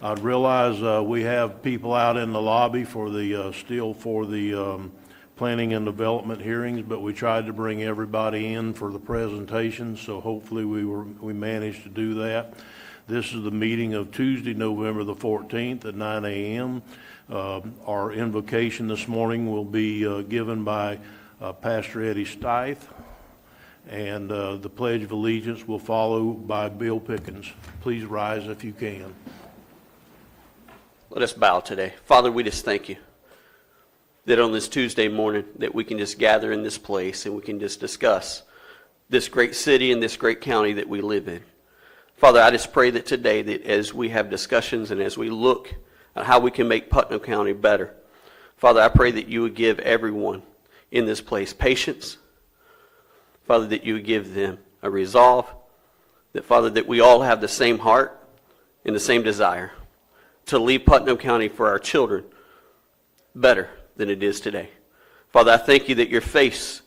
I realize we have people out in the lobby for the, still for the planning and development hearings, but we tried to bring everybody in for the presentations, so hopefully we managed to do that. This is the meeting of Tuesday, November the 14th at 9 a.m. Our invocation this morning will be given by Pastor Eddie Stith, and the Pledge of Allegiance will follow by Bill Pickens. Please rise if you can. Let us bow today. Father, we just thank you that on this Tuesday morning that we can just gather in this place and we can just discuss this great city and this great county that we live in. Father, I just pray that today that as we have discussions and as we look at how we can make Putnam County better, Father, I pray that you would give everyone in this place patience. Father, that you would give them a resolve. That, Father, that we all have the same heart and the same desire to leave Putnam County for our children better than it is today. Father, I thank you that your face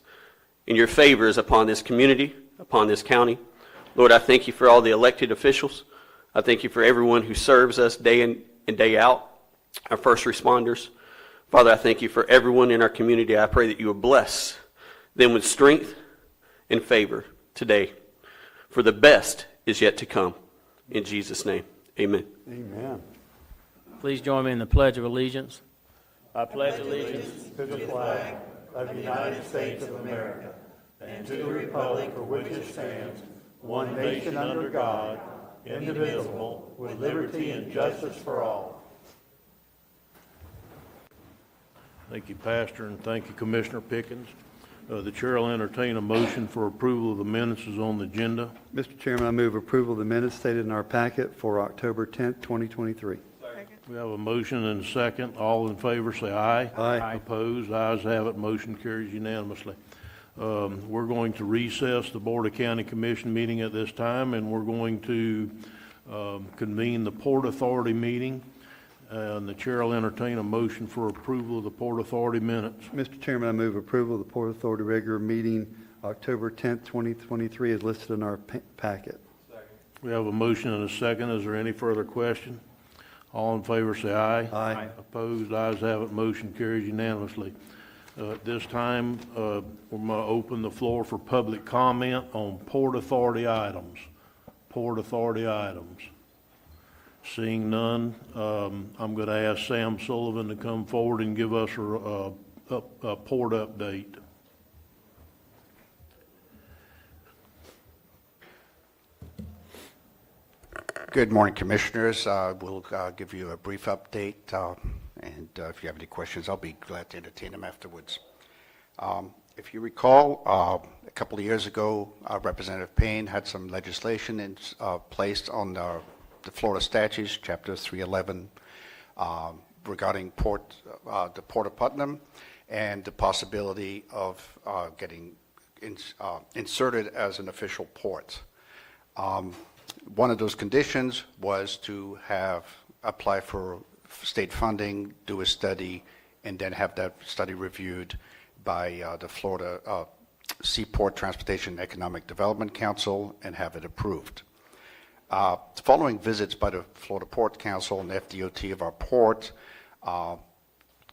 and your favor is upon this community, upon this county. Lord, I thank you for all the elected officials. I thank you for everyone who serves us day in and day out, our first responders. Father, I thank you for everyone in our community. I pray that you would bless them with strength and favor today, for the best is yet to come. In Jesus' name, amen. Amen. Please join me in the Pledge of Allegiance. I pledge allegiance to the flag of the United States of America and to the republic for which it stands, one nation under God, indivisible, with liberty and justice for all. Thank you, Pastor, and thank you, Commissioner Pickens. The chair will entertain a motion for approval of the minutes as on the agenda. Mr. Chairman, I move approval of the minutes stated in our packet for October 10th, 2023. We have a motion and a second. All in favor say aye. Aye. Opposed? Ayes have it. Motion carries unanimously. We're going to recess the Board of County Commission meeting at this time, and we're going to convene the Port Authority meeting. And the chair will entertain a motion for approval of the Port Authority minutes. Mr. Chairman, I move approval of the Port Authority regular meeting October 10th, 2023 as listed in our packet. We have a motion and a second. Is there any further question? All in favor say aye. Aye. Opposed? Ayes have it. Motion carries unanimously. At this time, we're going to open the floor for public comment on Port Authority items. Port Authority items. Seeing none, I'm going to ask Sam Sullivan to come forward and give us a port update. Good morning, Commissioners. We'll give you a brief update, and if you have any questions, I'll be glad to entertain them afterwards. If you recall, a couple of years ago, Representative Payne had some legislation placed on the Florida statutes, Chapter 311, regarding the Port of Putnam, and the possibility of getting inserted as an official port. One of those conditions was to apply for state funding, do a study, and then have that study reviewed by the Florida Seaport Transportation and Economic Development Council and have it approved. Following visits by the Florida Port Council and FDOT of our port,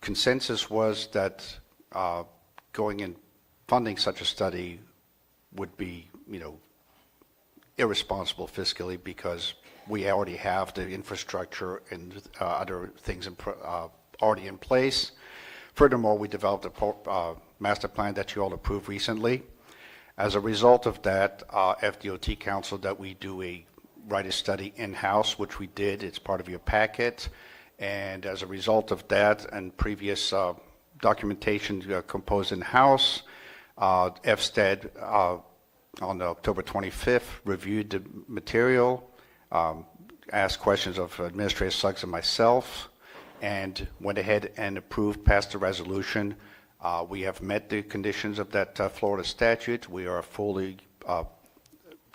consensus was that going and funding such a study would be, irresponsible fiscally because we already have the infrastructure and other things already in place. Furthermore, we developed a master plan that you all approved recently. As a result of that, FDOT counseled that we write a study in-house, which we did. It's part of your packet. And as a result of that and previous documentation composed in-house, FSTED on October 25th reviewed the material, asked questions of Administrator Suggs and myself, and went ahead and passed the resolution. We have met the conditions of that Florida statute. We are fully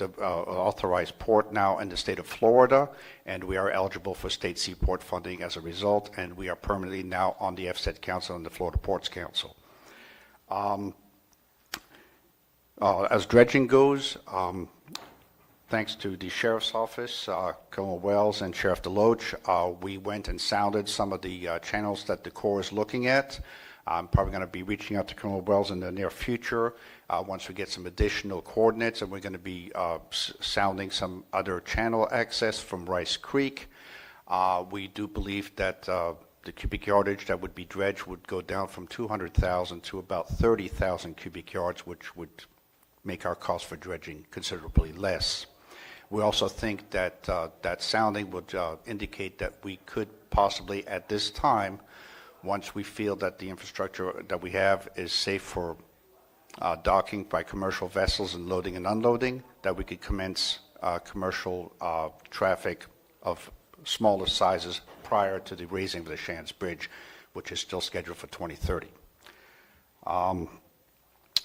authorized port now in the state of Florida, and we are eligible for state seaport funding as a result, and we are permanently now on the FSTED Council and the Florida Ports Council. As dredging goes, Thanks to the Sheriff's Office, Colonel Wells and Sheriff DeLoach, we went and sounded some of the channels that the Corps is looking at. I'm probably going to be reaching out to Colonel Wells in the near future once we get some additional coordinates, and we're going to be sounding some other channel access from Rice Creek. We do believe that the cubic yardage that would be dredged would go down from 200,000 to about 30,000 cubic yards, which would make our cost for dredging considerably less. We also think that that sounding would indicate that we could possibly, at this time, once we feel that the infrastructure that we have is safe for docking by commercial vessels and loading and unloading, that we could commence commercial traffic of smaller sizes prior to the raising of the Shands Bridge, which is still scheduled for 2030.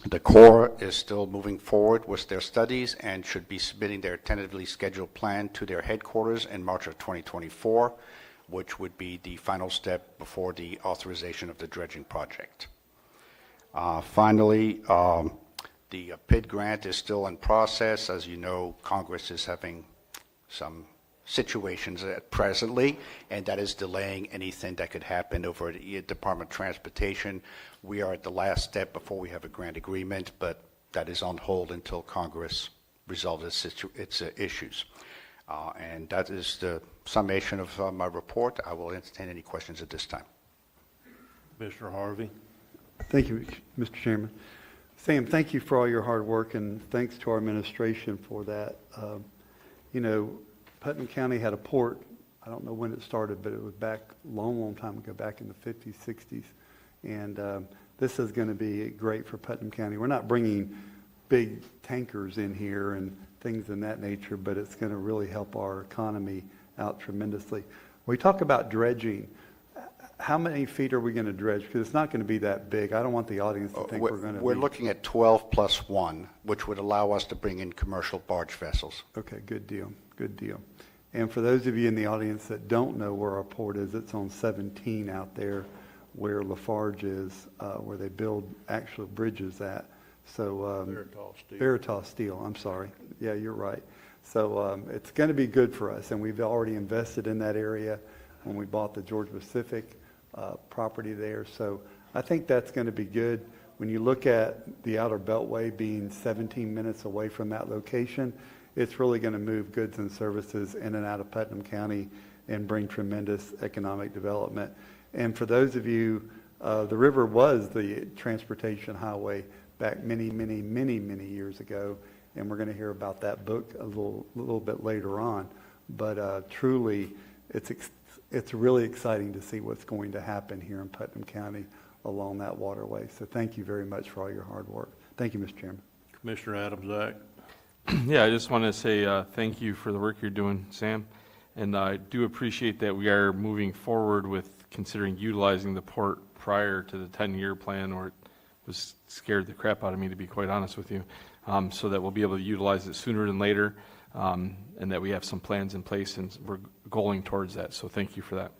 The Corps is still moving forward with their studies and should be submitting their tentatively scheduled plan to their headquarters in March of 2024, which would be the final step before the authorization of the dredging project. Finally, the PID grant is still in process. As you know, Congress is having some situations presently, and that is delaying anything that could happen over at the Department of Transportation. We are at the last step before we have a grant agreement, but that is on hold until Congress resolves its issues. And that is the summation of my report. I will entertain any questions at this time. Mr. Harvey? Thank you, Mr. Chairman. Sam, thank you for all your hard work, and thanks to our administration for that. You know, Putnam County had a port. I don't know when it started, but it was back a long, long time ago, back in the 50s, 60s. And this is going to be great for Putnam County. We're not bringing big tankers in here and things in that nature, but it's going to really help our economy out tremendously. When we talk about dredging, how many feet are we going to dredge? Because it's not going to be that big. I don't want the audience to think we're going to We're looking at 12 plus 1, which would allow us to bring in commercial barge vessels. Okay, good deal, good deal. And for those of you in the audience that don't know where our port is, it's on 17 out there where Lafarge is, where they build actual bridges at. So Veritas Steel. Veritas Steel, I'm sorry. Yeah, you're right. So it's going to be good for us, and we've already invested in that area when we bought the Georgia Pacific property there. So I think that's going to be good. When you look at the Outer Beltway being 17 minutes away from that location, it's really going to move goods and services in and out of Putnam County and bring tremendous economic development. And for those of you, the river was the transportation highway back many, many, many, many years ago, and we're going to hear about that book a little bit later on. But truly, it's really exciting to see what's going to happen here in Putnam County along that waterway. So thank you very much for all your hard work. Thank you, Mr. Chairman. Commissioner Adams-Act? Yeah, I just want to say thank you for the work you're doing, Sam. And I do appreciate that we are moving forward with considering utilizing the port prior to the 10-year plan, or it was scared the crap out of me, to be quite honest with you, so that we'll be able to utilize it sooner than later, and that we have some plans in place, and we're going towards that. So thank you for that.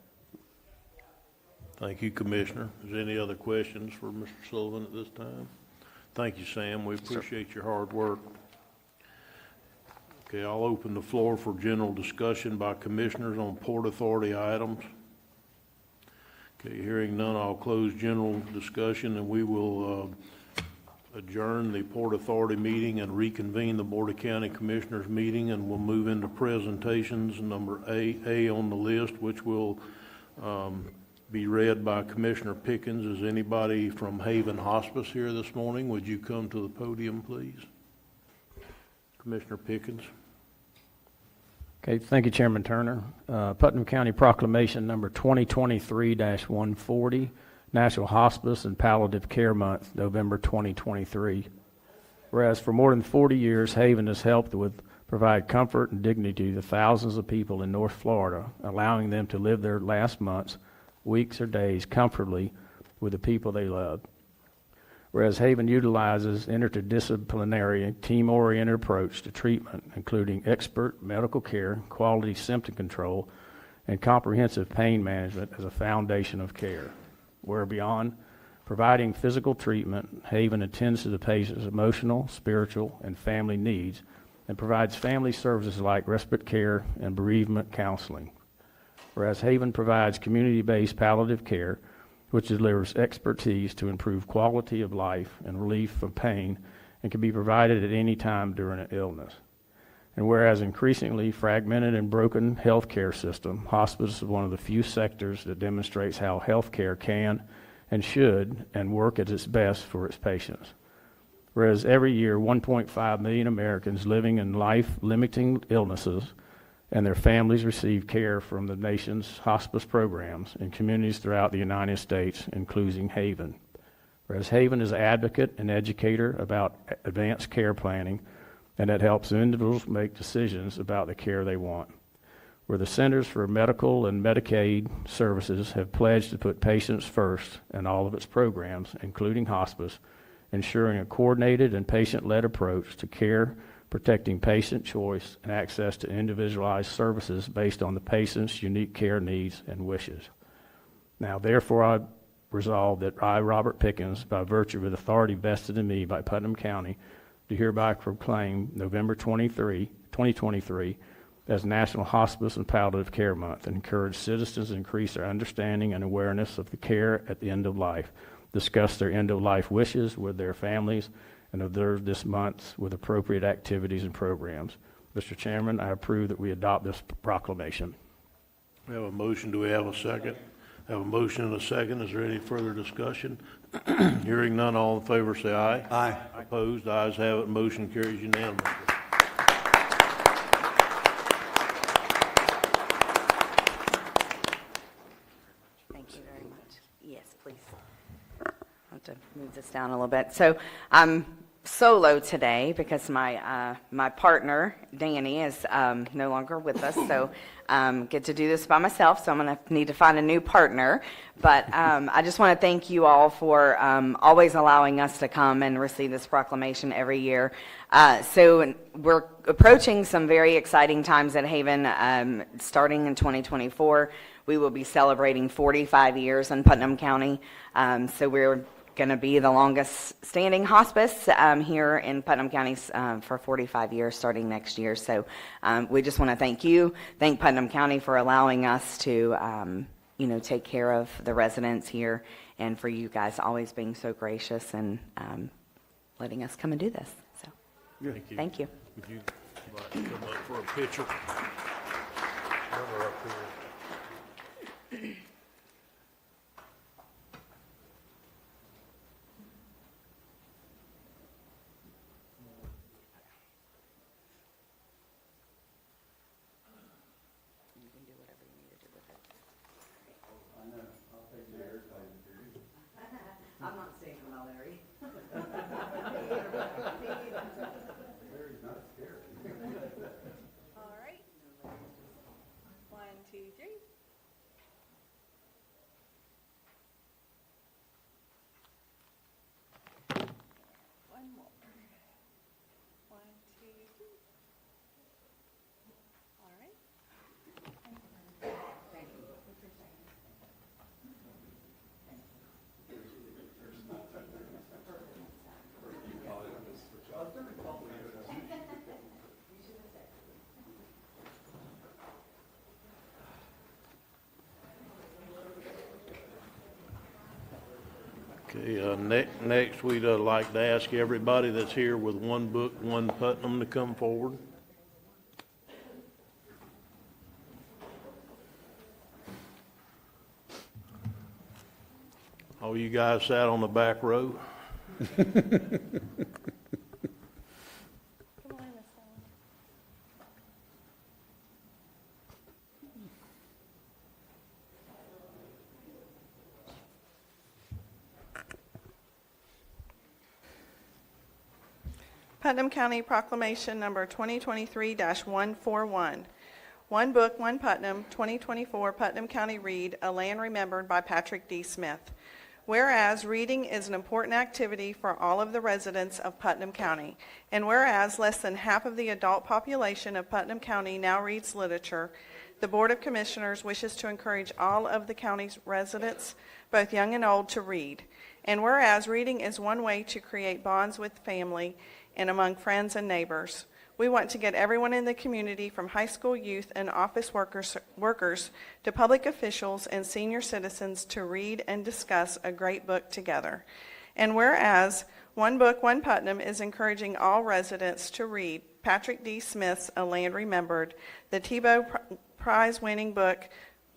Thank you, Commissioner. Is there any other questions for Mr. Sullivan at this time? Thank you, Sam. We appreciate your hard work. Okay, I'll open the floor for general discussion by commissioners on Port Authority items. Okay, hearing none, I'll close general discussion, and we will adjourn the Port Authority meeting and reconvene the Board of County Commissioners meeting, and we'll move into presentations, number A on the list, which will be read by Commissioner Pickens. Is anybody from Haven Hospice here this morning? Would you come to the podium, please? Commissioner Pickens. Okay, thank you, Chairman Turner. Putnam County Proclamation number 2023-140, National Hospice and Palliative Care Month, November 2023. Whereas for more than 40 years, Haven has helped provide comfort and dignity to thousands of people in North Florida, allowing them to live their last months, weeks, or days comfortably with the people they love. Whereas Haven utilizes interdisciplinary and team-oriented approach to treatment, including expert medical care, quality symptom control, and comprehensive pain management as a foundation of care. Where beyond providing physical treatment, Haven attends to the patient's emotional, spiritual, and family needs and provides family services like respite care and bereavement counseling. Whereas Haven provides community-based palliative care, which delivers expertise to improve quality of life and relief from pain and can be provided at any time during an illness. And whereas increasingly fragmented and broken healthcare system, hospice is one of the few sectors that demonstrates how healthcare can and should and work at its best for its patients. Whereas every year 1.5 million Americans living in life-limiting illnesses and their families receive care from the nation's hospice programs in communities throughout the United States, including Haven. Whereas Haven is an advocate and educator about advanced care planning, and that helps individuals make decisions about the care they want. Where the Centers for Medical and Medicaid Services have pledged to put patients first in all of its programs, including hospice, ensuring a coordinated and patient-led approach to care, protecting patient choice and access to individualized services based on the patient's unique care needs and wishes. Now, therefore, I resolve that I, Robert Pickens, by virtue of the authority vested in me by Putnam County, do hereby proclaim November 2023 as National Hospice and Palliative Care Month and encourage citizens to increase their understanding and awareness of the care at the end of life, discuss their end-of-life wishes with their families, and observe this month with appropriate activities and programs. Mr. Chairman, I approve that we adopt this proclamation. We have a motion. Do we have a second? Have a motion and a second. Is there any further discussion? Hearing none, all in favor say aye. Aye. Opposed? Ayes have it. Motion carries unanimously. Thank you very much. Yes, please. I'll have to move this down a little bit. So I'm solo today because my partner, Danny, is no longer with us, so get to do this by myself, so I'm going to need to find a new partner. But I just want to thank you all for always allowing us to come and receive this proclamation every year. So we're approaching some very exciting times at Haven. Starting in 2024, we will be celebrating 45 years in Putnam County. So we're going to be the longest standing hospice here in Putnam County for 45 years starting next year. So we just want to thank Putnam County for allowing us to take care of the residents here, and for you guys always being so gracious and letting us come and do this. So thank you. Would you like to come up for a picture? Over up here. I'm not staying with Larry. All right. 1, 2, 3. One more. 1, 2, 3. All right. Okay, next we'd like to ask everybody that's here with one book, one Putnam to come forward. All you guys sat on the back row. Come on, Miss Ellen. Putnam County Proclamation Number 2023-141. One Book, One Putnam, 2024 Putnam County Read, A Land Remembered by Patrick D. Smith. Whereas reading is an important activity for all of the residents of Putnam County, and whereas less than half of the adult population of Putnam County now reads literature, the Board of Commissioners wishes to encourage all of the county's residents, both young and old, to read. And whereas reading is one way to create bonds with family and among friends and neighbors, We want to get everyone in the community, from high school youth and office workers to public officials and senior citizens, to read and discuss a great book together. And whereas One Book, One Putnam is encouraging all residents to read Patrick D. Smith's A Land Remembered, the Tebow Prize-winning book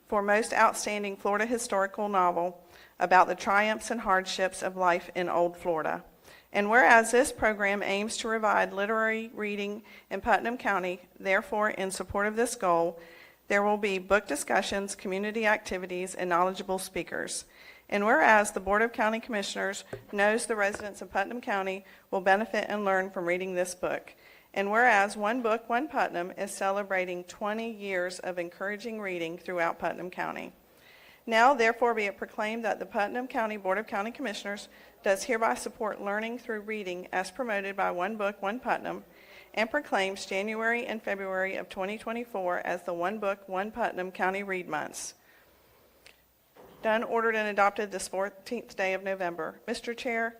for most outstanding Florida historical novel about the triumphs and hardships of life in Old Florida. And whereas this program aims to provide literary reading in Putnam County, therefore, in support of this goal, there will be book discussions, community activities, and knowledgeable speakers. And whereas the Board of County Commissioners knows the residents of Putnam County will benefit and learn from reading this book. And whereas One Book, One Putnam is celebrating 20 years of encouraging reading throughout Putnam County. Now, therefore, be it proclaimed that the Putnam County Board of County Commissioners does hereby support learning through reading as promoted by One Book, One Putnam, and proclaims January and February of 2024 as the One Book, One Putnam County Read Months. Done, ordered, and adopted this 14th day of November. Mr. Chair,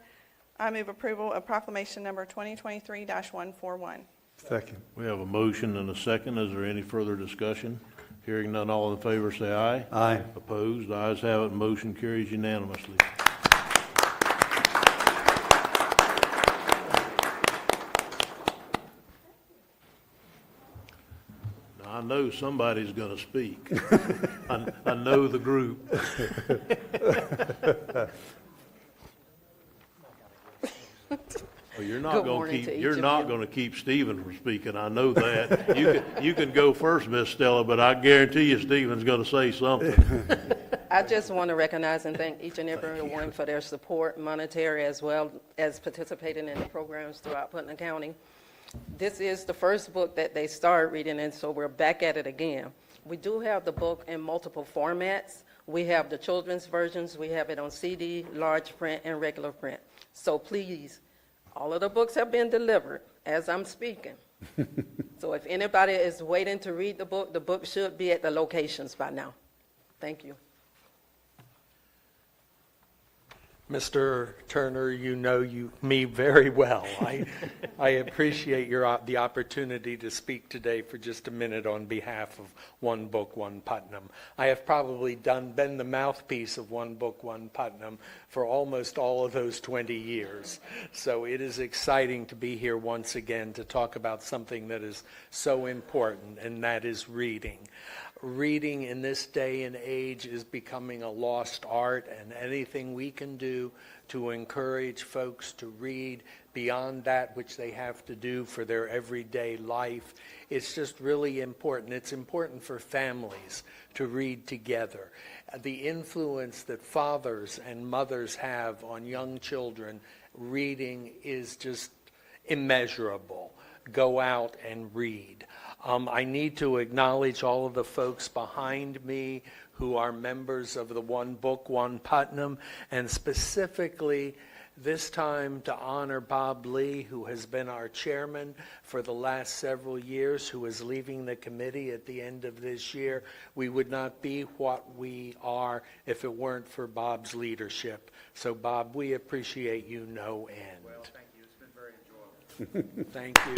I move approval of proclamation number 2023-141. Second. We have a motion and a second. Is there any further discussion? Hearing none, all in favor say aye. Aye. Opposed? Ayes have it. Motion carries unanimously. Now, I know somebody's going to speak. I know the group. Well, you're not going to keep Stephen from speaking. I know that. You can go first, Miss Stella, but I guarantee you Stephen's going to say something. I just want to recognize and thank each and every one for their support, monetary as well as participating in the programs throughout Putnam County. This is the first book that they started reading, and so we're back at it again. We do have the book in multiple formats. We have the children's versions. We have it on CD, large print, and regular print. So please, all of the books have been delivered as I'm speaking. So if anybody is waiting to read the book should be at the locations by now. Thank you. Mr. Turner, you know me very well. I appreciate the opportunity to speak today for just a minute on behalf of One Book, One Putnam. I have probably been the mouthpiece of One Book, One Putnam for almost all of those 20 years. So it is exciting to be here once again to talk about something that is so important, and that is reading. Reading in this day and age is becoming a lost art, and anything we can do to encourage folks to read beyond that which they have to do for their everyday life, it's just really important. It's important for families to read together. The influence that fathers and mothers have on young children, reading is just immeasurable. Go out and read. I need to acknowledge all of the folks behind me who are members of the One Book, One Putnam, and specifically this time to honor Bob Lee, who has been our chairman for the last several years, who is leaving the committee at the end of this year. We would not be what we are if it weren't for Bob's leadership. So, Bob, we appreciate you no end. Well, thank you. It's been very enjoyable. Thank you.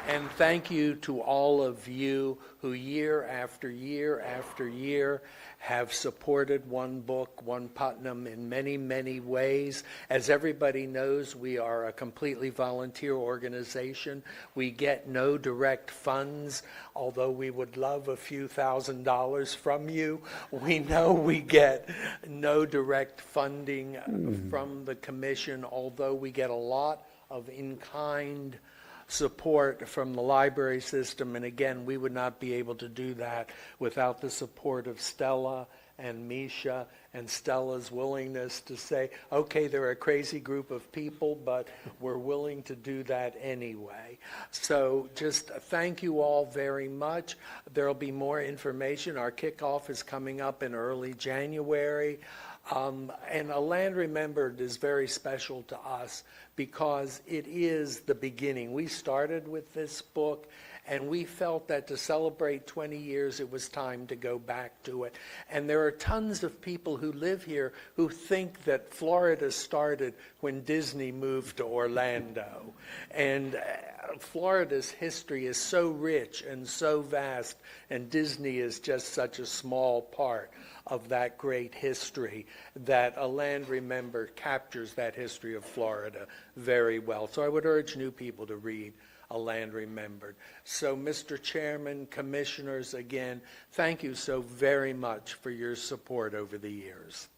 And thank you to all of you who year after year after year have supported One Book, One Putnam in many, many ways. As everybody knows, we are a completely volunteer organization. We get no direct funds, although we would love a few $1,000s from you. We know we get no direct funding from the commission, although we get a lot of in-kind support from the library system. And again, we would not be able to do that without the support of Stella and Misha, and Stella's willingness to say, okay, they're a crazy group of people, but we're willing to do that anyway. So just thank you all very much. There'll be more information. Our kickoff is coming up in early January. And A Land Remembered is very special to us because it is the beginning. We started with this book, and we felt that to celebrate 20 years, it was time to go back to it. And there are tons of people who live here who think that Florida started when Disney moved to Orlando. And Florida's history is so rich and so vast, and Disney is just such a small part of that great history, that A Land Remembered captures that history of Florida very well. So I would urge new people to read A Land Remembered. So, Mr. Chairman, Commissioners, again, thank you so very much for your support over the years.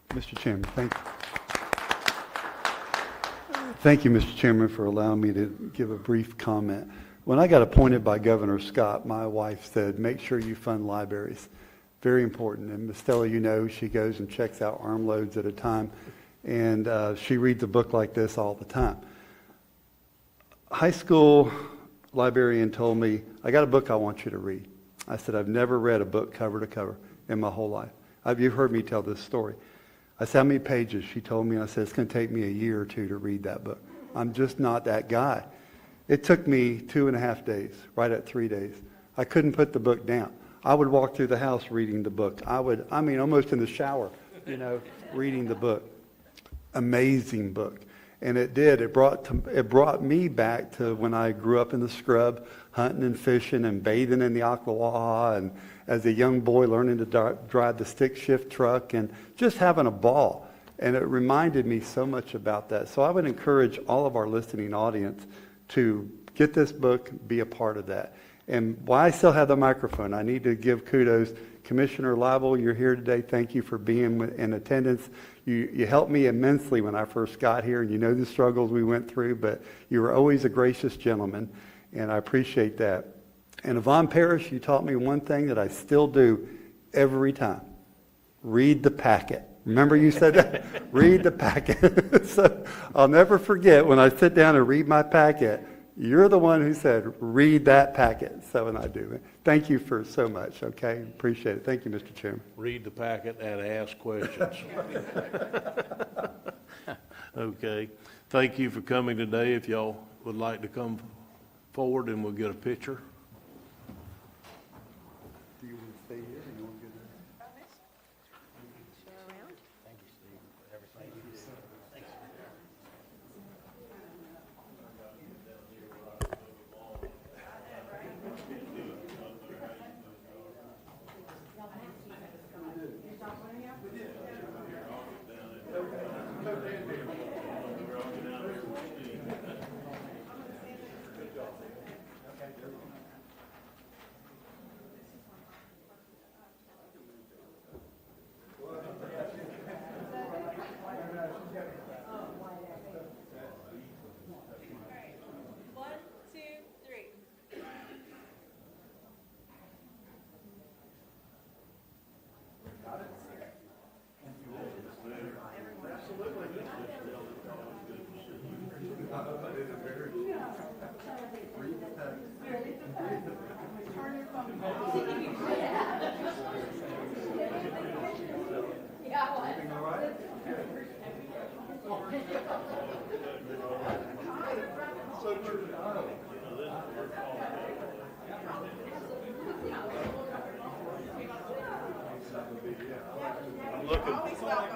Mr. Chairman, thank you. Thank you, Mr. Chairman, for allowing me to give a brief comment. When I got appointed by Governor Scott, my wife said, make sure you fund libraries. Very important. And Ms. Stella, you know, she goes and checks out armloads at a time, and she reads a book like this all the time. High school librarian told me, I got a book I want you to read. I said, I've never read a book cover to cover in my whole life. You've heard me tell this story. I said, how many pages? She told me, and I said, it's going to take me a year or two to read that book. I'm just not that guy. It took me 2.5 days, right at 3 days. I couldn't put the book down. I would walk through the house reading the book. Almost in the shower, reading the book. Amazing book. And it did. It brought me back to when I grew up in the scrub, hunting and fishing and bathing in the Ocklawaha, and as a young boy learning to drive the stick shift truck and just having a ball. And it reminded me so much about that. So I would encourage all of our listening audience to get this book, be a part of that. And while I still have the microphone, I need to give kudos. Commissioner Lible, you're here today. Thank you for being in attendance. You helped me immensely when I first got here, and you know the struggles we went through, but you were always a gracious gentleman, and I appreciate that. And Yvonne Parrish, you taught me one thing that I still do every time. Read the packet. Remember you said that? Read the packet. So I'll never forget when I sit down and read my packet, you're the one who said, read that packet. So, and I do. Thank you for so much, okay? Appreciate it. Thank you, Mr. Chairman. Read the packet and ask questions. Okay. Thank you for coming today. If y'all would like to come forward and we'll get a picture. Do you want to stay here or you want to go there?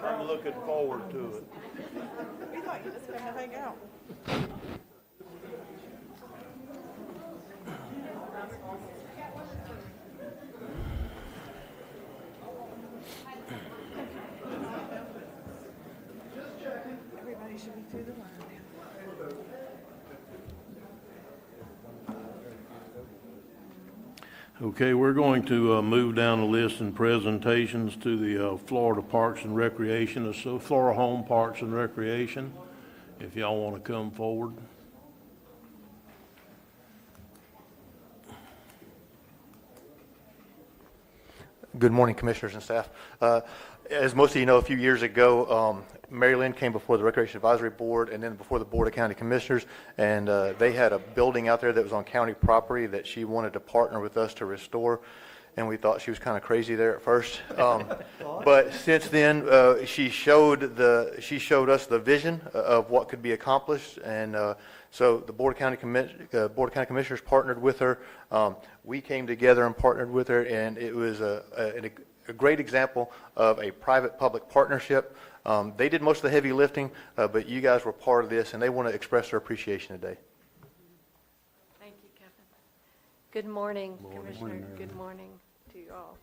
I'm looking forward to it. We thought you just came to hang out. Everybody should be through the line now. Okay, we're going to move down the list in presentations to the Florida Parks and Recreation, so Florida Home Parks and Recreation, if y'all want to come forward. Good morning, Commissioners and staff. As most of you know, a few years ago, Mary Lynn came before the Recreation Advisory Board and then before the Board of County Commissioners, and they had a building out there that was on county property that she wanted to partner with us to restore. and we thought she was kind of crazy there at first. But since then, she showed us the vision of what could be accomplished, and so the Board of County Commissioners partnered with her. We came together and partnered with her, and it was a great example of a private-public partnership. They did most of the heavy lifting, but you guys were part of this, and they want to express their appreciation today. Thank you, Kevin. Good morning, Commissioner. Good morning to you all.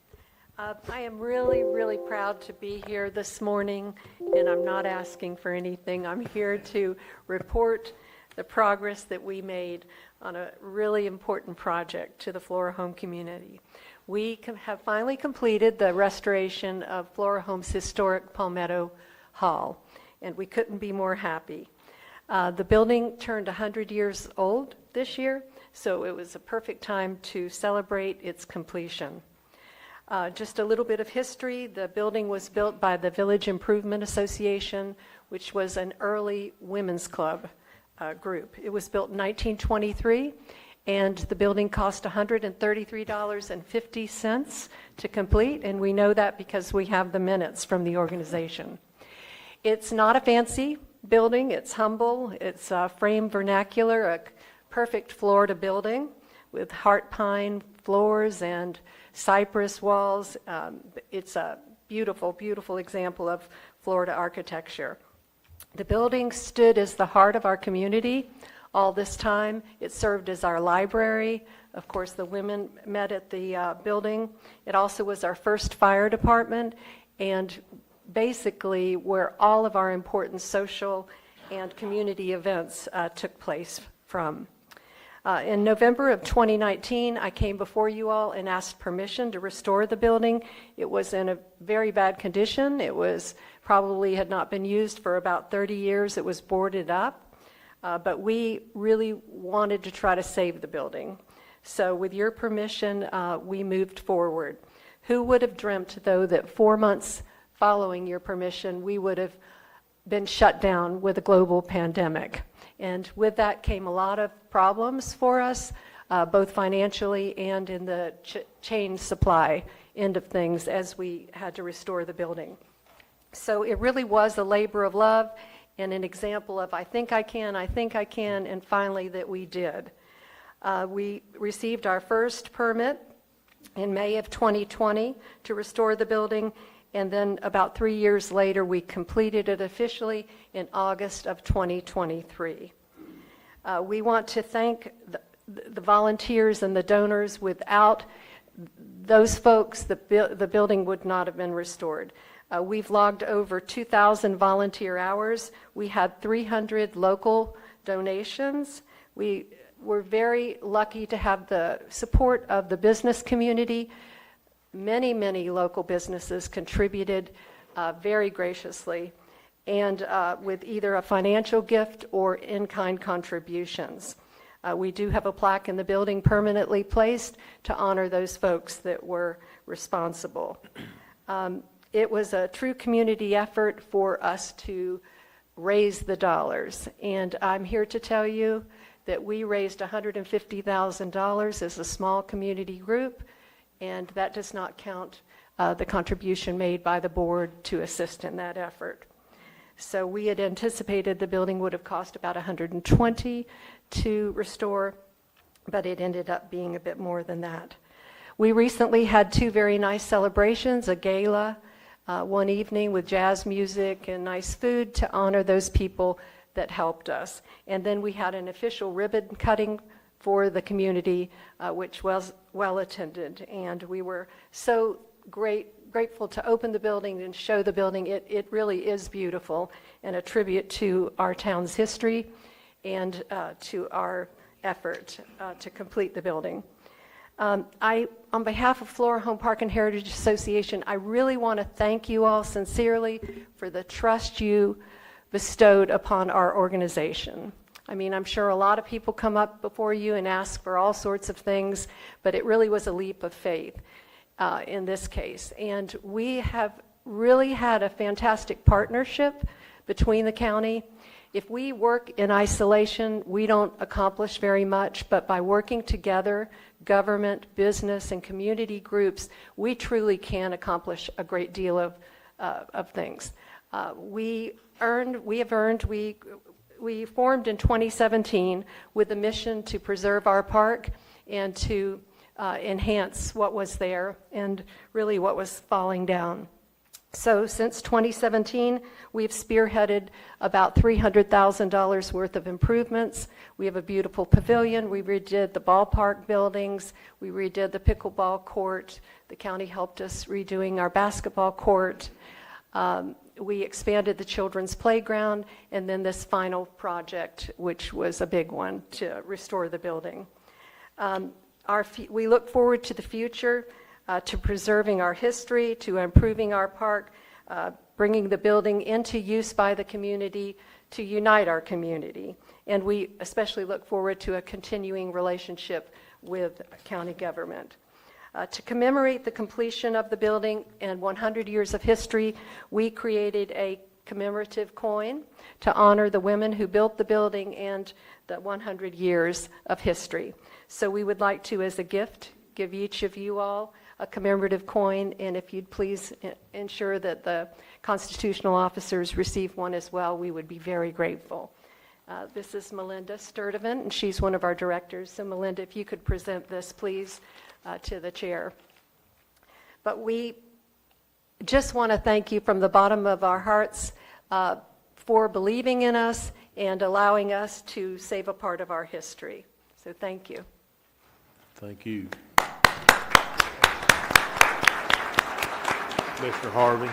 I am really, really proud to be here this morning, and I'm not asking for anything. I'm here to report the progress that we made on a really important project to the Flora Home community. We have finally completed the restoration of Flora Home's historic Palmetto Hall, and we couldn't be more happy. The building turned 100 years old this year, so it was a perfect time to celebrate its completion. Just a little bit of history. The building was built by the Village Improvement Association, which was an early women's club group. It was built in 1923, and the building cost $133.50 to complete, and we know that because we have the minutes from the organization. It's not a fancy building. It's humble. It's frame vernacular, a perfect Florida building with heart pine floors and cypress walls. It's a beautiful, beautiful example of Florida architecture. The building stood as the heart of our community all this time. It served as our library. Of course, the women met at the building. It also was our first fire department, and basically where all of our important social and community events took place from. In November of 2019, I came before you all and asked permission to restore the building. It was in a very bad condition. It was probably had not been used for about 30 years. It was boarded up, but we really wanted to try to save the building. So with your permission, we moved forward. Who would have dreamt, though, that 4 months following your permission, we would have been shut down with a global pandemic? And with that came a lot of problems for us, both financially and in the chain supply end of things as we had to restore the building. So it really was a labor of love and an example of I think I can, and finally that we did. We received our first permit in May of 2020 to restore the building, and then about 3 years later, we completed it officially in August of 2023. We want to thank the volunteers and the donors. Without those folks, the building would not have been restored. We've logged over 2,000 volunteer hours. We had 300 local donations. We were very lucky to have the support of the business community. Many, many local businesses contributed very graciously, and with either a financial gift or in-kind contributions. We do have a plaque in the building permanently placed to honor those folks that were responsible. It was a true community effort for us to raise the dollars, and I'm here to tell you that we raised $150,000 as a small community group, and that does not count the contribution made by the board to assist in that effort. So we had anticipated the building would have cost about $120,000 to restore, but it ended up being a bit more than that. We recently had 2 very nice celebrations, a gala one evening with jazz music and nice food to honor those people that helped us. And then we had an official ribbon cutting for the community, which was well attended. And we were so grateful to open the building and show the building. It really is beautiful and a tribute to our town's history and to our effort to complete the building. On behalf of Flora Home Park and Heritage Association, I really want to thank you all sincerely for the trust you bestowed upon our organization. I mean, I'm sure a lot of people come up before you and ask for all sorts of things, but it really was a leap of faith in this case. And we have really had a fantastic partnership between the county If we work in isolation, we don't accomplish very much, but by working together, government, business, and community groups, we truly can accomplish a great deal of things. We formed in 2017 with a mission to preserve our park and to enhance what was there and really what was falling down. So since 2017, we've spearheaded about $300,000 worth of improvements. We have a beautiful pavilion. We redid the ballpark buildings. We redid the pickleball court. The county helped us redoing our basketball court. We expanded the children's playground, and then this final project, which was a big one, to restore the building. We look forward to the future, to preserving our history, to improving our park, bringing the building into use by the community to unite our community. And we especially look forward to a continuing relationship with county government. To commemorate the completion of the building and 100 years of history, we created a commemorative coin to honor the women who built the building and the 100 years of history. So we would like to, as a gift, give each of you all a commemorative coin, and if you'd please ensure that the constitutional officers receive one as well, we would be very grateful. This is Melinda Sturdivant, and she's one of our directors. So Melinda, if you could present this, please, to the chair. But we just want to thank you from the bottom of our hearts for believing in us and allowing us to save a part of our history. So thank you. Thank you. Mr. Harvey.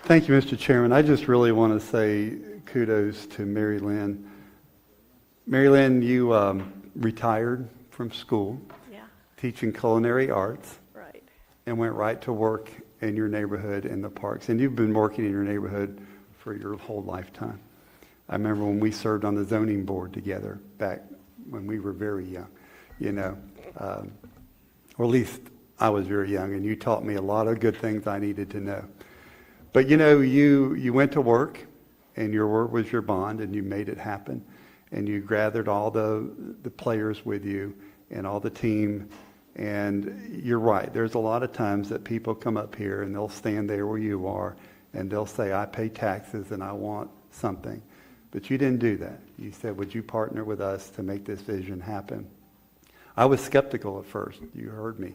Thank you, Mr. Chairman. I just really want to say kudos to Mary Lynn. Mary Lynn, you retired from school, teaching culinary arts, right, and went right to work in your neighborhood in the parks. And you've been working in your neighborhood for your whole lifetime. I remember when we served on the zoning board together back when we were very young, or at least I was very young, and you taught me a lot of good things I needed to know. But you went to work, and your work was your bond, and you made it happen. And you gathered all the players with you and all the team. And you're right, there's a lot of times that people come up here and they'll stand there where you are and they'll say, I pay taxes and I want something. But you didn't do that. You said, would you partner with us to make this vision happen? I was skeptical at first. You heard me.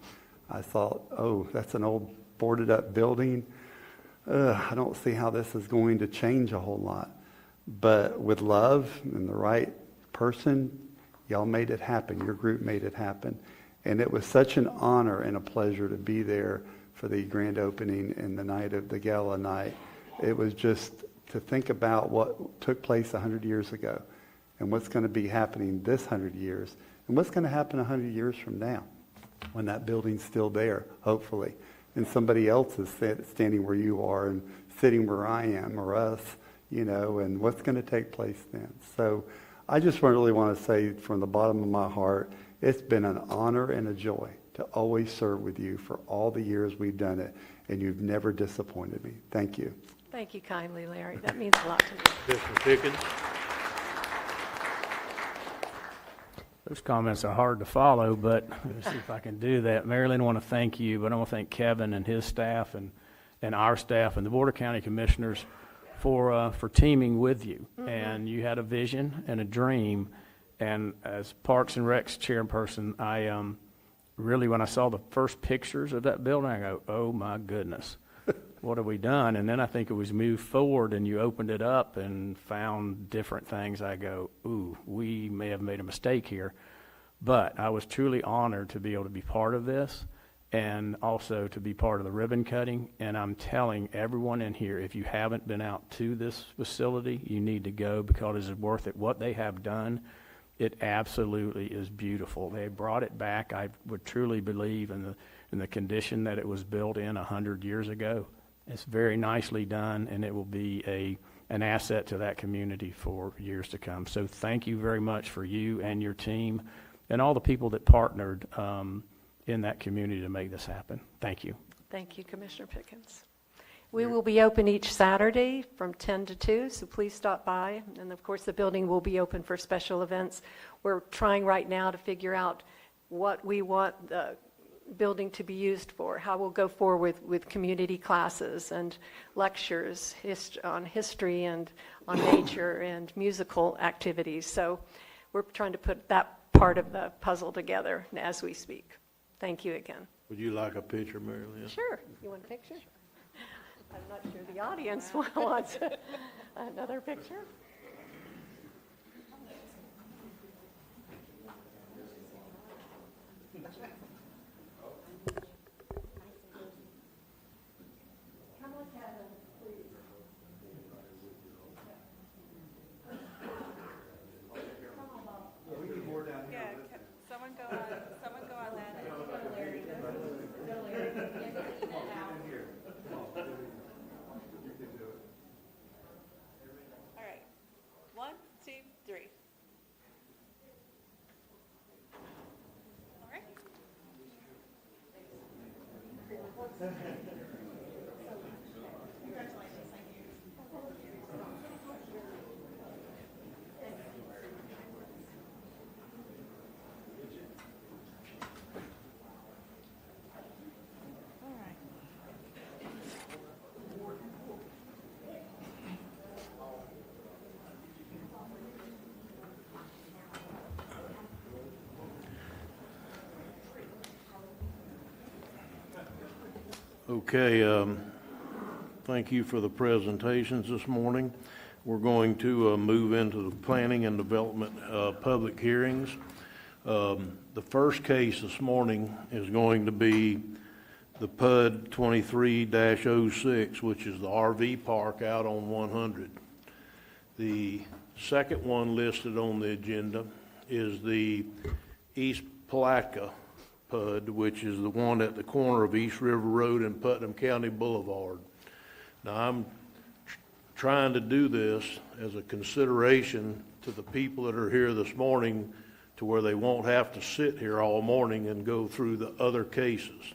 I thought, oh, that's an old boarded up building. I don't see how this is going to change a whole lot. But with love and the right person, y'all made it happen. Your group made it happen. And it was such an honor and a pleasure to be there for the grand opening and the night of the gala night. It was just to think about what took place 100 years ago and what's going to be happening this 100 years and what's going to happen 100 years from now when that building's still there, hopefully, and somebody else is standing where you are and sitting where I am or us, and what's going to take place then. So I just really want to say from the bottom of my heart, it's been an honor and a joy to always serve with you for all the years we've done it, and you've never disappointed me. Thank you. Thank you kindly, Larry. That means a lot to me. Mr. Pickens. Those comments are hard to follow, but let's see if I can do that. Marilyn, I want to thank you, but I want to thank Kevin and his staff and our staff and the Board of County Commissioners for teaming with you. Mm-hmm. And you had a vision and a dream. And as Parks and Recs chairperson, I really, when I saw the first pictures of that building, I go, oh my goodness, what have we done? And then I think it was moved forward and you opened it up and found different things. I go, ooh, we may have made a mistake here. But I was truly honored to be able to be part of this and also to be part of the ribbon cutting. And I'm telling everyone in here, if you haven't been out to this facility, you need to go because it's worth it. What they have done, it absolutely is beautiful. They brought it back. I would truly believe in the condition that it was built in 100 years ago. It's very nicely done, and it will be an asset to that community for years to come. So thank you very much for you and your team and all the people that partnered in that community to make this happen. Thank you. Thank you, Commissioner Pickens. We will be open each Saturday from 10 to 2, so please stop by. And of course, the building will be open for special events. We're trying right now to figure out what we want the building to be used for, how we'll go forward with community classes and lectures on history and on nature and musical activities. So we're trying to put that part of the puzzle together as we speak. Thank you again. Would you like a picture, Mary Lynn? Sure. You want a picture? I'm not sure the audience wants another picture. Yeah, someone go on that. All right. 1, 2, 3. All right. All right. Okay, thank you for the presentations this morning. We're going to move into the planning and development public hearings. The first case this morning is going to be the PUD 23-06, which is the RV park out on 100. The second one listed on the agenda is the East Palatka PUD, which is the one at the corner of East River Road and Putnam County Boulevard. Now, I'm trying to do this as a consideration to the people that are here this morning to where they won't have to sit here all morning and go through the other cases.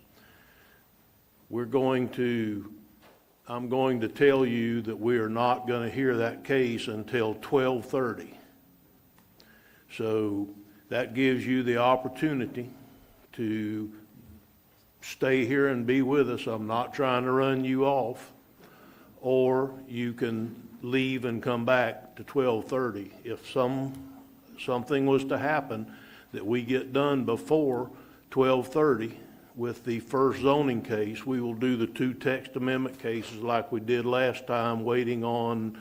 I'm going to tell you that we are not going to hear that case until 12:30. So that gives you the opportunity to stay here and be with us. I'm not trying to run you off. Or you can leave and come back to 12:30. If something was to happen that we get done before 12:30 with the first zoning case, we will do the 2 text amendment cases like we did last time, waiting on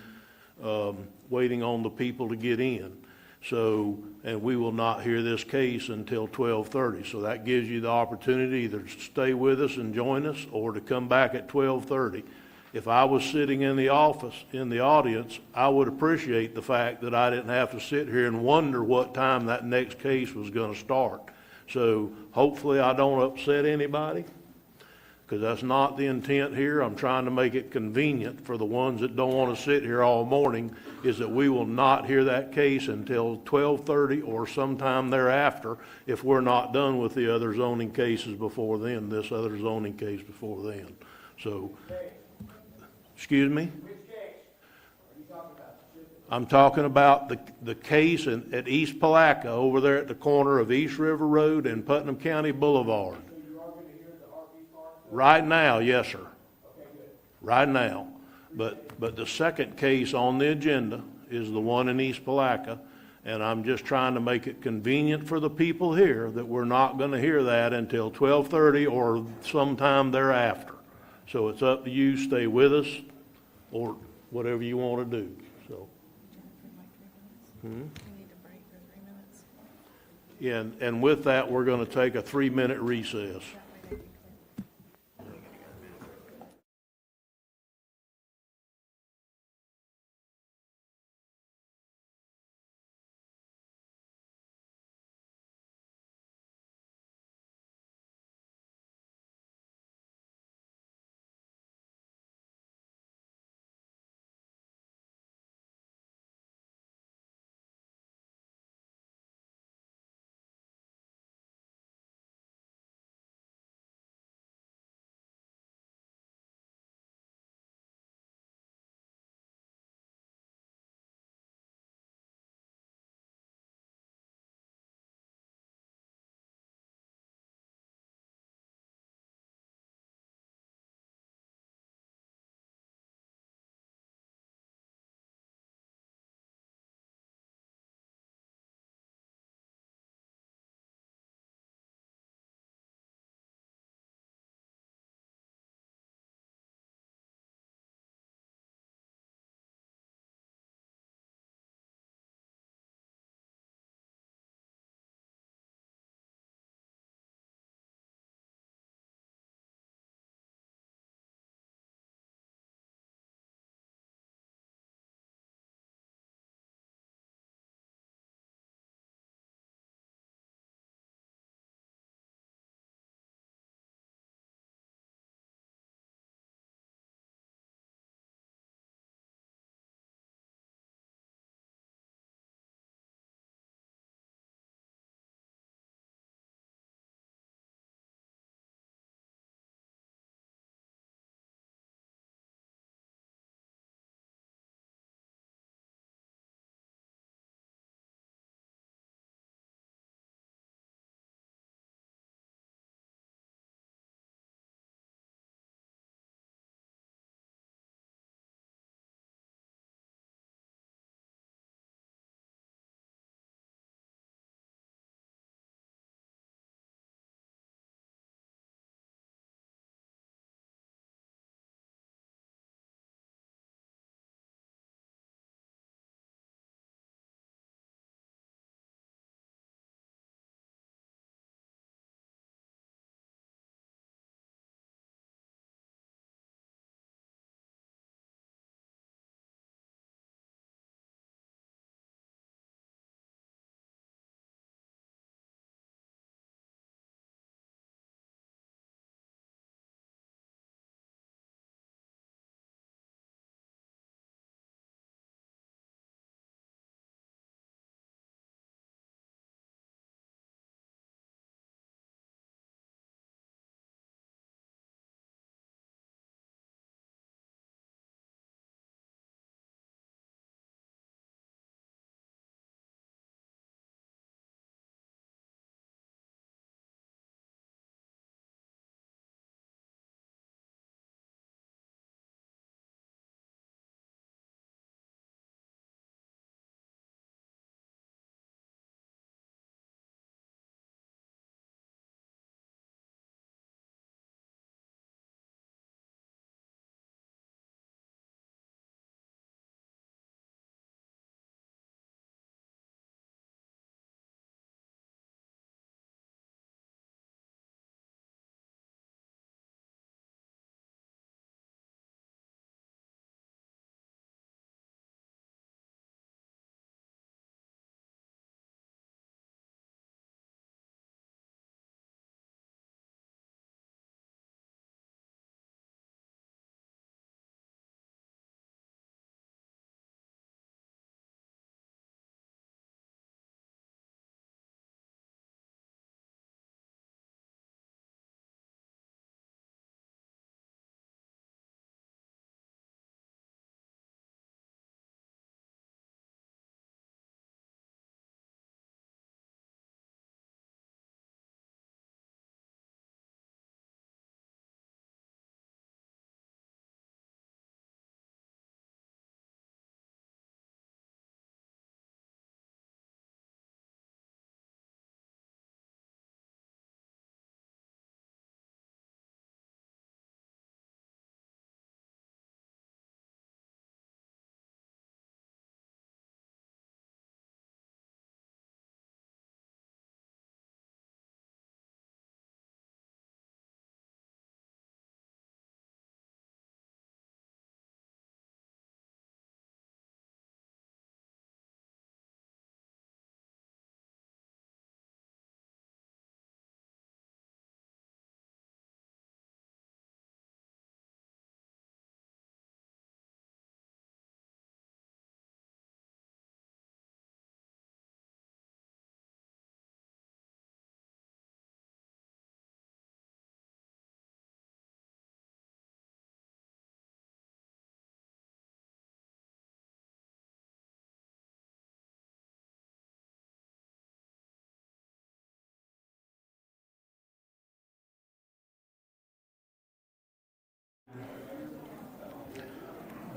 the people to get in. So, and we will not hear this case until 12:30. So that gives you the opportunity either to stay with us and join us or to come back at 12:30. If I was sitting in the office, in the audience, I would appreciate the fact that I didn't have to sit here and wonder what time that next case was going to start. So hopefully I don't upset anybody, because that's not the intent here. I'm trying to make it convenient for the ones that don't want to sit here all morning, is that we will not hear that case until 12:30 or sometime thereafter if we're not done with the other zoning cases before then, this other zoning case before then. So, excuse me? I'm talking about the case at East Palatka over there at the corner of East River Road and Putnam County Boulevard. Right now, yes, sir. Right now. But the second case on the agenda is the one in East Palatka, and I'm just trying to make it convenient for the people here that we're not going to hear that until 12:30 or sometime thereafter. So it's up to you. Stay with us or whatever you want to do. So. We need to break for 3 minutes. Yeah, and with that, we're going to take a 3-minute recess.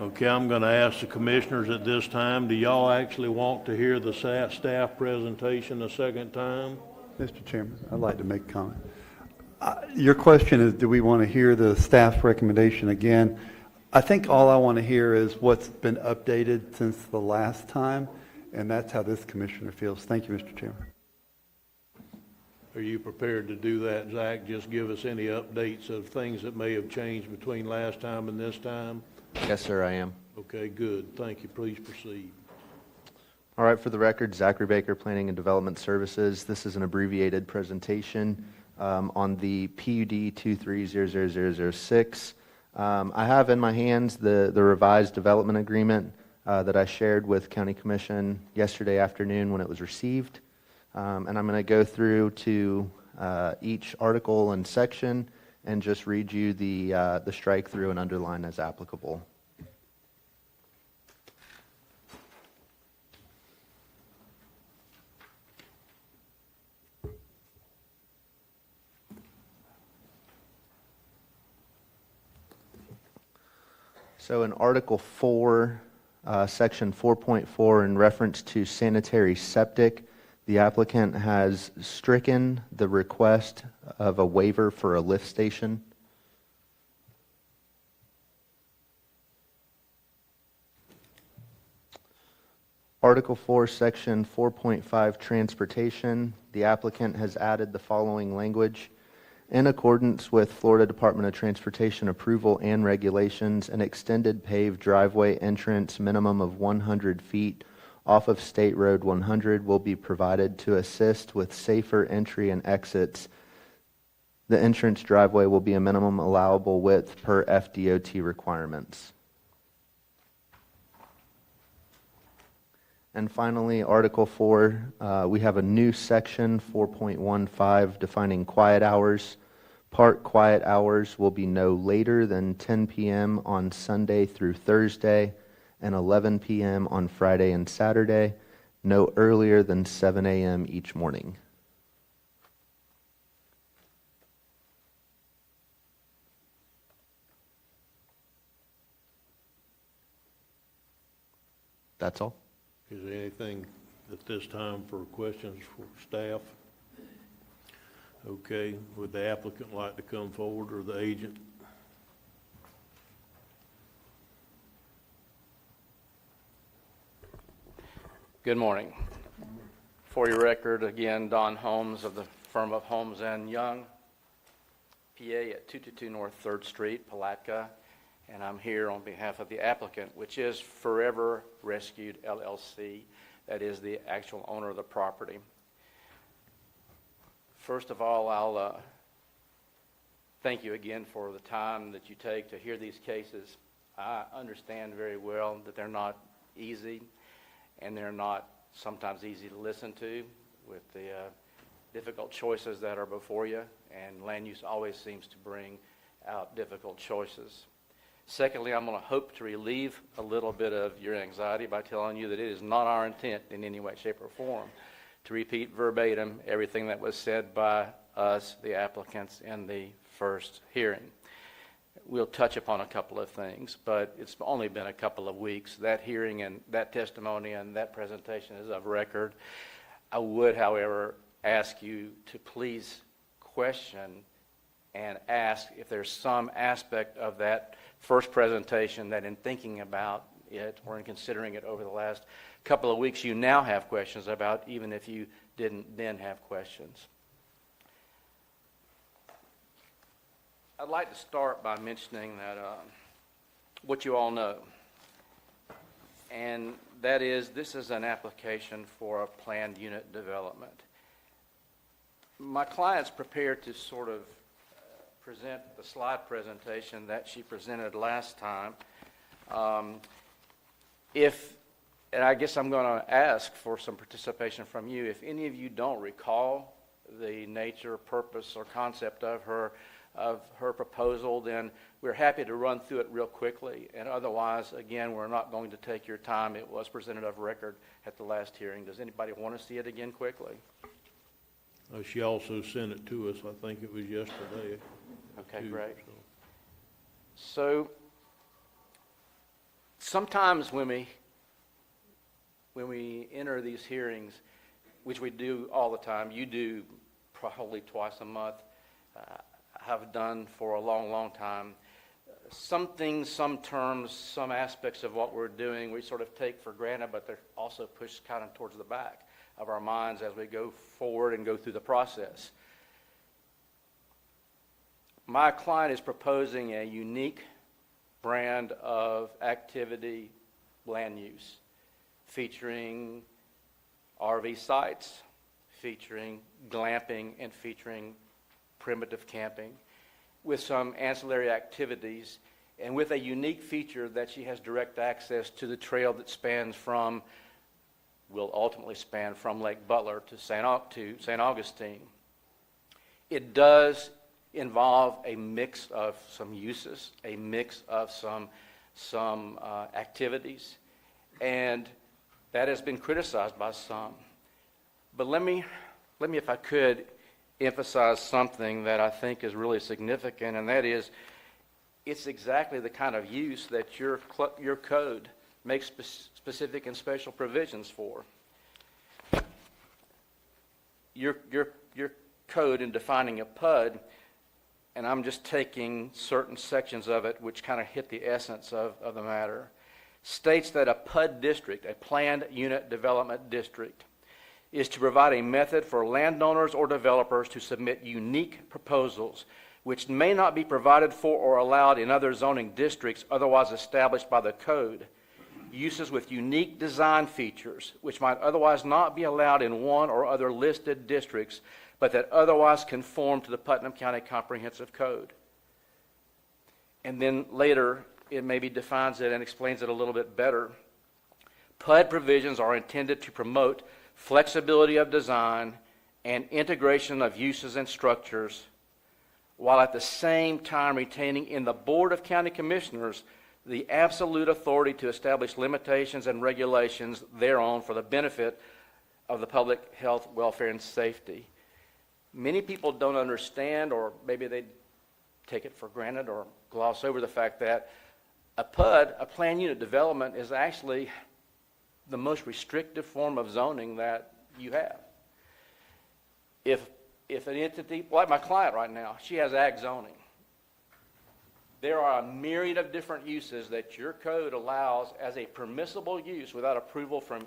Okay, I'm going to ask the commissioners at this time, do y'all actually want to hear the staff presentation a second time? Mr. Chairman, I'd like to make a comment. Your question is, do we want to hear the staff recommendation again? I think all I want to hear is what's been updated since the last time, and that's how this commissioner feels. Thank you, Mr. Chairman. Are you prepared to do that, Zach? Just give us any updates of things that may have changed between last time and this time? Yes, sir, I am. Okay, good. Thank you. Please proceed. All right, for the record, Zachary Baker, Planning and Development Services. This is an abbreviated presentation on the PUD 2300006. I have in my hands the revised development agreement that I shared with County Commission yesterday afternoon when it was received. And I'm going to go through to each article and section and just read you the strike through and underline as applicable. So in Article 4, Section 4.4, in reference to sanitary septic, the applicant has stricken the request of a waiver for a lift station. Article 4, Section 4.5, Transportation, the applicant has added the following language. In accordance with Florida Department of Transportation approval and regulations, an extended paved driveway entrance minimum of 100 feet off of State Road 100 will be provided to assist with safer entry and exits. The entrance driveway will be a minimum allowable width per FDOT requirements. And finally, Article 4, we have a new section, 4.15, defining quiet hours. Park quiet hours will be no later than 10 p.m. on Sunday through Thursday and 11 p.m. on Friday and Saturday, no earlier than 7 a.m. each morning. That's all. Is there anything at this time for questions for staff? Okay, would the applicant like to come forward or the agent? Good morning. For your record, again, Don Holmes of the firm of Holmes and Young, PA at 222 North 3rd Street, Palatka, and I'm here on behalf of the applicant, which is Forever Rescued LLC. That is the actual owner of the property. First of all, I'll thank you again for the time that you take to hear these cases. I understand very well that they're not easy, and they're not sometimes easy to listen to with the difficult choices that are before you, and land use always seems to bring out difficult choices. Secondly, I'm going to hope to relieve a little bit of your anxiety by telling you that it is not our intent in any way, shape, or form to repeat verbatim everything that was said by us, the applicants, in the first hearing. We'll touch upon a couple of things, but it's only been a couple of weeks. That hearing and that testimony and that presentation is of record. I would, however, ask you to please question and ask if there's some aspect of that first presentation that in thinking about it or in considering it over the last couple of weeks you now have questions about, even if you didn't then have questions. I'd like to start by mentioning that what you all know, and that is this is an application for a planned unit development. My client's prepared to sort of present the slide presentation that she presented last time. And I guess I'm going to ask for some participation from you. If any of you don't recall the nature, purpose, or concept of her proposal, then we're happy to run through it real quickly. And otherwise, again, we're not going to take your time. It was presented of record at the last hearing. Does anybody want to see it again quickly? She also sent it to us, I think it was yesterday. Okay, great. So sometimes when we enter these hearings, which we do all the time, you do probably twice a month, have done for a long, long time, some things, some terms, some aspects of what we're doing, we sort of take for granted, but they're also pushed kind of towards the back of our minds as we go forward and go through the process. My client is proposing a unique brand of activity land use, featuring RV sites, featuring glamping, and featuring primitive camping, with some ancillary activities, and with a unique feature that she has direct access to the trail that will ultimately span from Lake Butler to St. Augustine. It does involve a mix of some uses, a mix of some activities, and that has been criticized by some. But let me, if I could, emphasize something that I think is really significant, and that is, it's exactly the kind of use that your code makes specific and special provisions for. Your code in defining a PUD, and I'm just taking certain sections of it which kind of hit the essence of the matter, states that a PUD district, a planned unit development district, is to provide a method for landowners or developers to submit unique proposals which may not be provided for or allowed in other zoning districts otherwise established by the code. Uses with unique design features which might otherwise not be allowed in one or other listed districts, but that otherwise conform to the Putnam County Comprehensive Code. And then later, it maybe defines it and explains it a little bit better. PUD provisions are intended to promote flexibility of design and integration of uses and structures, while at the same time retaining in the Board of County Commissioners the absolute authority to establish limitations and regulations thereon for the benefit of the public health, welfare, and safety. Many people don't understand, or maybe they take it for granted or gloss over the fact that a PUD, a planned unit development, is actually the most restrictive form of zoning that you have. If an entity, like my client right now, she has ag zoning. There are a myriad of different uses that your code allows as a permissible use without approval from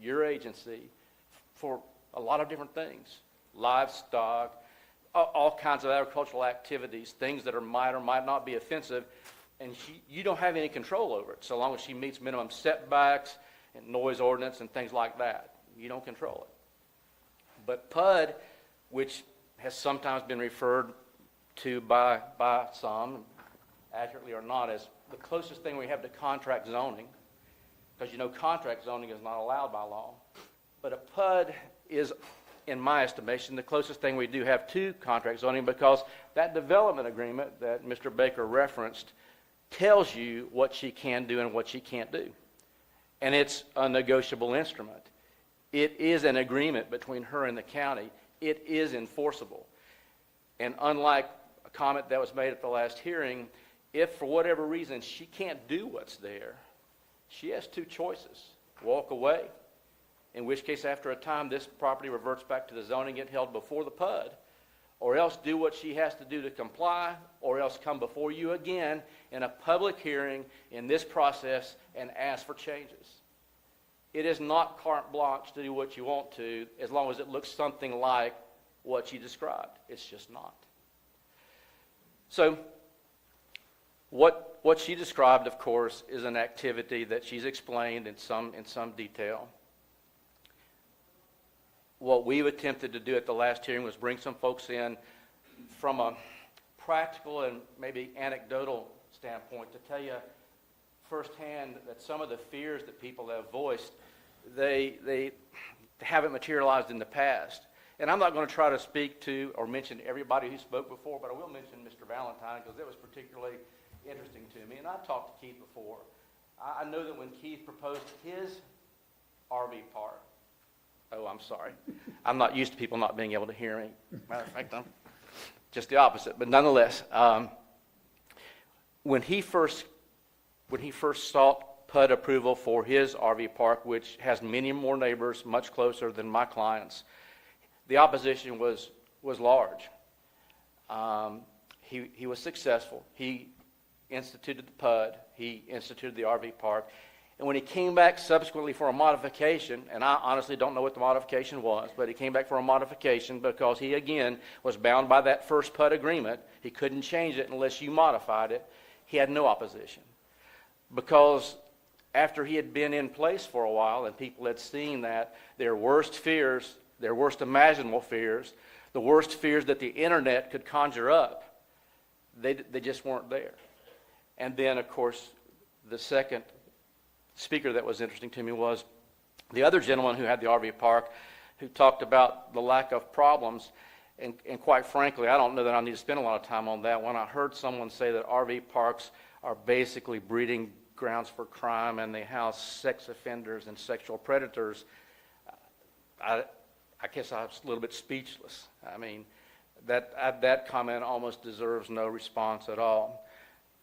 your agency for a lot of different things. Livestock, all kinds of agricultural activities, things that might or might not be offensive, and you don't have any control over it so long as she meets minimum setbacks and noise ordinance and things like that. You don't control it. But PUD, which has sometimes been referred to by some, accurately or not, as the closest thing we have to contract zoning, because you know contract zoning is not allowed by law. But a PUD is, in my estimation, the closest thing we do have to contract zoning, because that development agreement that Mr. Baker referenced tells you what she can do and what she can't do. And it's a negotiable instrument. It is an agreement between her and the county. It is enforceable. And unlike a comment that was made at the last hearing, if for whatever reason she can't do what's there, she has two choices: walk away, in which case after a time this property reverts back to the zoning it held before the PUD, or else do what she has to do to comply, or else come before you again in a public hearing in this process and ask for changes. It is not carte blanche to do what you want to, as long as it looks something like what she described. It's just not. So what she described, of course, is an activity that she's explained in some detail. What we've attempted to do at the last hearing was bring some folks in from a practical and maybe anecdotal standpoint to tell you firsthand that some of the fears that people have voiced, they haven't materialized in the past. And I'm not going to try to speak to or mention everybody who spoke before, but I will mention Mr. Valentine, because it was particularly interesting to me. And I've talked to Keith before. I know that when Keith proposed his RV park, oh, I'm sorry. I'm not used to people not being able to hear me. Matter of fact, I'm just the opposite. But nonetheless, when he first sought PUD approval for his RV park, which has many more neighbors, much closer than my clients. The opposition was large. He was successful. He instituted the PUD. He instituted the RV park. And when he came back subsequently for a modification, and I honestly don't know what the modification was, but he came back for a modification because he, again, was bound by that first PUD agreement. He couldn't change it unless you modified it. He had no opposition. Because after he had been in place for a while and people had seen that their worst fears, their worst imaginable fears, the worst fears that the internet could conjure up, they just weren't there. And then, of course, the second speaker that was interesting to me was the other gentleman who had the RV park, who talked about the lack of problems. And quite frankly, I don't know that I need to spend a lot of time on that. When I heard someone say that RV parks are basically breeding grounds for crime and they house sex offenders and sexual predators, I guess I was a little bit speechless. I mean, that comment almost deserves no response at all.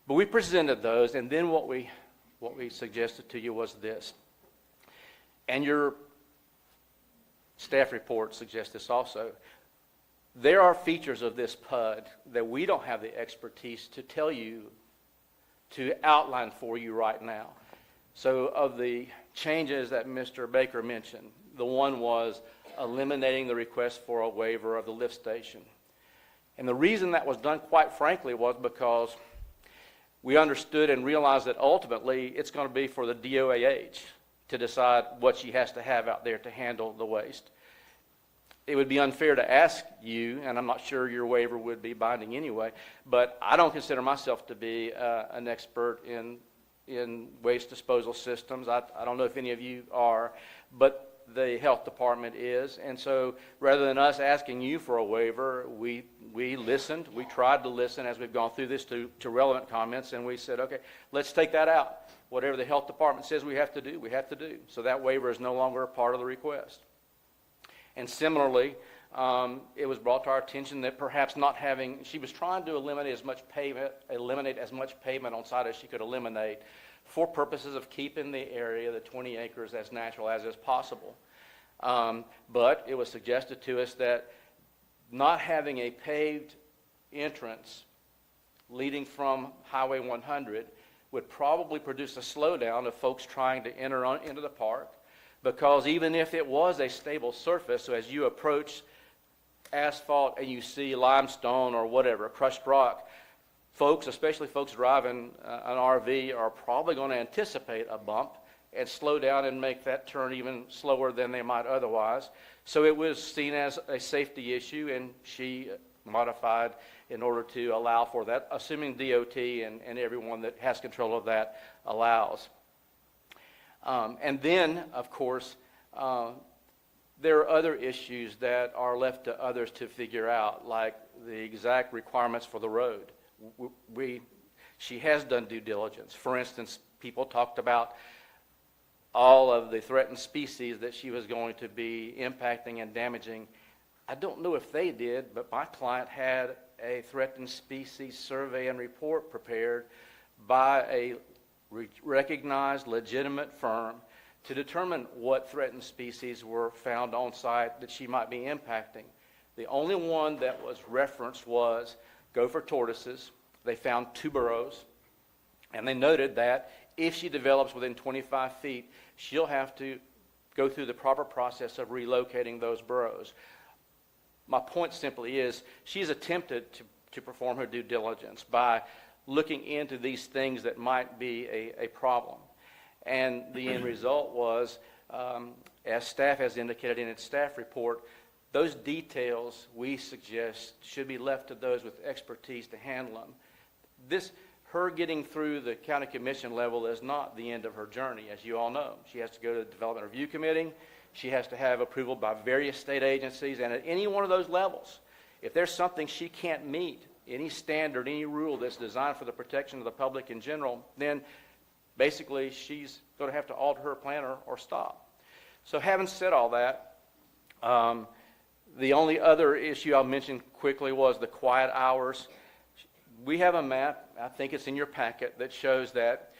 But we presented those, and then what we suggested to you was this. And your staff report suggests this also. There are features of this PUD that we don't have the expertise to tell you, to outline for you right now. So of the changes that Mr. Baker mentioned, the one was eliminating the request for a waiver of the lift station. And the reason that was done, quite frankly, was because we understood and realized that ultimately it's going to be for the DOAH to decide what she has to have out there to handle the waste. It would be unfair to ask you, and I'm not sure your waiver would be binding anyway, but I don't consider myself to be an expert in waste disposal systems. I don't know if any of you are, but the health department is. And so rather than us asking you for a waiver, we listened. We tried to listen as we've gone through this to relevant comments, and we said, okay, let's take that out. Whatever the health department says we have to do, we have to do. So that waiver is no longer a part of the request. And similarly, it was brought to our attention that perhaps not having, she was trying to eliminate as much pavement on site as she could eliminate for purposes of keeping the area, the 20 acres, as natural as is possible. But it was suggested to us that not having a paved entrance leading from Highway 100 would probably produce a slowdown of folks trying to enter into the park, because even if it was a stable surface, so as you approach asphalt and you see limestone or whatever, crushed rock, folks, especially folks driving an RV, are probably going to anticipate a bump and slow down and make that turn even slower than they might otherwise. So it was seen as a safety issue, and she modified in order to allow for that, assuming DOT and everyone that has control of that allows. And then, of course, there are other issues that are left to others to figure out, like the exact requirements for the road. She has done due diligence. For instance, people talked about all of the threatened species that she was going to be impacting and damaging. I don't know if they did, but my client had a threatened species survey and report prepared by a recognized, legitimate firm to determine what threatened species were found on site that she might be impacting. The only one that was referenced was gopher tortoises. They found 2 burrows, and they noted that if she develops within 25 feet, she'll have to go through the proper process of relocating those burrows. My point simply is she's attempted to perform her due diligence by looking into these things that might be a problem. And the end result was, as staff has indicated in its staff report, those details we suggest should be left to those with expertise to handle them. Her getting through the county commission level is not the end of her journey, as you all know. She has to go to the Development Review Committee. She has to have approval by various state agencies, and at any one of those levels, if there's something she can't meet, any standard, any rule that's designed for the protection of the public in general, then basically she's going to have to alter her plan or stop. So having said all that, the only other issue I'll mention quickly was the quiet hours. We have a map, I think it's in your packet, that shows that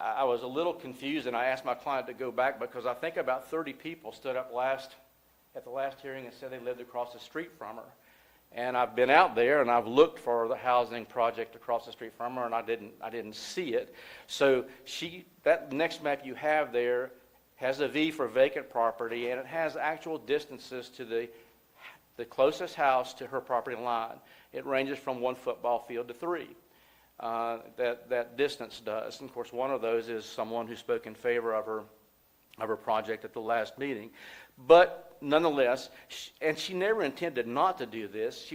I was a little confused, and I asked my client to go back because I think about 30 people stood up at the last hearing and said they lived across the street from her. And I've been out there and I've looked for the housing project across the street from her, and I didn't see it. So that next map you have there has a V for vacant property, and it has actual distances to the closest house to her property line. It ranges from 1 football field to 3. That distance does. And of course, one of those is someone who spoke in favor of her project at the last meeting. But nonetheless, and she never intended not to do this.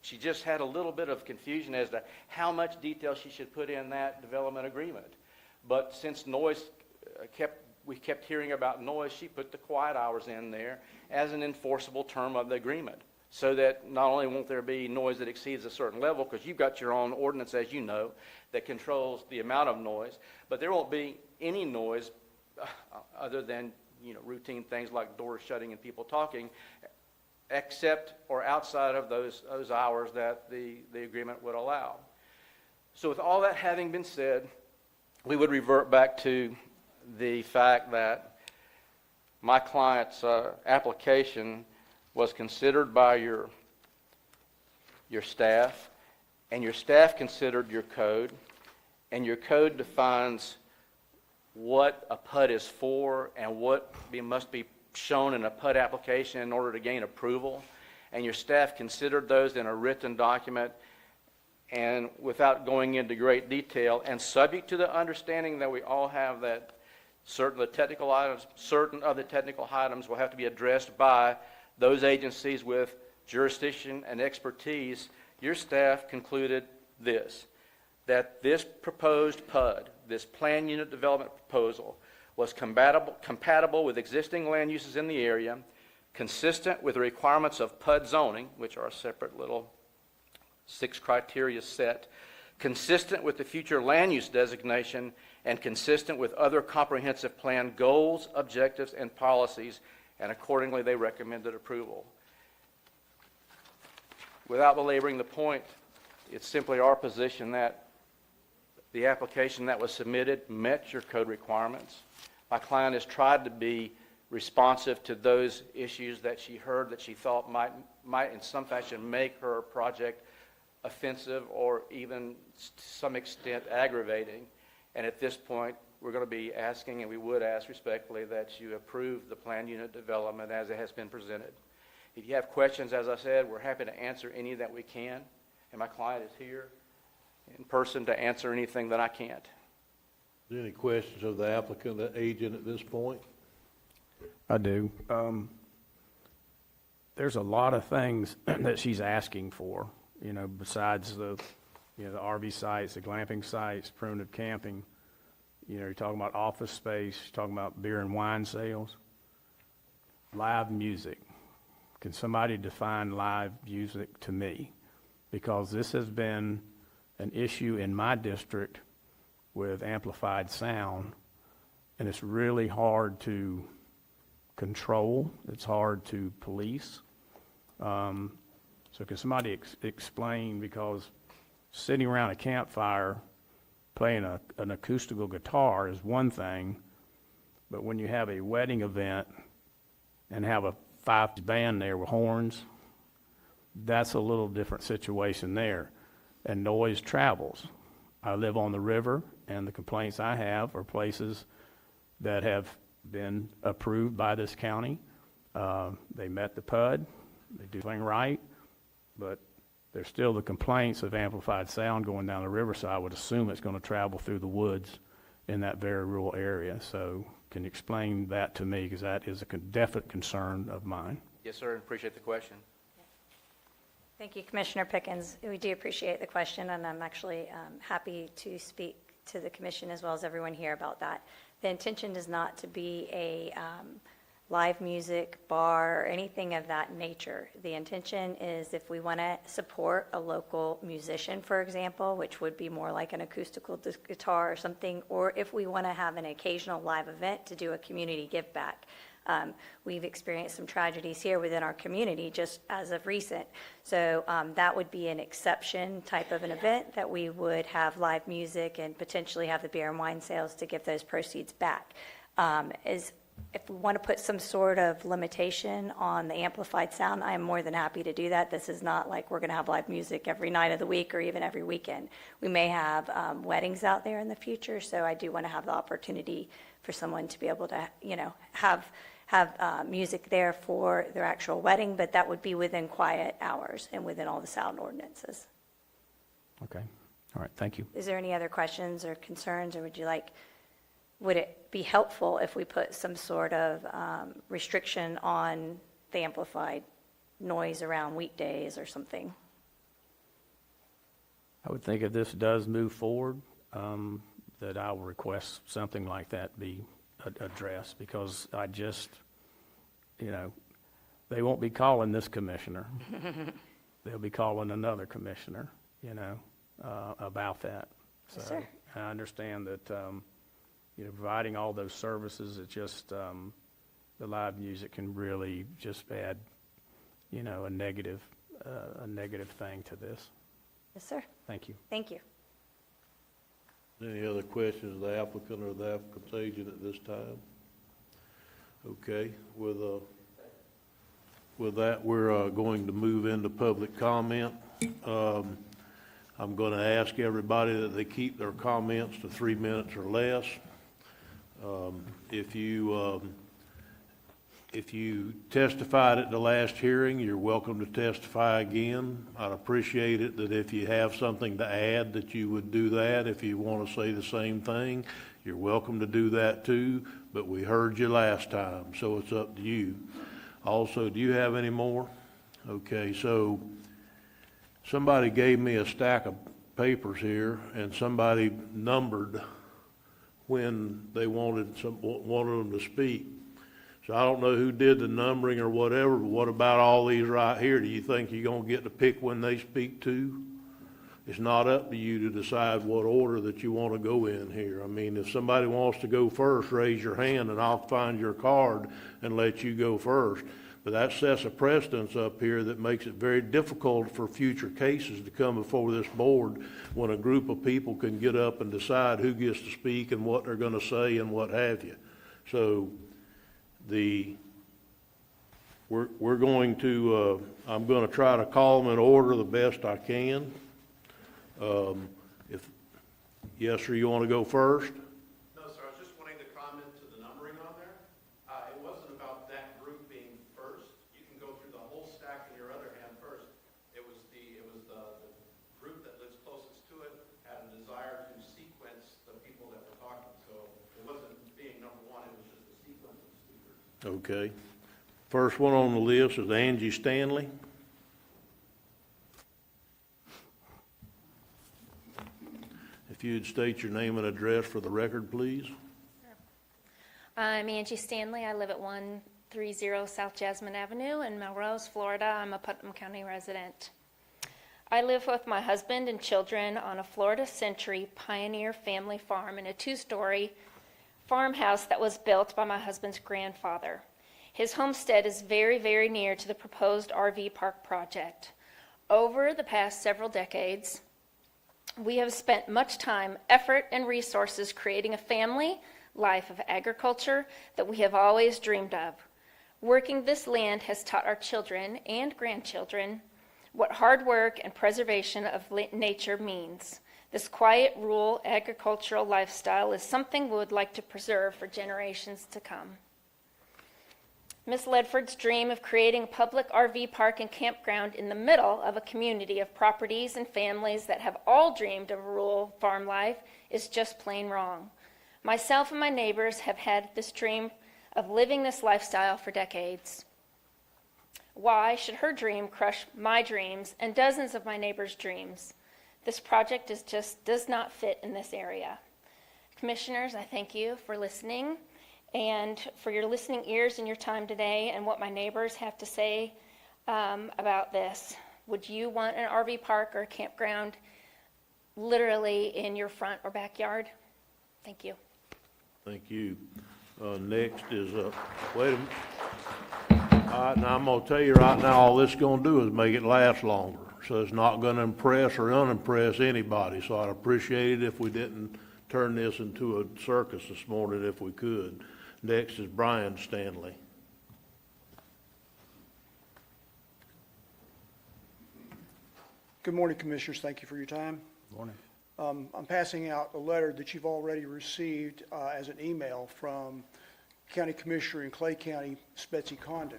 She just had a little bit of confusion as to how much detail she should put in that development agreement. But since we kept hearing about noise, she put the quiet hours in there as an enforceable term of the agreement, so that not only won't there be noise that exceeds a certain level, because you've got your own ordinance, as you know, that controls the amount of noise, but there won't be any noise other than routine things like doors shutting and people talking, except or outside of those hours that the agreement would allow. So with all that having been said, we would revert back to the fact that my client's application was considered by your staff, and your staff considered your code, and your code defines what a PUD is for and what must be shown in a PUD application in order to gain approval, and your staff considered those in a written document, and without going into great detail, and subject to the understanding that we all have that certain of the technical items will have to be addressed by those agencies with jurisdiction and expertise, your staff concluded that this proposed PUD, this plan unit development proposal, was compatible with existing land uses in the area, consistent with the requirements of PUD zoning, which are a separate little 6 criteria set, consistent with the future land use designation, and consistent with other comprehensive plan goals, objectives, and policies, and accordingly they recommended approval. Without belaboring the point, it's simply our position that the application that was submitted met your code requirements. My client has tried to be responsive to those issues that she heard that she thought might in some fashion make her project offensive or even to some extent aggravating. And at this point, we're going to be asking, and we would ask respectfully, that you approve the plan unit development as it has been presented. If you have questions, as I said, we're happy to answer any that we can, and my client is here in person to answer anything that I can't. Is there any questions of the applicant, the agent at this point? I do. There's a lot of things that she's asking for, besides the RV sites, the glamping sites, primitive camping. You're talking about office space, you're talking about beer and wine sales, live music. Can somebody define live music to me? Because this has been an issue in my district with amplified sound, and it's really hard to control. It's hard to police. So can somebody explain, because sitting around a campfire playing an acoustical guitar is one thing, but when you have a wedding event and have a 5 band there with horns, that's a little different situation there. And noise travels. I live on the river, and the complaints I have are places that have been approved by this county. They met the PUD, they do everything right, but there's still the complaints of amplified sound going down the river, so I would assume it's going to travel through the woods in that very rural area. So can you explain that to me, because that is a definite concern of mine. Yes, sir. Appreciate the question. Thank you, Commissioner Pickens. We do appreciate the question, and I'm actually happy to speak to the commission as well as everyone here about that. The intention is not to be a live music bar or anything of that nature. The intention is if we want to support a local musician, for example, which would be more like an acoustical guitar or something, or if we want to have an occasional live event to do a community give back. We've experienced some tragedies here within our community just as of recent. So that would be an exception type of an event that we would have live music and potentially have the beer and wine sales to give those proceeds back. If we want to put some sort of limitation on the amplified sound, I am more than happy to do that. This is not like we're going to have live music every night of the week or even every weekend. We may have weddings out there in the future, so I do want to have the opportunity for someone to be able to, have music there for their actual wedding, but that would be within quiet hours and within all the sound ordinances. Okay. All right, thank you. Is there any other questions or concerns, or would it be helpful if we put some sort of restriction on the amplified noise around weekdays or something? I would think if this does move forward, that I will request something like that be addressed, because I just, they won't be calling this commissioner. They'll be calling another commissioner, about that. So Yes, sir. I understand that, providing all those services, it just, the live music can really just add, a negative thing to this. Yes, sir. Thank you. Thank you. Any other questions of the applicant or the applicant's agent at this time? Okay, with that, we're going to move into public comment. I'm going to ask everybody that they keep their comments to 3 minutes or less. If you testified at the last hearing, you're welcome to testify again. I'd appreciate it that if you have something to add, that you would do that. If you want to say the same thing, you're welcome to do that too, but we heard you last time, so it's up to you. Also, do you have any more? Okay, so somebody gave me a stack of papers here, and somebody numbered when they wanted them to speak. So I don't know who did the numbering or whatever, but what about all these right here? Do you think you're going to get to pick when they speak too? It's not up to you to decide what order that you want to go in here. I mean, if somebody wants to go first, raise your hand and I'll find your card and let you go first. But that sets a precedence up here that makes it very difficult for future cases to come before this board when a group of people can get up and decide who gets to speak and what they're going to say and what have you. So we're going to, I'm going to try to call them in order the best I can. Yes, sir, you want to go first? No, sir, I was just wanting to comment to the numbering on there. It wasn't about that group being first. You can go through the whole stack in your other hand first. It was the group that lives closest to it had a desire to sequence the people that were talking. So it wasn't being number one, it was just a sequence of speakers. Okay. First one on the list is Angie Stanley. If you'd state your name and address for the record, please. I'm Angie Stanley. I live at 130 South Jasmine Avenue in Melrose, Florida. I'm a Putnam County resident. I live with my husband and children on a Florida Century Pioneer family farm in a 2-story farmhouse that was built by my husband's grandfather. His homestead is very, very near to the proposed RV park project. Over the past several decades, we have spent much time, effort, and resources creating a family life of agriculture that we have always dreamed of. Working this land has taught our children and grandchildren what hard work and preservation of nature means. This quiet, rural, agricultural lifestyle is something we would like to preserve for generations to come. Ms. Ledford's dream of creating a public RV park and campground in the middle of a community of properties and families that have all dreamed of a rural farm life is just plain wrong. Myself and my neighbors have had this dream of living this lifestyle for decades. Why should her dream crush my dreams and dozens of my neighbors' dreams? This project does not fit in this area. Commissioners, I thank you for listening and for your listening ears and your time today and what my neighbors have to say about this. Would you want an RV park or a campground literally in your front or backyard? Thank you. Thank you. Next is, wait a minute. All right, now I'm gonna tell you right now, all this is gonna do is make it last longer. So it's not gonna impress or unimpress anybody, so I'd appreciate it if we didn't turn this into a circus this morning if we could. Next is Brian Stanley. Good morning, Commissioners. Thank you for your time. Morning. I'm passing out a letter that you've already received as an email from County Commissioner in Clay County, Betsy Condon.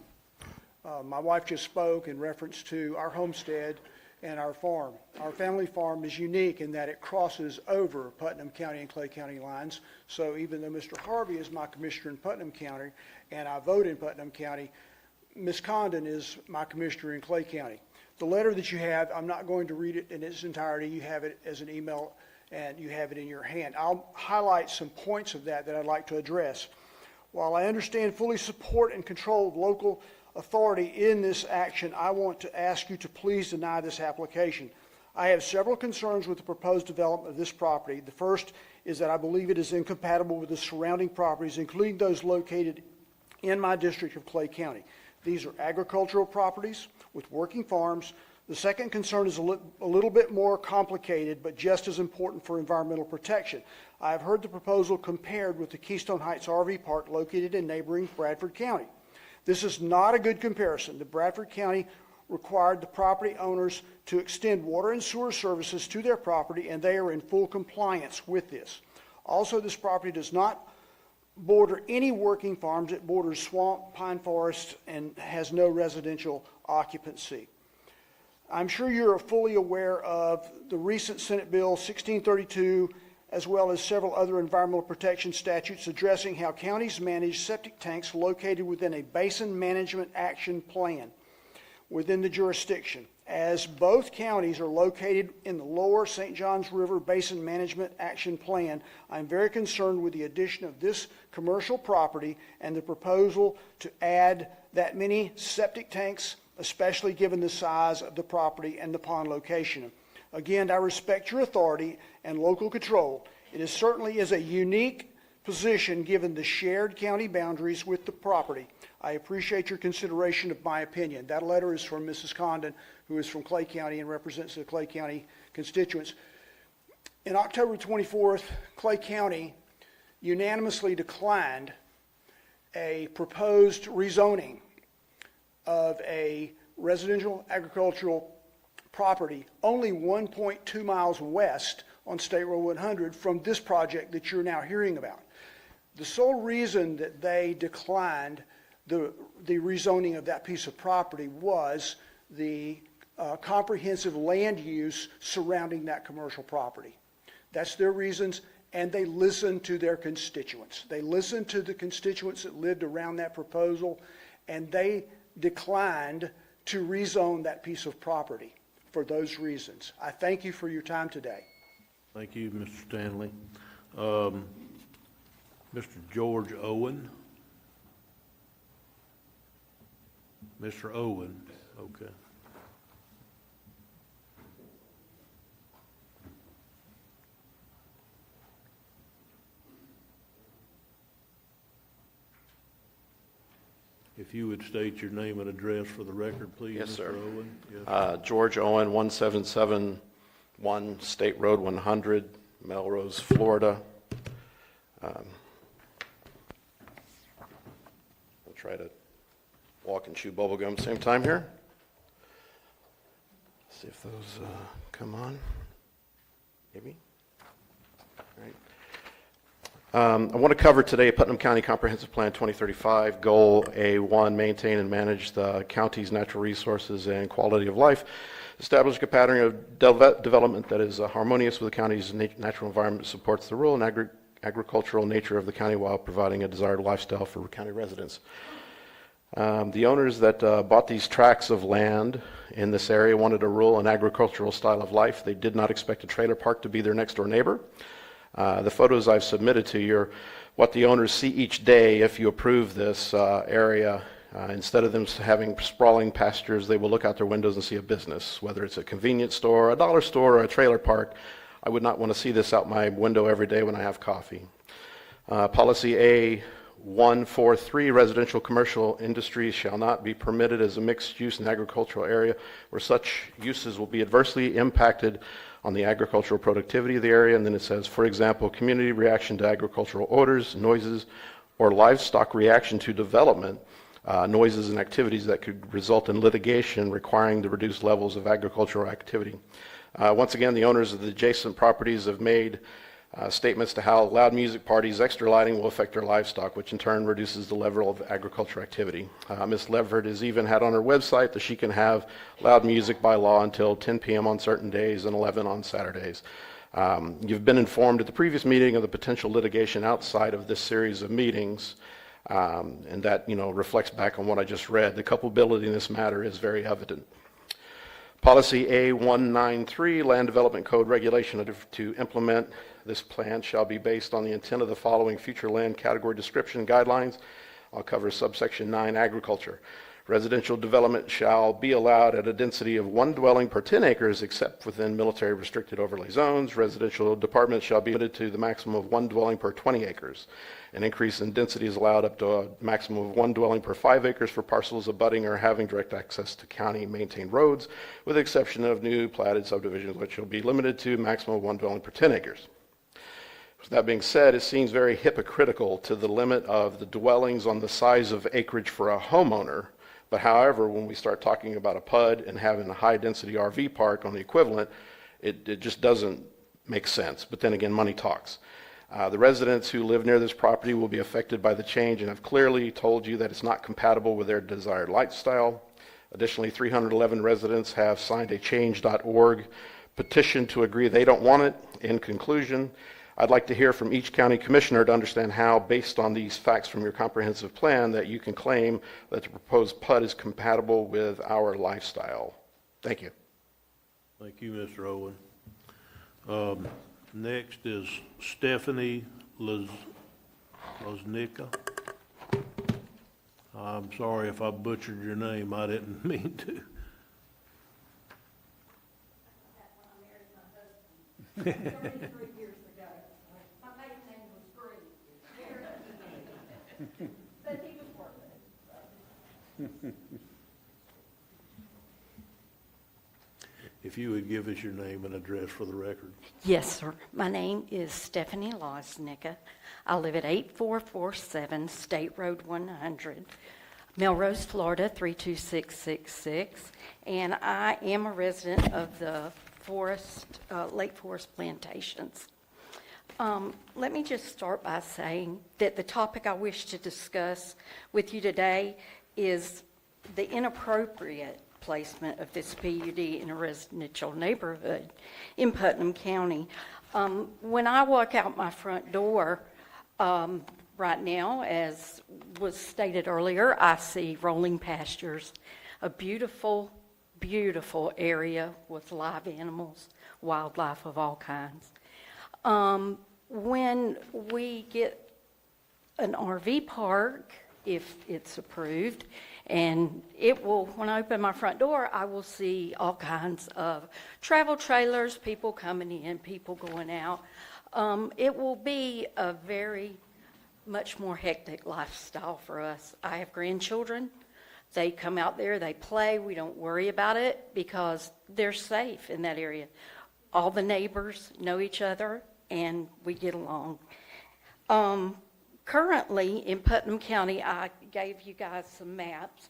My wife just spoke in reference to our homestead and our farm. Our family farm is unique in that it crosses over Putnam County and Clay County lines. So even though Mr. Harvey is my commissioner in Putnam County and I vote in Putnam County, Ms. Condon is my commissioner in Clay County. The letter that you have, I'm not going to read it in its entirety. You have it as an email and you have it in your hand. I'll highlight some points of that I'd like to address. While I understand fully support and control of local authority in this action, I want to ask you to please deny this application. I have several concerns with the proposed development of this property. The first is that I believe it is incompatible with the surrounding properties, including those located in my district of Clay County. These are agricultural properties with working farms. The second concern is a little bit more complicated, but just as important for environmental protection. I have heard the proposal compared with the Keystone Heights RV Park located in neighboring Bradford County. This is not a good comparison. The Bradford County required the property owners to extend water and sewer services to their property, and they are in full compliance with this. Also, this property does not border any working farms. It borders swamp, pine forest, and has no residential occupancy. I'm sure you're fully aware of the recent Senate Bill 1632, as well as several other environmental protection statutes addressing how counties manage septic tanks located within a basin management action plan within the jurisdiction. As both counties are located in the lower St. Johns River Basin Management Action Plan, I'm very concerned with the addition of this commercial property and the proposal to add that many septic tanks, especially given the size of the property and the pond location. Again, I respect your authority and local control. It certainly is a unique position given the shared county boundaries with the property. I appreciate your consideration of my opinion. That letter is from Mrs. Condon, who is from Clay County and represents the Clay County constituents. In October 24th, Clay County unanimously declined a proposed rezoning of a residential agricultural property only 1.2 miles west on State Road 100 from this project that you're now hearing about. The sole reason that they declined the rezoning of that piece of property was the comprehensive land use surrounding that commercial property. That's their reasons, and they listened to their constituents. They listened to the constituents that lived around that proposal, and they declined to rezone that piece of property for those reasons. I thank you for your time today. Thank you, Mr. Stanley. Mr. George Owen. Mr. Owen, okay. If you would state your name and address for the record, please, Yes, Mr. sir. Owen. Yes. George Owen, 1771 State Road 100, Melrose, Florida. I'll try to walk and chew bubble gum at the same time here. See if those come on. Maybe. All right. I want to cover today Putnam County Comprehensive Plan 2035, Goal A1, maintain and manage the county's natural resources and quality of life. Establish a pattern of development that is harmonious with the county's natural environment, supports the rural and agricultural nature of the county while providing a desired lifestyle for county residents. The owners that bought these tracts of land in this area wanted a rural and agricultural style of life. They did not expect a trailer park to be their next door neighbor. The photos I've submitted to you are what the owners see each day if you approve this area. Instead of them having sprawling pastures, they will look out their windows and see a business, whether it's a convenience store, a dollar store, or a trailer park. I would not want to see this out my window every day when I have coffee. Policy 143, residential commercial industries shall not be permitted as a mixed use in agricultural area where such uses will be adversely impacted on the agricultural productivity of the area. And then it says, for example, community reaction to agricultural odors, noises, or livestock reaction to development, noises and activities that could result in litigation requiring the reduced levels of agricultural activity. Once again, the owners of the adjacent properties have made statements to how loud music parties, extra lighting will affect their livestock, which in turn reduces the level of agricultural activity. Ms. Leverett has even had on her website that she can have loud music by law until 10 p.m. on certain days and 11 on Saturdays. You've been informed at the previous meeting of the potential litigation outside of this series of meetings, and that, reflects back on what I just read. The culpability in this matter is very evident. Policy A193, Land Development Code regulation to implement this plan shall be based on the intent of the following future land category description guidelines. I'll cover subsection 9, agriculture. Residential development shall be allowed at a density of 1 dwelling per 10 acres except within military restricted overlay zones. Residential departments shall be limited to the maximum of 1 dwelling per 20 acres. An increase in density is allowed up to a maximum of 1 dwelling per 5 acres for parcels abutting or having direct access to county-maintained roads, with the exception of new platted subdivisions, which will be limited to a maximum of 1 dwelling per 10 acres. With that being said, it seems very hypocritical to the limit of the dwellings on the size of acreage for a homeowner. But however, when we start talking about a PUD and having a high-density RV park on the equivalent, it just doesn't make sense. But then again, money talks. The residents who live near this property will be affected by the change and have clearly told you that it's not compatible with their desired lifestyle. Additionally, 311 residents have signed a change.org petition to agree they don't want it. In conclusion, I'd like to hear from each county commissioner to understand how, based on these facts from your comprehensive plan, that you can claim that the proposed PUD is compatible with our lifestyle. Thank you. Thank you, Mr. Owen. Next is Stephanie Loznica. I'm sorry if I butchered your name. I didn't mean to. If you would give us your name and address for the record. Yes, sir. My name is Stephanie Loznica. I live at 8447 State Road 100, Melrose, Florida 32666, and I am a resident of the Lake Forest Plantations. Let me just start by saying that the topic I wish to discuss with you today is the inappropriate placement of this PUD in a residential neighborhood in Putnam County. When I walk out my front door right now, as was stated earlier, I see rolling pastures, a beautiful, beautiful area with live animals, wildlife of all kinds. When we get an RV park, if it's approved, and it will, when I open my front door, I will see all kinds of travel trailers, people coming in, people going out. It will be a very much more hectic lifestyle for us. I have grandchildren. They come out there, they play. We don't worry about it because they're safe in that area. All the neighbors know each other, and we get along. Currently, in Putnam County, I gave you guys some maps.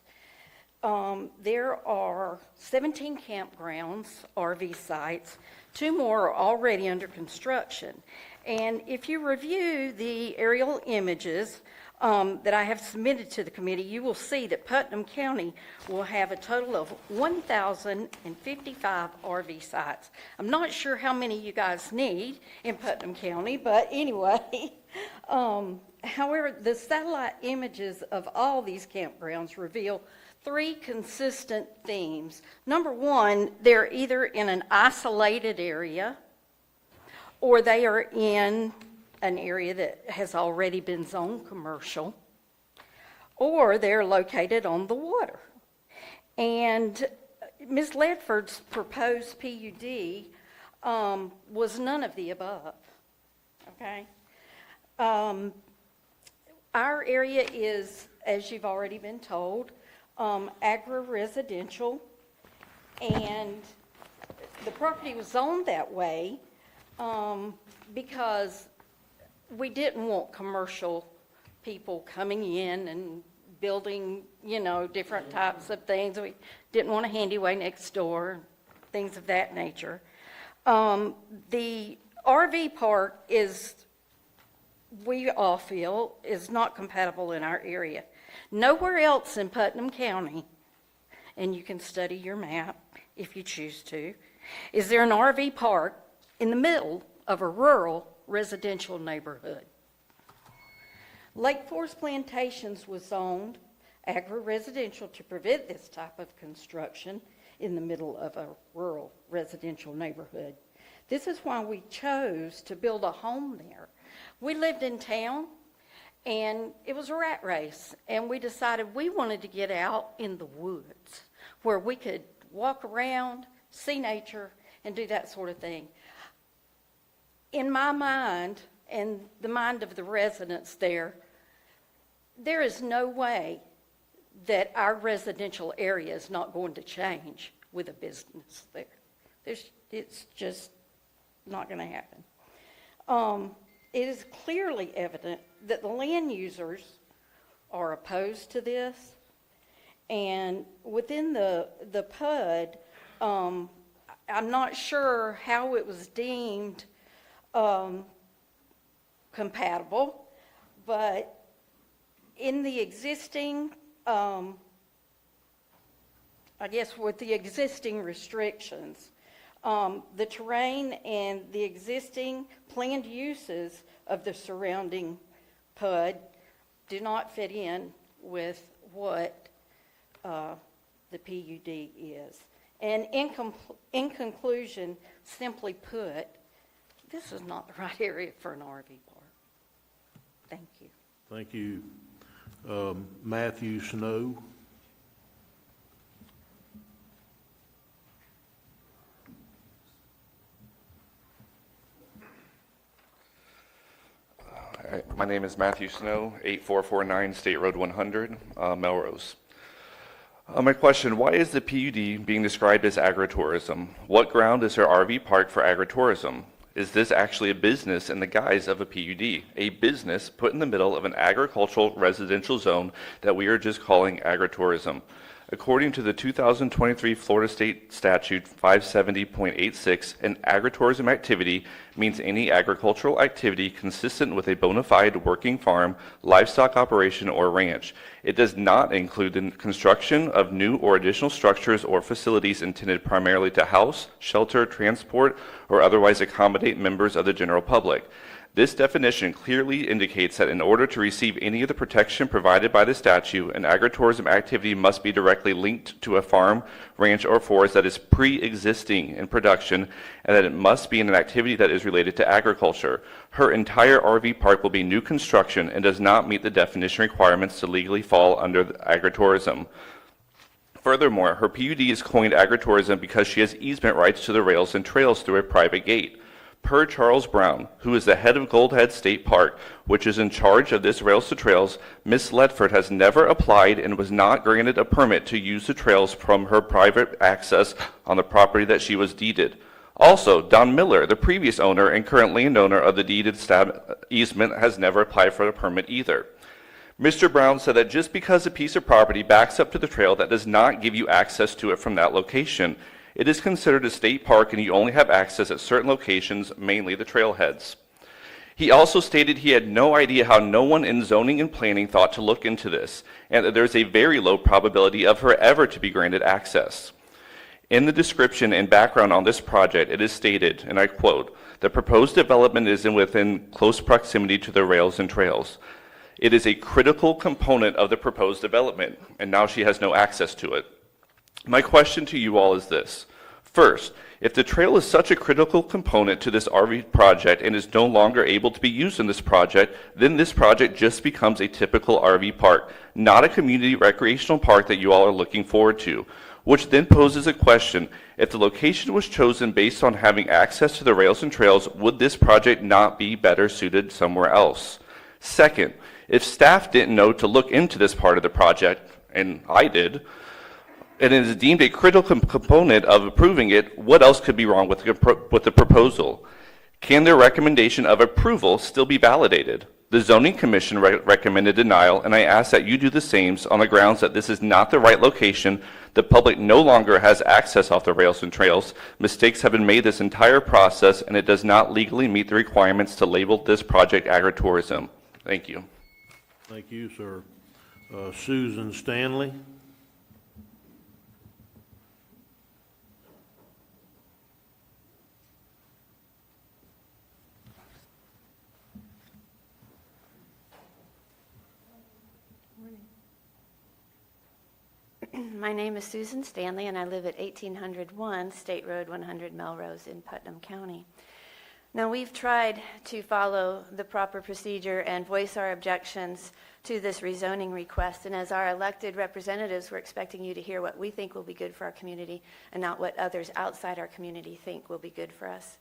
There are 17 campgrounds, RV sites. 2 more are already under construction. And if you review the aerial images that I have submitted to the committee, you will see that Putnam County will have a total of 1,055 RV sites. I'm not sure how many you guys need in Putnam County, but anyway. However, the satellite images of all these campgrounds reveal 3 consistent themes. Number 1, they're either in an isolated area or they are in an area that has already been zoned commercial, or they're located on the water. And Ms. Ledford's proposed PUD was none of the above, okay? Our area is, as you've already been told, agro-residential, and the property was zoned that way because we didn't want commercial people coming in and building, different types of things. We didn't want a handyway next door, things of that nature. The RV park we all feel, is not compatible in our area. Nowhere else in Putnam County, and you can study your map if you choose to, is there an RV park in the middle of a rural residential neighborhood. Lake Forest Plantations was zoned agro-residential to prevent this type of construction in the middle of a rural residential neighborhood. This is why we chose to build a home there. We lived in town, and it was a rat race, and we decided we wanted to get out in the woods where we could walk around, see nature, and do that sort of thing. In my mind, and the mind of the residents there is no way that our residential area is not going to change with a business there. It's just not going to happen. It is clearly evident that the land users are opposed to this, and within the PUD, I'm not sure how it was deemed compatible, but in the existing, I guess with the existing restrictions, the terrain and the existing planned uses of the surrounding PUD do not fit in with what the PUD is. And in conclusion, simply put, this is not the right area for an RV park. Thank you. Thank you. Matthew Snow. My name is Matthew Snow, 8449 State Road 100, Melrose. My question, why is the PUD being described as agritourism? What ground is her RV park for agritourism? Is this actually a business in the guise of a PUD? A business put in the middle of an agricultural residential zone that we are just calling agritourism. According to the 2023 Florida State Statute 570.86, an agritourism activity means any agricultural activity consistent with a bona fide working farm, livestock operation, or ranch. It does not include the construction of new or additional structures or facilities intended primarily to house, shelter, transport, or otherwise accommodate members of the general public. This definition clearly indicates that in order to receive any of the protection provided by the statute, an agritourism activity must be directly linked to a farm, ranch, or forest that is pre-existing in production, and that it must be an activity that is related to agriculture. Her entire RV park will be new construction and does not meet the definition requirements to legally fall under agritourism. Furthermore, her PUD is coined agritourism because she has easement rights to the rails and trails through a private gate. Per Charles Brown, who is the head of Goldhead State Park, which is in charge of this rails to trails, Ms. Ledford has never applied and was not granted a permit to use the trails from her private access on the property that she was deeded. Also, Don Miller, the previous owner and current landowner of the deeded easement, has never applied for a permit either. Mr. Brown said that just because a piece of property backs up to the trail, that does not give you access to it from that location. It is considered a state park and you only have access at certain locations, mainly the trailheads. He also stated he had no idea how no one in zoning and planning thought to look into this, and that there's a very low probability of her ever to be granted access. In the description and background on this project, it is stated, and I quote, "The proposed development is within close proximity to the rails and trails. It is a critical component of the proposed development," and now she has no access to it. My question to you all is this. First, if the trail is such a critical component to this RV project and is no longer able to be used in this project, then this project just becomes a typical RV park, not a community recreational park that you all are looking forward to, which then poses a question. If the location was chosen based on having access to the rails and trails, would this project not be better suited somewhere else? Second, If staff didn't know to look into this part of the project, and I did, and it is deemed a critical component of approving it, what else could be wrong with the proposal? Can their recommendation of approval still be validated? The Zoning Commission recommended denial, and I ask that you do the same on the grounds that this is not the right location. The public no longer has access off the rails and trails. Mistakes have been made this entire process, and it does not legally meet the requirements to label this project agritourism. Thank you. Thank you, sir. Susan Stanley. My name is Susan Stanley, and I live at 1801 State Road 100 Melrose in Putnam County. Now, we've tried to follow the proper procedure and voice our objections to this rezoning request, and as our elected representatives, we're expecting you to hear what we think will be good for our community and not what others outside our community think will be good for us.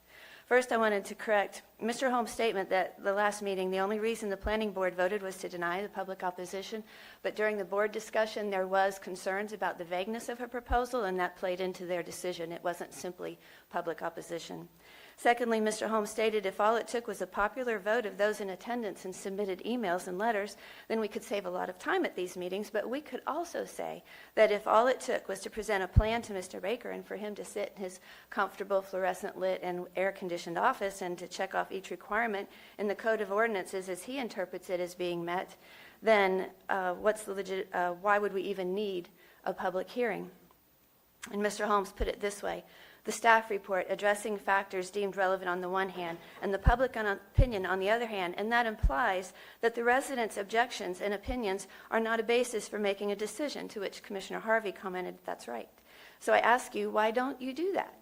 First, I wanted to correct Mr. Holmes' statement that the last meeting, the only reason the planning board voted was to deny the public opposition, but during the board discussion, there was concerns about the vagueness of her proposal, and that played into their decision. It wasn't simply public opposition. Secondly, Mr. Holmes stated if all it took was a popular vote of those in attendance and submitted emails and letters, then we could save a lot of time at these meetings, but we could also say that if all it took was to present a plan to Mr. Baker and for him to sit in his comfortable fluorescent lit and air-conditioned office and to check off each requirement in the Code of Ordinances as he interprets it as being met, then why would we even need a public hearing? And Mr. Holmes put it this way: the staff report addressing factors deemed relevant on the one hand and the public opinion on the other hand, and that implies that the residents' objections and opinions are not a basis for making a decision, to which Commissioner Harvey commented, that's right. So I ask you, why don't you do that?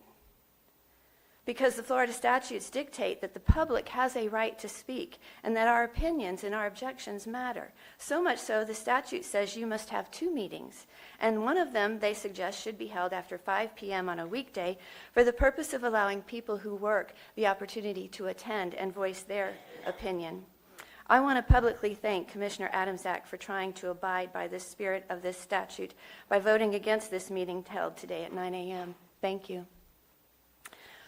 Because the Florida statutes dictate that the public has a right to speak and that our opinions and our objections matter. So much so, the statute says you must have 2 meetings, and one of them they suggest should be held after 5 p.m. on a weekday for the purpose of allowing people who work the opportunity to attend and voice their opinion. I want to publicly thank Commissioner Adamczak for trying to abide by the spirit of this statute by voting against this meeting held today at 9 a.m. Thank you.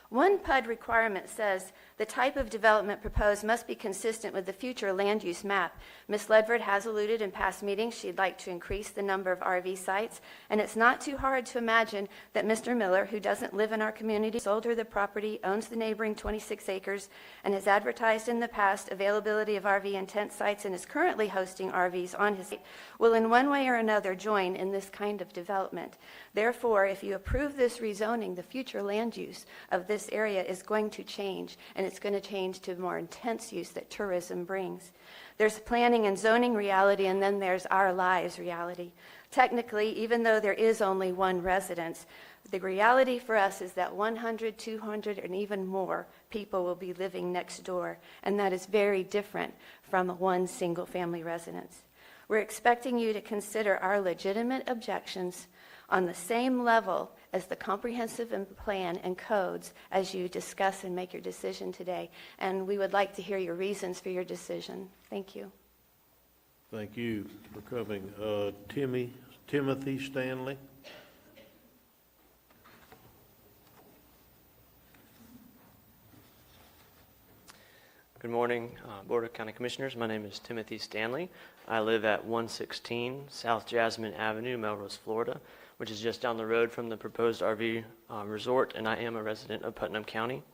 One PUD requirement says the type of development proposed must be consistent with the future land use map. Ms. Ledford has alluded in past meetings she'd like to increase the number of RV sites, and it's not too hard to imagine that Mr. Miller, who doesn't live in our community, sold her the property, owns the neighboring 26 acres, and has advertised in the past availability of RV and tent sites and is currently hosting RVs on his site, will in one way or another join in this kind of development. Therefore, if you approve this rezoning, the future land use of this area is going to change, and it's going to change to more intense use that tourism brings. There's planning and zoning reality, and then there's our lives reality. Technically, even though there is only one residence, the reality for us is that 100, 200, and even more people will be living next door, and that is very different from one single family residence. We're expecting you to consider our legitimate objections on the same level as the comprehensive plan and codes as you discuss and make your decision today. And we would like to hear your reasons for your decision. Thank you. Thank you for coming. Timothy Stanley. Good morning, Board of County Commissioners. My name is Timothy Stanley. I live at 116 South Jasmine Avenue, Melrose, Florida, which is just down the road from the proposed RV resort, and I am a resident of Putnam County.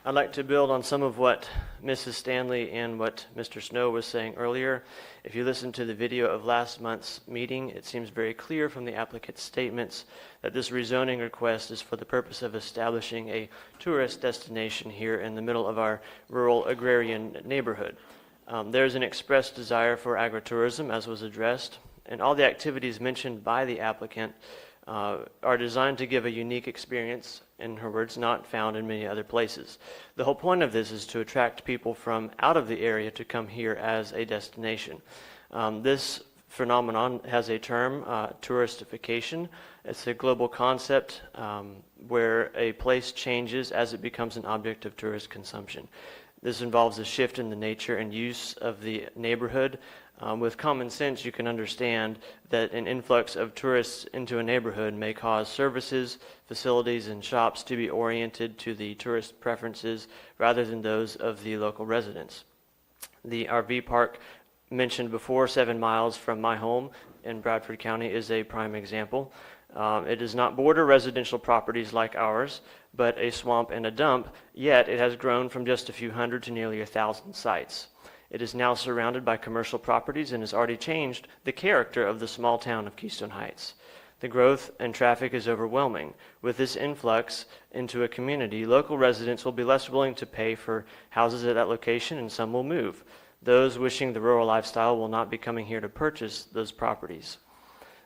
I'd like to build on some of what Mrs. Stanley and what Mr. Snow was saying earlier. If you listen to the video of last month's meeting, it seems very clear from the applicant's statements that this rezoning request is for the purpose of establishing a tourist destination here in the middle of our rural agrarian neighborhood. There's an expressed desire for agritourism, as was addressed, and all the activities mentioned by the applicant are designed to give a unique experience, in her words, not found in many other places. The whole point of this is to attract people from out of the area to come here as a destination. This phenomenon has a term, touristification. It's a global concept where a place changes as it becomes an object of tourist consumption. This involves a shift in the nature and use of the neighborhood. With common sense, you can understand that an influx of tourists into a neighborhood may cause services, facilities, and shops to be oriented to the tourist preferences rather than those of the local residents. The RV park mentioned before, 7 miles from my home in Bradford County, is a prime example. It does not border residential properties like ours, but a swamp and a dump, yet it has grown from just a few hundred to nearly 1,000 sites. It is now surrounded by commercial properties and has already changed the character of the small town of Keystone Heights. The growth and traffic is overwhelming. With this influx into a community, local residents will be less willing to pay for houses at that location, and some will move. Those wishing the rural lifestyle will not be coming here to purchase those properties.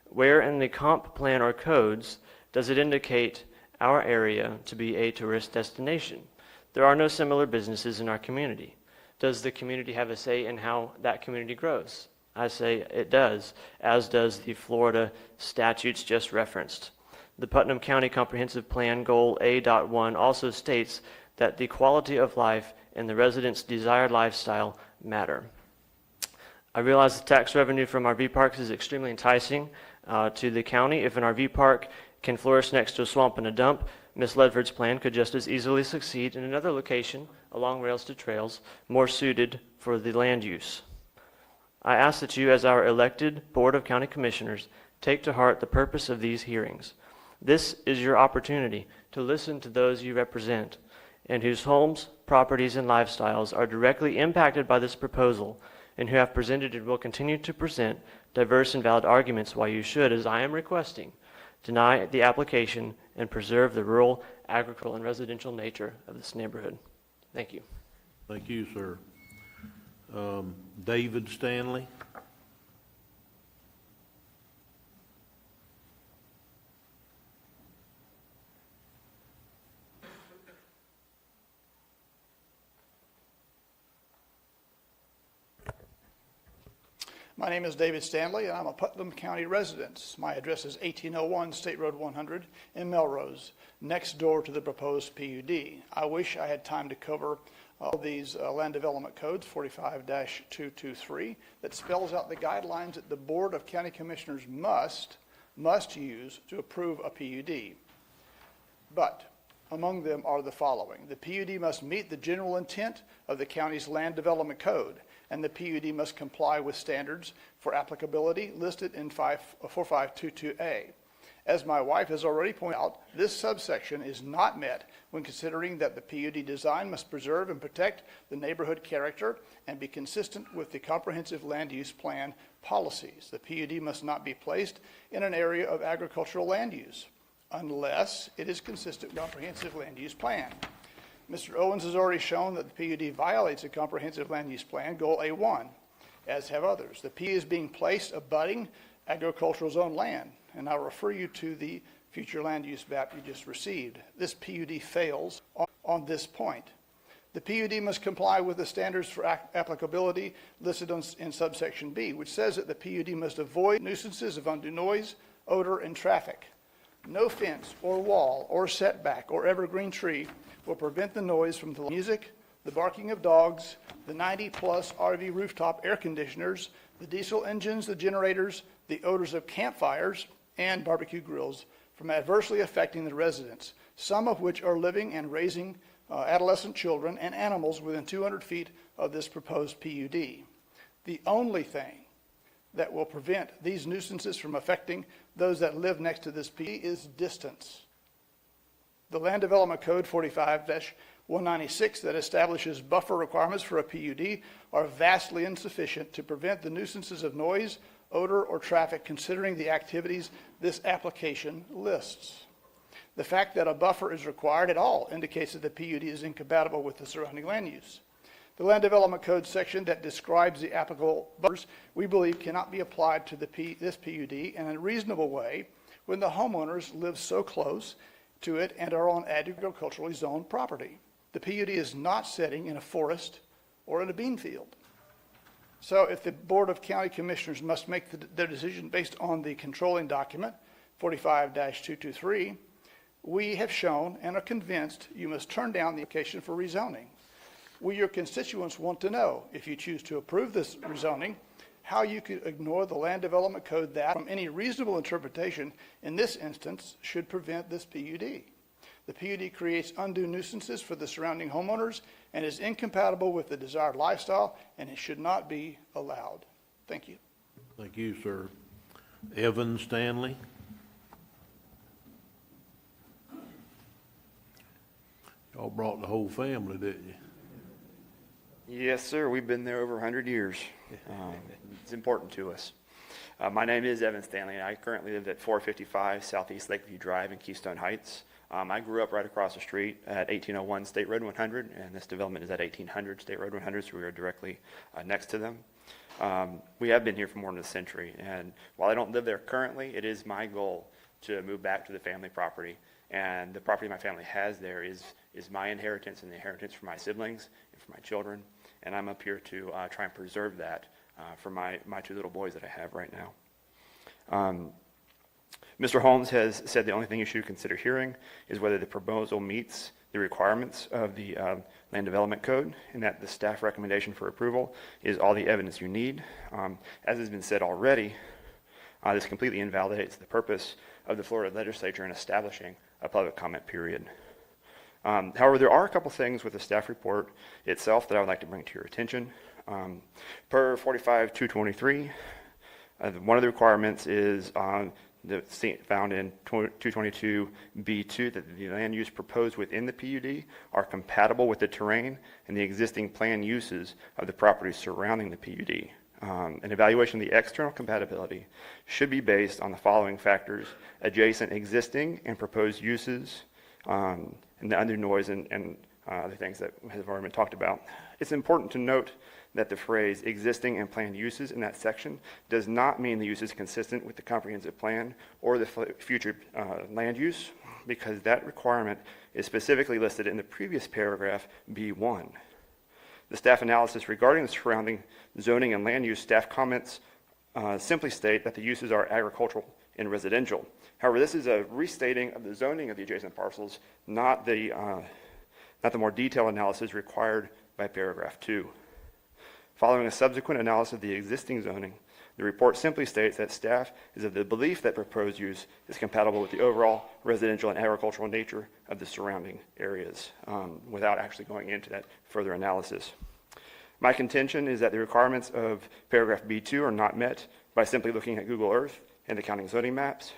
Where in the comp plan or codes does it indicate our area to be a tourist destination? There are no similar businesses in our community. Does the community have a say in how that community grows? I say it does, as does the Florida statutes just referenced. The Putnam County Comprehensive Plan Goal A.1 also states that the quality of life and the residents' desired lifestyle matter. I realize the tax revenue from RV parks is extremely enticing to the county. If an RV park can flourish next to a swamp and a dump, Ms. Ledford's plan could just as easily succeed in another location along rails to trails, more suited for the land use. I ask that you, as our elected Board of County Commissioners, take to heart the purpose of these hearings. This is your opportunity to listen to those you represent and whose homes, properties, and lifestyles are directly impacted by this proposal, and who have presented and will continue to present diverse and valid arguments why you should, as I am requesting, deny the application and preserve the rural, agricultural, and residential nature of this neighborhood. Thank you. Thank you, sir. David Stanley. My name is David Stanley, and I'm a Putnam County resident. My address is 1801 State Road 100 in Melrose, next door to the proposed PUD. I wish I had time to cover all these land development codes, 45-223, that spells out the guidelines that the Board of County Commissioners must use to approve a PUD. But among them are the following. The PUD must meet the general intent of the county's land development code, and the PUD must comply with standards for applicability listed in 4522A. As my wife has already pointed out, this subsection is not met when considering that the PUD design must preserve and protect the neighborhood character and be consistent with the comprehensive land use plan policies. The PUD must not be placed in an area of agricultural land use unless it is consistent with the comprehensive land use plan. Mr. Owens has already shown that the PUD violates the comprehensive land use plan, goal A1, as have others. The PUD is being placed abutting agricultural zone land, and I'll refer you to the future land use map you just received. This PUD fails on this point. The PUD must comply with the standards for applicability listed in subsection B, which says that the PUD must avoid nuisances of undue noise, odor, and traffic. No fence or wall or setback or evergreen tree will prevent the noise from the music, the barking of dogs, the 90-plus RV rooftop air conditioners, the diesel engines, the generators, the odors of campfires, and barbecue grills from adversely affecting the residents, some of which are living and raising adolescent children and animals within 200 feet of this proposed PUD. The only thing that will prevent these nuisances from affecting those that live next to this PUD is distance. The Land Development Code 45-196 that establishes buffer requirements for a PUD are vastly insufficient to prevent the nuisances of noise, odor, or traffic considering the activities this application lists. The fact that a buffer is required at all indicates that the PUD is incompatible with the surrounding land use. The Land Development Code section that describes the applicable buffers, we believe, cannot be applied to this PUD in a reasonable way when the homeowners live so close to it and are on agriculturally zoned property. The PUD is not sitting in a forest or in a bean field. So if the Board of County Commissioners must make their decision based on the controlling document, 45-223, we have shown and are convinced you must turn down the application for rezoning. We, your constituents, want to know, if you choose to approve this rezoning, how you could ignore the land development code that, from any reasonable interpretation, in this instance, should prevent this PUD. The PUD creates undue nuisances for the surrounding homeowners and is incompatible with the desired lifestyle, and it should not be allowed. Thank you. Thank you, sir. Evan Stanley. Y'all brought the whole family, didn't you? Yes, sir. We've been there over 100 years. It's important to us. My name is Evan Stanley, and I currently live at 455 Southeast Lakeview Drive in Keystone Heights. I grew up right across the street at 1801 State Road 100, and this development is at 1800 State Road 100, so we are directly next to them. We have been here for more than a century, and while I don't live there currently, it is my goal to move back to the family property. And the property my family has there is my inheritance and the inheritance for my siblings and for my children. And I'm up here to try and preserve that for my two little boys that I have right now. Mr. Holmes has said the only thing you should consider hearing is whether the proposal meets the requirements of the Land Development Code, and that the staff recommendation for approval is all the evidence you need. As has been said already, this completely invalidates the purpose of the Florida legislature in establishing a public comment period. However, there are a couple things with the staff report itself that I would like to bring to your attention. Per 45-223, one of the requirements is found in 222B2 that the land use proposed within the PUD are compatible with the terrain and the existing planned uses of the properties surrounding the PUD. An evaluation of the external compatibility should be based on the following factors: adjacent existing and proposed uses, and the undue noise and other things that have already been talked about. It's important to note that the phrase existing and planned uses in that section does not mean the use is consistent with the comprehensive plan or the future land use, because that requirement is specifically listed in the previous paragraph, B1. The staff analysis regarding the surrounding zoning and land use staff comments simply state that the uses are agricultural and residential. However, this is a restating of the zoning of the adjacent parcels, not the more detailed analysis required by paragraph 2. Following a subsequent analysis of the existing zoning, the report simply states that staff is of the belief that proposed use is compatible with the overall residential and agricultural nature of the surrounding areas, without actually going into that further analysis. My contention is that the requirements of paragraph B2 are not met by simply looking at Google Earth and the county zoning maps.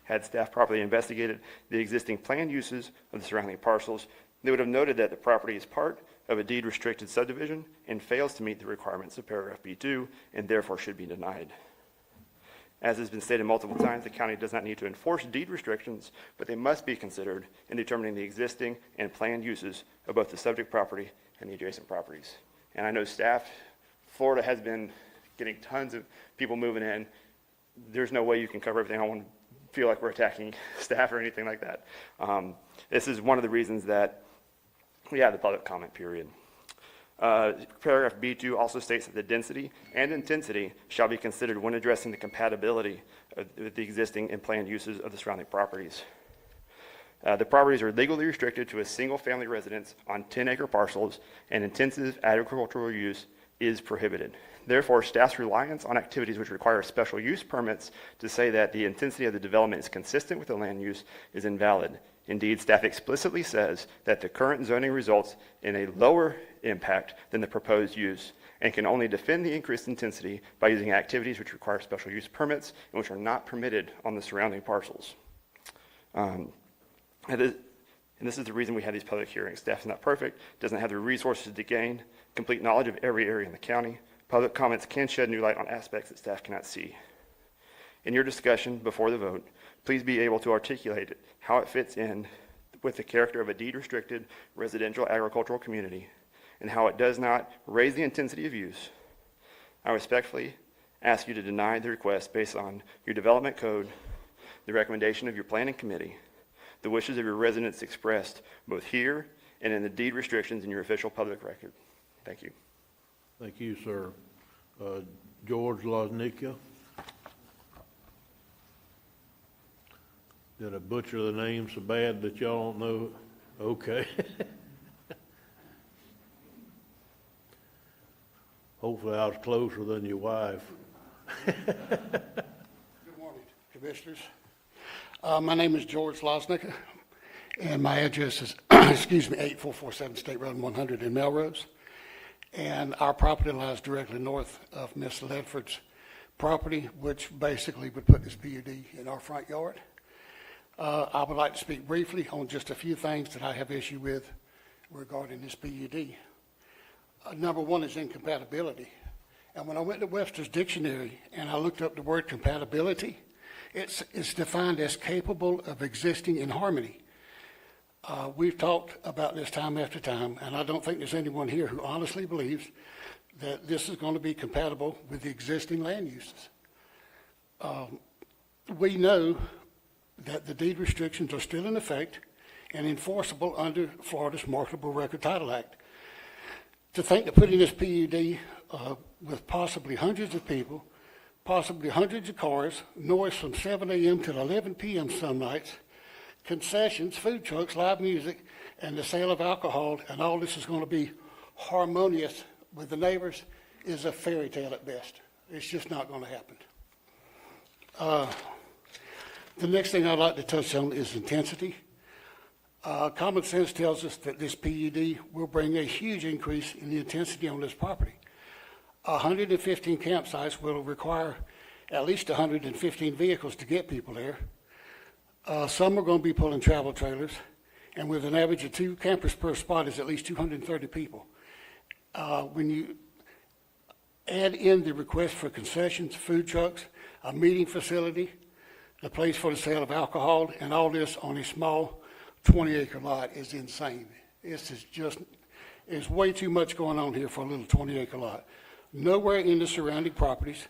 Had staff properly investigated the existing planned uses of the surrounding parcels, they would have noted that the property is part of a deed-restricted subdivision and fails to meet the requirements of paragraph B2 and therefore should be denied. As has been stated multiple times, the county does not need to enforce deed restrictions, but they must be considered in determining the existing and planned uses of both the subject property and the adjacent properties. And I know staff, Florida has been getting tons of people moving in. There's no way you can cover everything. I don't want to feel like we're attacking staff or anything like that. This is one of the reasons that we have the public comment period. Paragraph B2 also states that the density and intensity shall be considered when addressing the compatibility of the existing and planned uses of the surrounding properties. The properties are legally restricted to a single-family residence on 10-acre parcels, and intensive agricultural use is prohibited. Therefore, staff's reliance on activities which require special use permits to say that the intensity of the development is consistent with the land use is invalid. Indeed, staff explicitly says that the current zoning results in a lower impact than the proposed use and can only defend the increased intensity by using activities which require special use permits and which are not permitted on the surrounding parcels. And this is the reason we have these public hearings. Staff is not perfect, doesn't have the resources to gain complete knowledge of every area in the county. Public comments can shed new light on aspects that staff cannot see. In your discussion before the vote, please be able to articulate how it fits in with the character of a deed-restricted residential agricultural community and how it does not raise the intensity of use. I respectfully ask you to deny the request based on your development code, the recommendation of your planning committee, the wishes of your residents expressed both here and in the deed restrictions in your official public record. Thank you. Thank you, sir. George Loznicka. Did I butcher the name so bad that y'all don't know? Okay. Hopefully I was closer than your wife. Good morning, Commissioners. My name is George Losnick, and my address is, 8447 State Road 100 in Melrose. And our property lies directly north of Miss Ledford's property, which basically would put this PUD in our front yard. I would like to speak briefly on just a few things that I have issue with regarding this PUD. Number one is incompatibility. And when I went to Webster's dictionary and I looked up the word compatibility, it's defined as capable of existing in harmony. We've talked about this time after time, and I don't think there's anyone here who honestly believes that this is going to be compatible with the existing land uses. We know that the deed restrictions are still in effect and enforceable under Florida's Marketable Record Title Act. To think that putting this PUD with possibly hundreds of people, possibly hundreds of cars, noise from 7 a.m. till 11 p.m. some nights, concessions, food trucks, live music, and the sale of alcohol, and all this is going to be harmonious with the neighbors is a fairy tale at best. It's just not going to happen. The next thing I'd like to touch on is intensity. Common sense tells us that this PUD will bring a huge increase in the intensity on this property. 115 campsites will require at least 115 vehicles to get people there. Some are going to be pulling travel trailers, and with an average of 2 campers per spot is at least 230 people. When you add in the request for concessions, food trucks, a meeting facility, the place for the sale of alcohol, and all this on a small 20-acre lot is insane. It's way too much going on here for a little 20-acre lot. Nowhere in the surrounding properties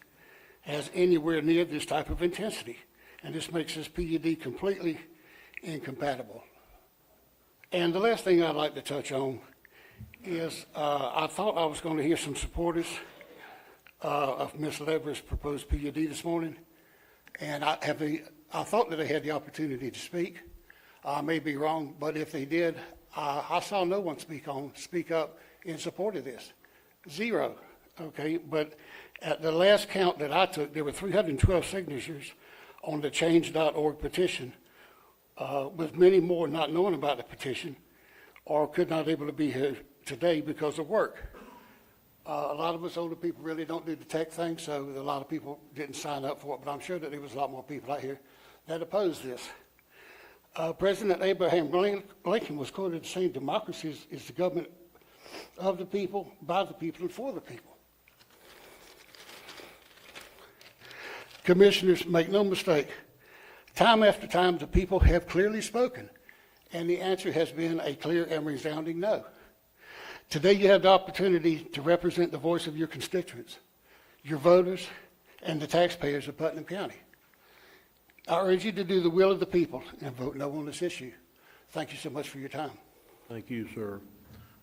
has anywhere near this type of intensity, and this makes this PUD completely incompatible. And the last thing I'd like to touch on is I thought I was going to hear some supporters of Ms. Lever's proposed PUD this morning, and I thought that they had the opportunity to speak. I may be wrong, but if they did, I saw no one speak up in support of this. Zero. Okay, but at the last count that I took, there were 312 signatures on the change.org petition, with many more not knowing about the petition or could not able to be here today because of work. A lot of us older people really don't do the tech thing, so a lot of people didn't sign up for it, but I'm sure that there was a lot more people out here that opposed this. President Abraham Lincoln was quoted as saying democracy is the government of the people, by the people, and for the people. Commissioners, make no mistake, time after time the people have clearly spoken, and the answer has been a clear and resounding no. Today you have the opportunity to represent the voice of your constituents, your voters, and the taxpayers of Putnam County. I urge you to do the will of the people and vote no on this issue. Thank you so much for your time. Thank you, sir.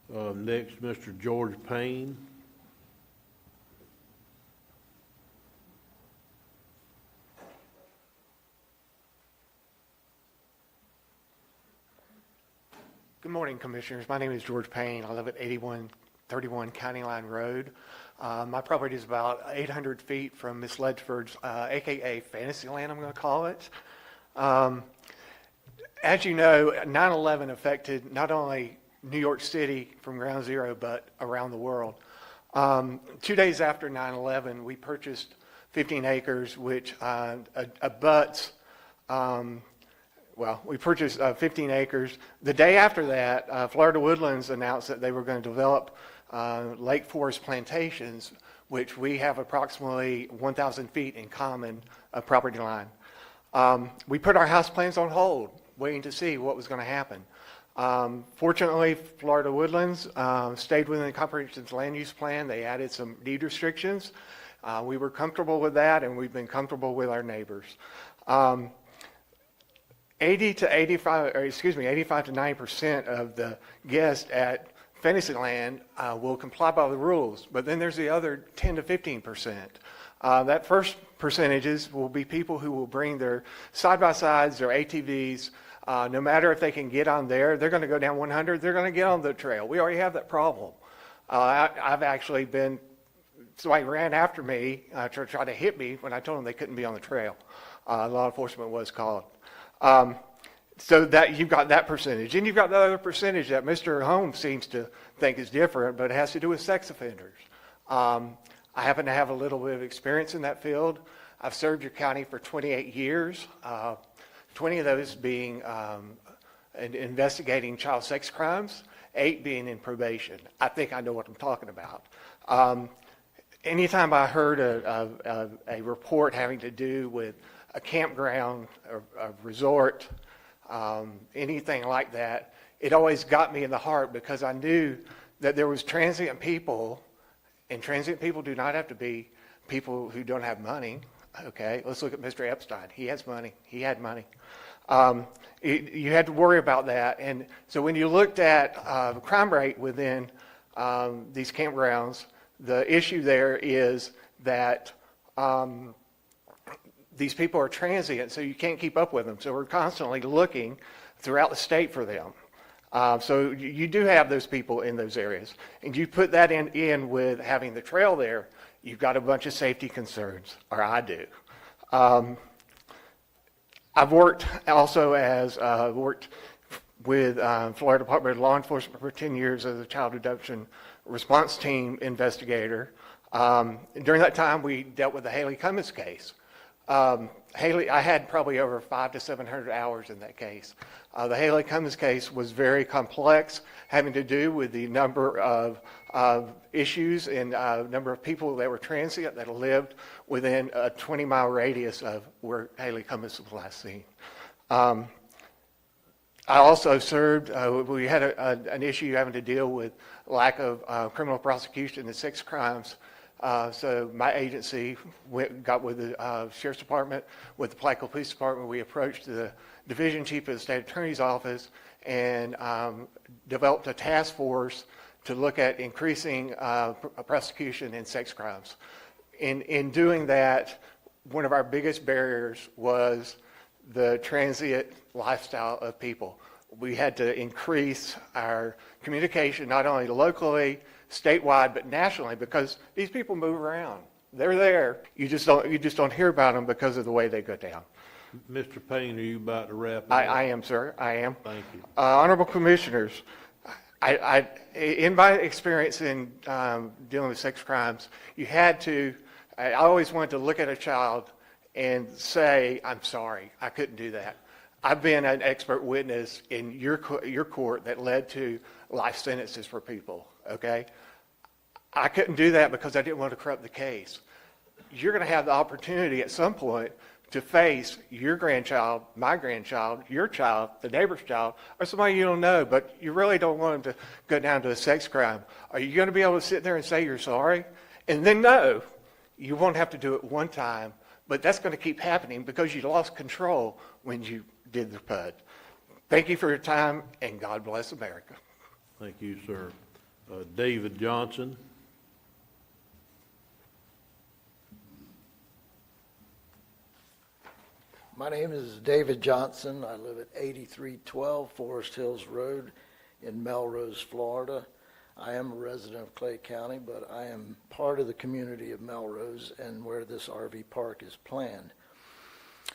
Next, Mr. George Payne. Good morning, Commissioners. My name is George Payne. I live at 8131 County Line Road. My property is about 800 feet from Miss Ledford's, AKA Fantasyland, I'm going to call it. As you know, 9/11 affected not only New York City from ground zero, but around the world. 2 days after 9/11, we purchased 15 acres, which abuts. We purchased 15 acres. The day after that, Florida Woodlands announced that they were going to develop Lake Forest plantations, which we have approximately 1,000 feet in common property line. We put our house plans on hold, waiting to see what was going to happen. Fortunately, Florida Woodlands stayed within the comprehensive land use plan. They added some deed restrictions. We were comfortable with that, and we've been comfortable with our neighbors. 85 to 90% of the guests at Fantasyland will comply by the rules, but then there's the other 10 to 15%. That first percentages will be people who will bring their side-by-sides, their ATVs. No matter if they can get on there, they're going to go down 100, they're going to get on the trail. We already have that problem. I've actually been somebody ran after me to try to hit me when I told them they couldn't be on the trail. Law enforcement was called. So that you've got that percentage. And you've got the other percentage that Mr. Holmes seems to think is different, but it has to do with sex offenders. I happen to have a little bit of experience in that field. I've served your county for 28 years, 20 of those being investigating child sex crimes, 8 being in probation. I think I know what I'm talking about. Anytime I heard a report having to do with a campground, a resort, anything like that, it always got me in the heart because I knew that there was transient people, and transient people do not have to be people who don't have money. Okay, let's look at Mr. Epstein. He has money. He had money. You had to worry about that. And so when you looked at the crime rate within these campgrounds, the issue there is that these people are transient, so you can't keep up with them. So we're constantly looking throughout the state for them. So you do have those people in those areas. And you put that in with having the trail there, you've got a bunch of safety concerns, or I do. I've worked also worked with Florida Department of Law Enforcement for 10 years as a child abduction response team investigator. During that time, we dealt with the Haley Cummins case. Haley, I had probably over 500 to 700 hours in that case. The Haley Cummins case was very complex, having to do with the number of issues and number of people that were transient that lived within a 20-mile radius of where Haley Cummins was last seen. I also served, we had an issue having to deal with lack of criminal prosecution in sex crimes. So my agency got with the Sheriff's Department, with the Plaquemine Police Department. We approached the Division Chief of the State Attorney's Office and developed a task force to look at increasing prosecution in sex crimes. In doing that, one of our biggest barriers was the transient lifestyle of people. We had to increase our communication not only locally, statewide, but nationally, because these people move around. They're there. You just don't hear about them because of the way they go down. Mr. Payne, are you about to wrap up? I am, sir. I am. Thank you. Honorable Commissioners, in my experience in dealing with sex crimes, I always wanted to look at a child and say, I'm sorry, I couldn't do that. I've been an expert witness in your court that led to life sentences for people, okay? I couldn't do that because I didn't want to corrupt the case. You're going to have the opportunity at some point to face your grandchild, my grandchild, your child, the neighbor's child, or somebody you don't know, but you really don't want them to go down to a sex crime. Are you going to be able to sit there and say you're sorry? And then no, you won't have to do it one time, but that's going to keep happening because you lost control when you did the PUD. Thank you for your time, and God bless America. Thank you, sir. David Johnson. My name is David Johnson. I live at 8312 Forest Hills Road in Melrose, Florida. I am a resident of Clay County, but I am part of the community of Melrose and where this RV park is planned.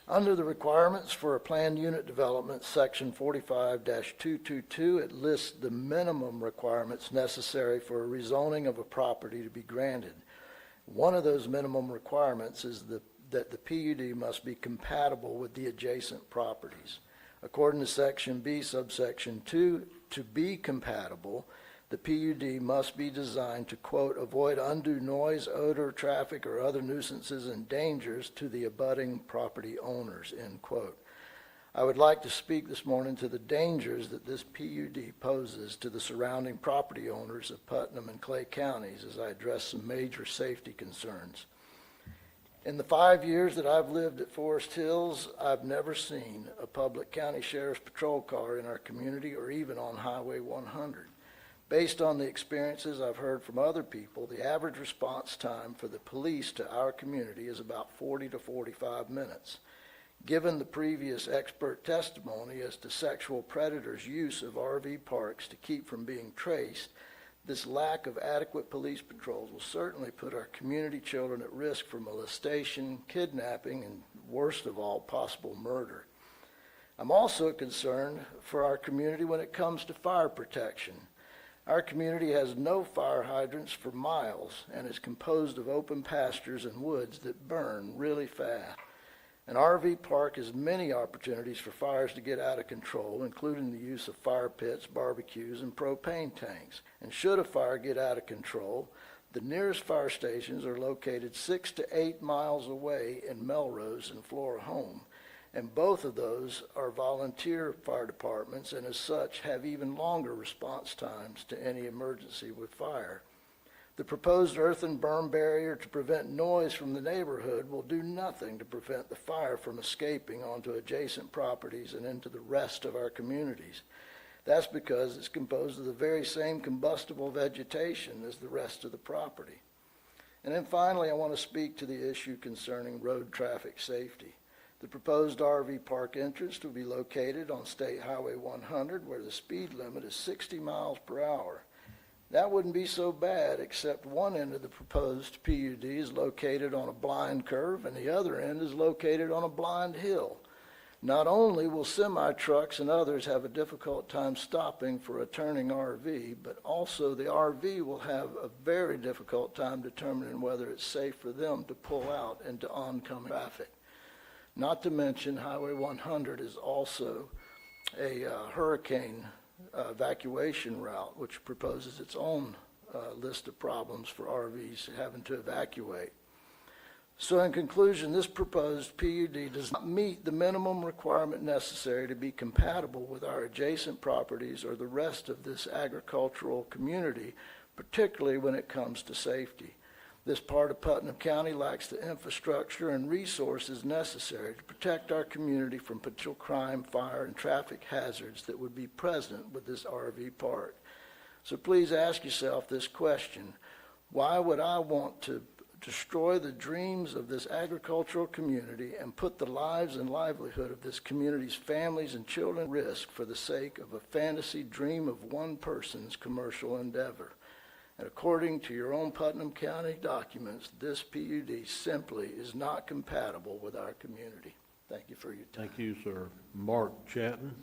Under the requirements for a planned unit development, section 45-222, it lists the minimum requirements necessary for a rezoning of a property to be granted. One of those minimum requirements is that the PUD must be compatible with the adjacent properties. According to section B, subsection 2, to be compatible, the PUD must be designed to, quote, avoid undue noise, odor, traffic, or other nuisances and dangers to the abutting property owners, end quote. I would like to speak this morning to the dangers that this PUD poses to the surrounding property owners of Putnam and Clay counties as I address some major safety concerns. In the 5 years that I've lived at Forest Hills, I've never seen a public county sheriff's patrol car in our community or even on Highway 100. Based on the experiences I've heard from other people, the average response time for the police to our community is about 40 to 45 minutes. Given the previous expert testimony as to sexual predators' use of RV parks to keep from being traced, This lack of adequate police patrols will certainly put our community children at risk for molestation, kidnapping, and worst of all, possible murder. I'm also concerned for our community when it comes to fire protection. Our community has no fire hydrants for miles and is composed of open pastures and woods that burn really fast. An RV park has many opportunities for fires to get out of control, including the use of fire pits, barbecues, and propane tanks. And should a fire get out of control, the nearest fire stations are located 6 to 8 miles away in Melrose and Flora Home. And both of those are volunteer fire departments and as such have even longer response times to any emergency with fire. The proposed earthen berm barrier to prevent noise from the neighborhood will do nothing to prevent the fire from escaping onto adjacent properties and into the rest of our communities. That's because it's composed of the very same combustible vegetation as the rest of the property. And then finally, I want to speak to the issue concerning road traffic safety. The proposed RV park entrance will be located on State Highway 100, where the speed limit is 60 miles per hour. That wouldn't be so bad, except one end of the proposed PUD is located on a blind curve and the other end is located on a blind hill. Not only will semi-trucks and others have a difficult time stopping for a turning RV, but also the RV will have a very difficult time determining whether it's safe for them to pull out into oncoming traffic. Not to mention, Highway 100 is also a hurricane evacuation route, which proposes its own list of problems for RVs having to evacuate. So in conclusion, this proposed PUD does not meet the minimum requirement necessary to be compatible with our adjacent properties or the rest of this agricultural community, particularly when it comes to safety. This part of Putnam County lacks the infrastructure and resources necessary to protect our community from potential crime, fire, and traffic hazards that would be present with this RV park. So please ask yourself this question: why would I want to destroy the dreams of this agricultural community and put the lives and livelihood of this community's families and children at risk for the sake of a fantasy dream of one person's commercial endeavor? And according to your own Putnam County documents, this PUD simply is not compatible with our community. Thank you for your time. Thank you, sir. Mark Chatton.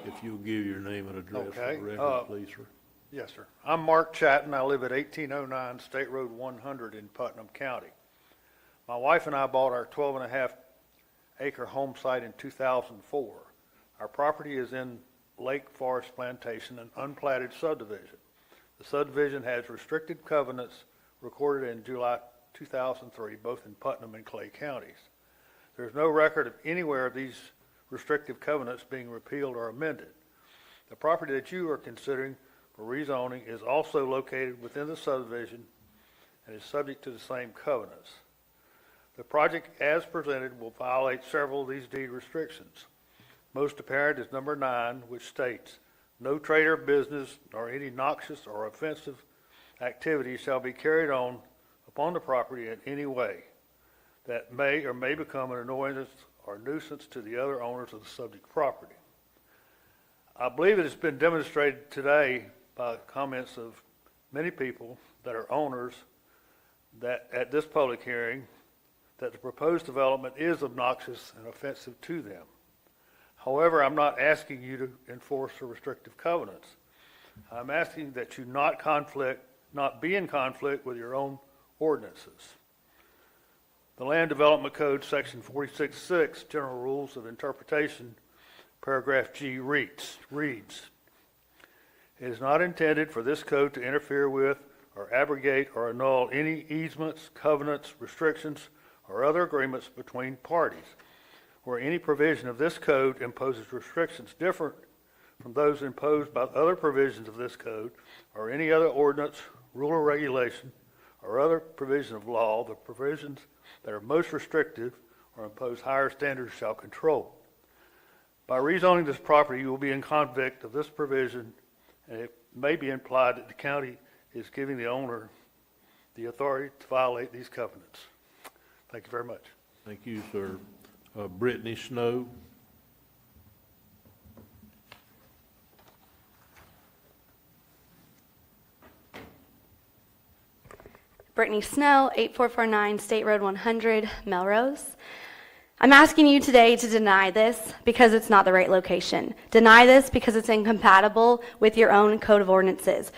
If you'll give your name and address for the record, please, sir. Yes, sir. I'm Mark Chatton. I live at 1809 State Road 100 in Putnam County. My wife and I bought our 12.5-acre home site in 2004. Our property is in Lake Forest Plantation, an unplatted subdivision. The subdivision has restricted covenants recorded in July 2003, both in Putnam and Clay counties. There's no record of anywhere of these restrictive covenants being repealed or amended. The property that you are considering for rezoning is also located within the subdivision and is subject to the same covenants. The project as presented will violate several of these deed restrictions. Most apparent is number 9, which states, "No trade or business nor any noxious or offensive activity shall be carried on upon the property in any way that may or may become an annoyance or nuisance to the other owners of the subject property." I believe it has been demonstrated today by comments of many people that are owners that at this public hearing that the proposed development is obnoxious and offensive to them. However, I'm not asking you to enforce the restrictive covenants. I'm asking that you not be in conflict with your own ordinances. The Land Development Code, Section 46.6, General Rules of Interpretation, Paragraph G reads, "It is not intended for this code to interfere with or abrogate or annul any easements, covenants, restrictions, or other agreements between parties, where any provision of this code imposes restrictions different from those imposed by other provisions of this code, or any other ordinance, rule, or regulation, or other provision of law. The provisions that are most restrictive or impose higher standards shall control. By rezoning this property, you will be in conflict of this provision, and it may be implied that the county is giving the owner the authority to violate these covenants." Thank you very much. Thank you, sir. Brittany Snow. Brittany Snow, 8449 State Road 100, Melrose. I'm asking you today to deny this because it's not the right location. Deny this because it's incompatible with your own code of ordinances.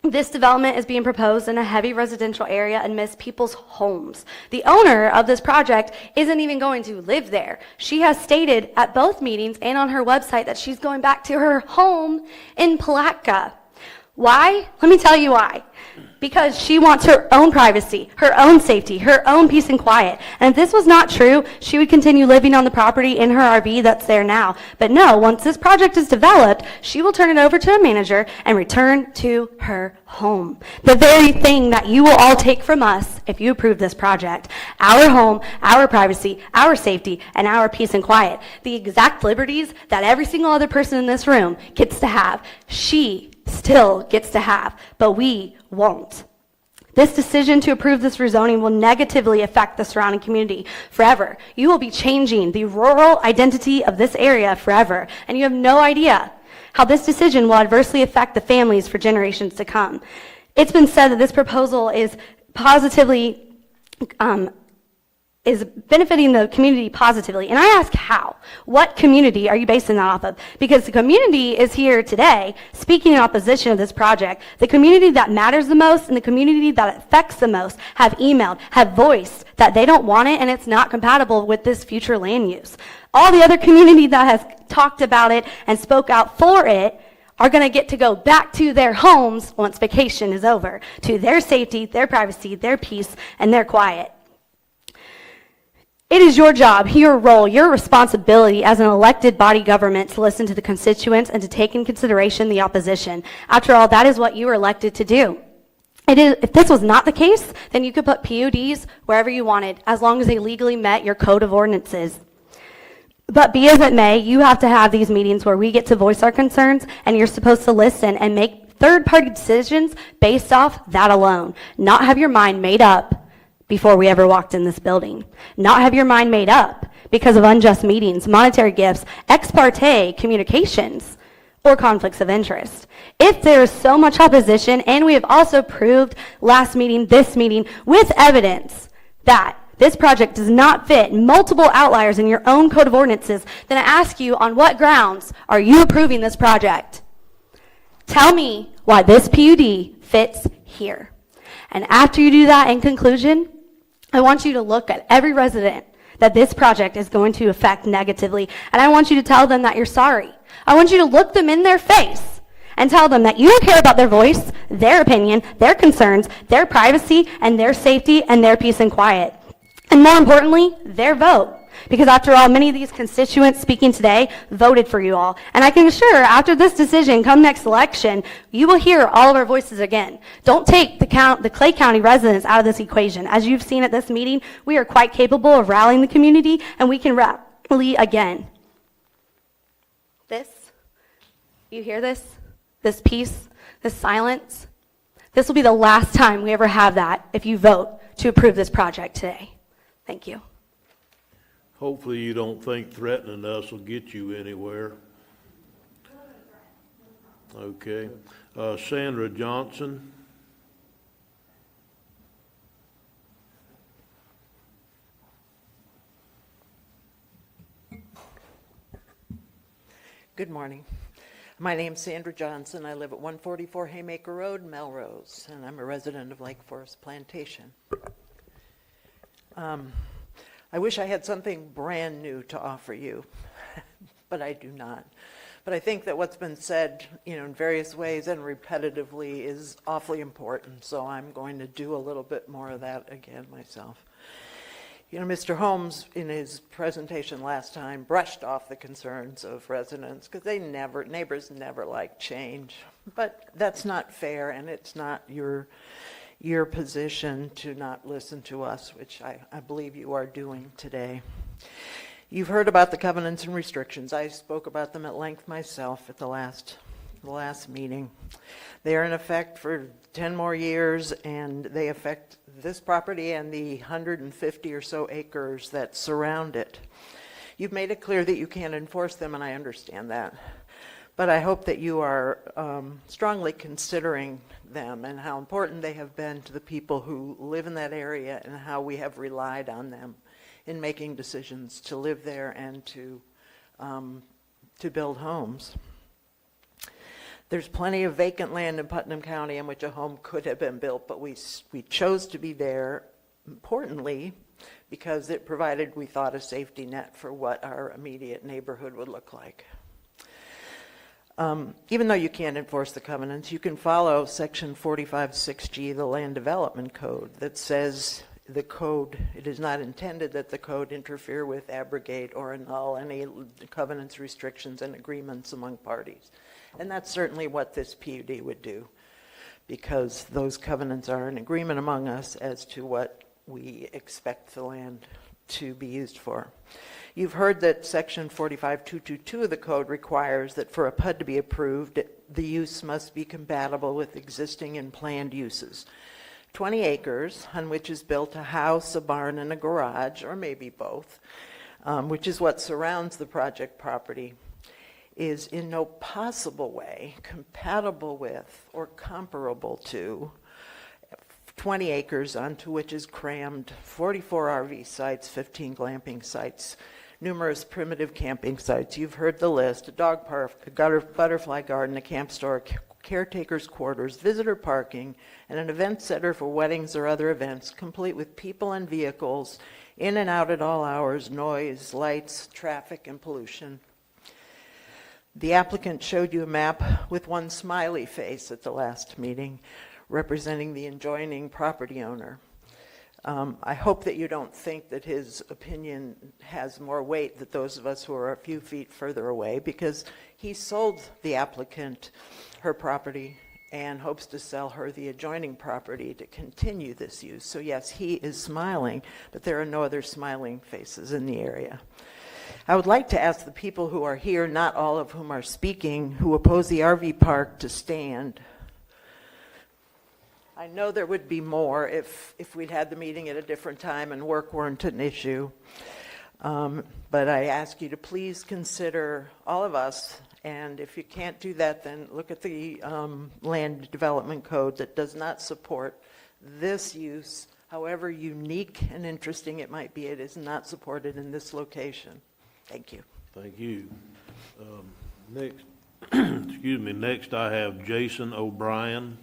This development is being proposed in a heavy residential area amidst people's homes. The owner of this project isn't even going to live there. She has stated at both meetings and on her website that she's going back to her home in Palatka. Why? Let me tell you why. Because she wants her own privacy, her own safety, her own peace and quiet. And if this was not true, she would continue living on the property in her RV that's there now. But no, once this project is developed, she will turn it over to a manager and return to her home. The very thing that you will all take from us if you approve this project. Our home, our privacy, our safety, and our peace and quiet. The exact liberties that every single other person in this room gets to have. She still gets to have, but we won't. This decision to approve this rezoning will negatively affect the surrounding community forever. You will be changing the rural identity of this area forever, and you have no idea how this decision will adversely affect the families for generations to come. It's been said that this proposal is positively is benefiting the community positively. And I ask how? What community are you basing that off of? Because the community is here today speaking in opposition of this project. The community that matters the most and the community that affects the most have emailed, have voiced that they don't want it and it's not compatible with this future land use. All the other community that has talked about it and spoke out for it are going to get to go back to their homes once vacation is over, to their safety, their privacy, their peace, and their quiet. It is your job, your role, your responsibility as an elected body government to listen to the constituents and to take in consideration the opposition. After all, that is what you were elected to do. If this was not the case, then you could put PUDs wherever you wanted, as long as they legally met your code of ordinances. But be as it may, you have to have these meetings where we get to voice our concerns, and you're supposed to listen and make third-party decisions based off that alone. Not have your mind made up before we ever walked in this building. Not have your mind made up because of unjust meetings, monetary gifts, ex parte communications, or conflicts of interest. If there is so much opposition, and we have also proved last meeting, this meeting, with evidence that this project does not fit multiple outliers in your own code of ordinances, then I ask you, on what grounds are you approving this project? Tell me why this PUD fits here. And after you do that, in conclusion, I want you to look at every resident that this project is going to affect negatively, and I want you to tell them that you're sorry. I want you to look them in their face and tell them that you don't care about their voice, their opinion, their concerns, their privacy, and their safety, and their peace and quiet. And more importantly, their vote. Because after all, many of these constituents speaking today voted for you all. And I can assure, after this decision, come next election, you will hear all of our voices again. Don't take the Clay County residents out of this equation. As you've seen at this meeting, we are quite capable of rallying the community, and we can rally again. This, you hear this? This peace, this silence? This will be the last time we ever have that if you vote to approve this project today. Thank you. Hopefully you don't think threatening us will get you anywhere. Okay. Sandra Johnson. Good morning. My name's Sandra Johnson. I live at 144 Haymaker Road, Melrose, and I'm a resident of Lake Forest Plantation. I wish I had something brand new to offer you, but I do not. But I think that what's been said, in various ways and repetitively is awfully important, so I'm going to do a little bit more of that again myself. Mr. Holmes, in his presentation last time, brushed off the concerns of residents because neighbors never like change. But that's not fair, and it's not your position to not listen to us, which I believe you are doing today. You've heard about the covenants and restrictions. I spoke about them at length myself at the last the last meeting. They are in effect for 10 more years, and they affect this property and the 150 or so acres that surround it. You've made it clear that you can't enforce them, and I understand that. But I hope that you are strongly considering them and how important they have been to the people who live in that area and how we have relied on them in making decisions to live there and to build homes. There's plenty of vacant land in Putnam County in which a home could have been built, but we chose to be there, importantly, because it provided, we thought, a safety net for what our immediate neighborhood would look like. Even though you can't enforce the covenants, you can follow Section 45-6G, the Land Development Code, that says the code, it is not intended that the code interfere with, abrogate, or annul any covenants, restrictions, and agreements among parties. And that's certainly what this PUD would do, because those covenants are an agreement among us as to what we expect the land to be used for. You've heard that Section 45.222 of the code requires that for a PUD to be approved, the use must be compatible with existing and planned uses. 20 acres on which is built a house, a barn, and a garage, or maybe both, which is what surrounds the project property, is in no possible way compatible with or comparable to 20 acres onto which is crammed 44 RV sites, 15 glamping sites, numerous primitive camping sites. You've heard the list: a dog park, a butterfly garden, a camp store, caretakers' quarters, visitor parking, and an event center for weddings or other events, complete with people and vehicles in and out at all hours, noise, lights, traffic, and pollution. The applicant showed you a map with one smiley face at the last meeting, representing the adjoining property owner. I hope that you don't think that his opinion has more weight than those of us who are a few feet further away, because he sold the applicant her property and hopes to sell her the adjoining property to continue this use. So yes, he is smiling, but there are no other smiling faces in the area. I would like to ask the people who are here, not all of whom are speaking, who oppose the RV park, to stand. I know there would be more if we'd had the meeting at a different time and work weren't an issue. But I ask you to please consider all of us, and if you can't do that, then look at the Land Development Code that does not support this use. However unique and interesting it might be, it is not supported in this location. Thank you. Thank you. Next, excuse me, next I have Jason O'Brien.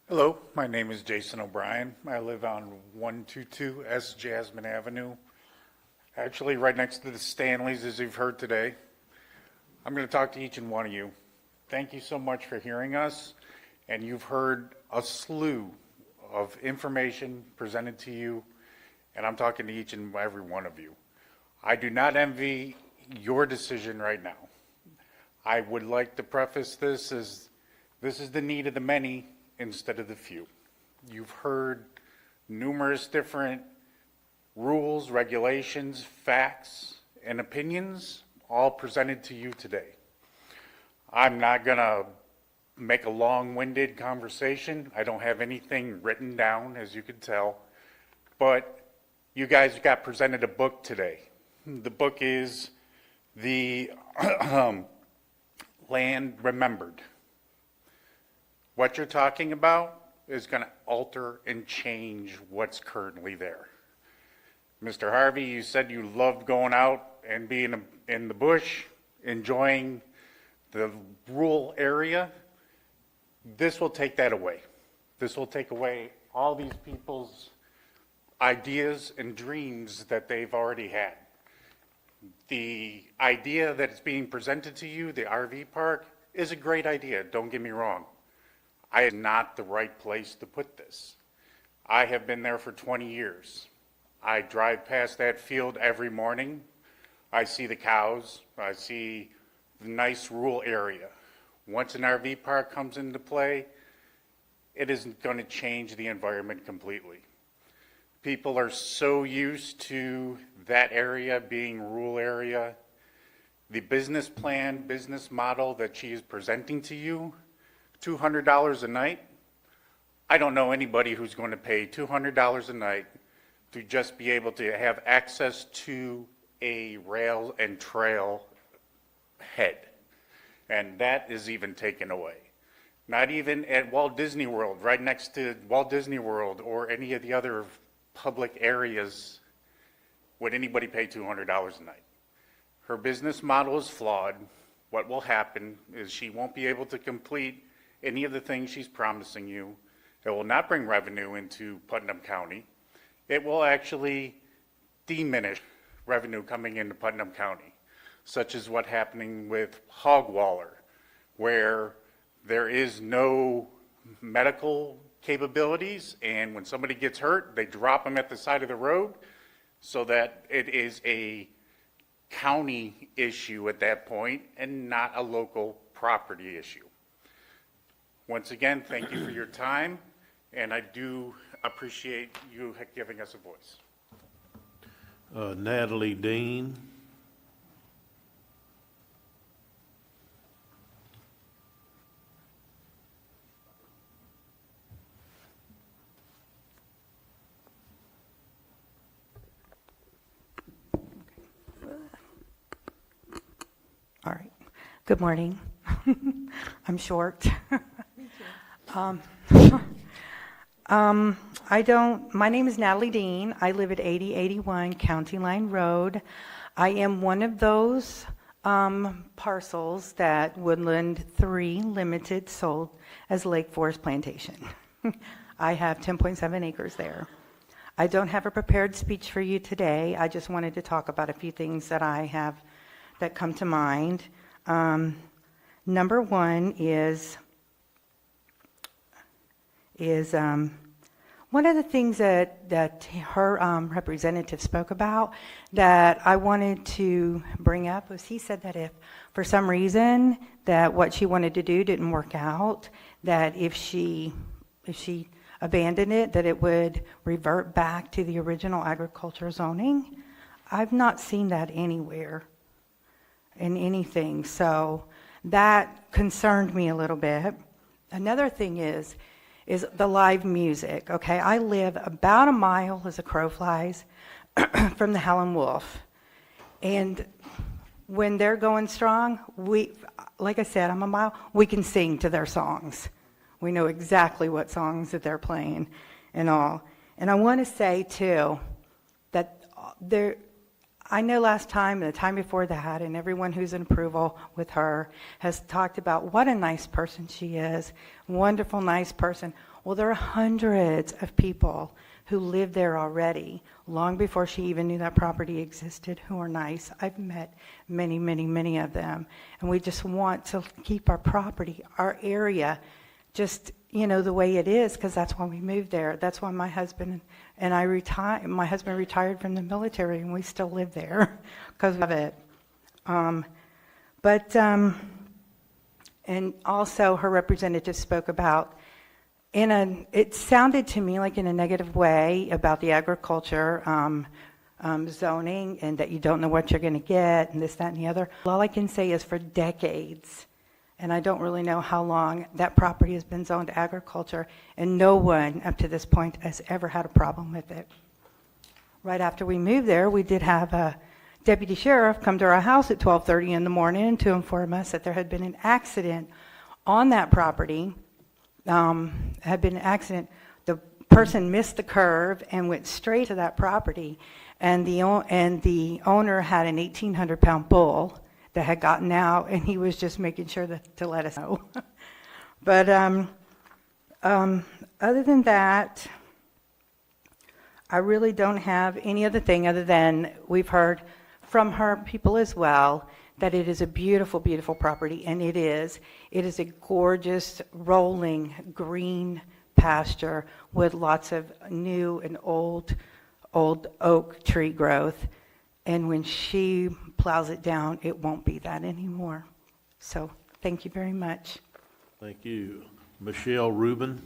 Hello, my name is Jason O'Brien. I live on 122 S Jasmine Avenue, actually right next to the Stanleys, as you've heard today. I'm going to talk to each and one of you. Thank you so much for hearing us, and you've heard a slew of information presented to you, and I'm talking to each and every one of you. I do not envy your decision right now. I would like to preface this as this is the need of the many instead of the few. You've heard numerous different rules, regulations, facts, and opinions all presented to you today. I'm not going to make a long-winded conversation. I don't have anything written down, as you can tell, but you guys got presented a book today. The book is The Land Remembered. What you're talking about is going to alter and change what's currently there. Mr. Harvey, you said you loved going out and being in the bush, enjoying the rural area. This will take that away. This will take away all these people's ideas and dreams that they've already had. The idea that is being presented to you, the RV park, is a great idea, don't get me wrong. I am not the right place to put this. I have been there for 20 years. I drive past that field every morning. I see the cows. I see the nice rural area. Once an RV park comes into play, it isn't going to change the environment completely. People are so used to that area being rural area. The business plan, business model that she is presenting to you, $200 a night. I don't know anybody who's going to pay $200 a night to just be able to have access to a rail and trail head. And that is even taken away. Not even at Walt Disney World, right next to Walt Disney World or any of the other public areas would anybody pay $200 a night. Her business model is flawed. What will happen is she won't be able to complete any of the things she's promising you. It will not bring revenue into Putnam County. It will actually diminish revenue coming into Putnam County, such as what's happening with Hogwaller, where there is no medical capabilities, and when somebody gets hurt, they drop them at the side of the road, so that it is a county issue at that point and not a local property issue. Once again, thank you for your time, and I do appreciate you giving us a voice. Natalie Dean. All right. Good morning. I'm short. My name is Natalie Dean. I live at 8081 County Line Road. I am one of those parcels that Woodland 3 Limited sold as Lake Forest Plantation. I have 10.7 acres there. I don't have a prepared speech for you today. I just wanted to talk about a few things that I have that come to mind. Number one is one of the things that her representative spoke about that I wanted to bring up was he said that if for some reason that what she wanted to do didn't work out, that if she abandoned it, that it would revert back to the original agriculture zoning. I've not seen that anywhere in anything, so that concerned me a little bit. Another thing is the live music, okay? I live about a mile as a crow flies from the Howlin' Wolf. And when they're going strong, like I said, I'm a mile, we can sing to their songs. We know exactly what songs that they're playing and all. And I want to say, too, that I know last time and the time before that, and everyone who's in approval with her has talked about what a nice person she is, wonderful, nice person. Well, there are hundreds of people who live there already, long before she even knew that property existed, who are nice. I've met many, many, many of them. And we just want to keep our property, our area, just, the way it is, because that's why we moved there. That's why my husband and I my husband retired from the military, and we still live there because of it. And also her representative spoke about, it sounded to me like in a negative way about the agriculture zoning, and that you don't know what you're going to get, and this, that, and the other. All I can say is for decades, and I don't really know how long, that property has been zoned agriculture, and no one up to this point has ever had a problem with it. Right after we moved there, we did have a deputy sheriff come to our house at 12:30 in the morning to inform us that there had been an accident on that property. Had been an accident. The person missed the curve and went straight to that property, and the owner had an 1,800-pound bull that had gotten out, and he was just making sure to let us know. But other than that, I really don't have any other thing other than we've heard from her people as well that it is a beautiful, beautiful property, and it is. It is a gorgeous, rolling, green pasture with lots of new and old oak tree growth. And when she plows it down, it won't be that anymore. So thank you very much. Thank you. Michelle Rubin.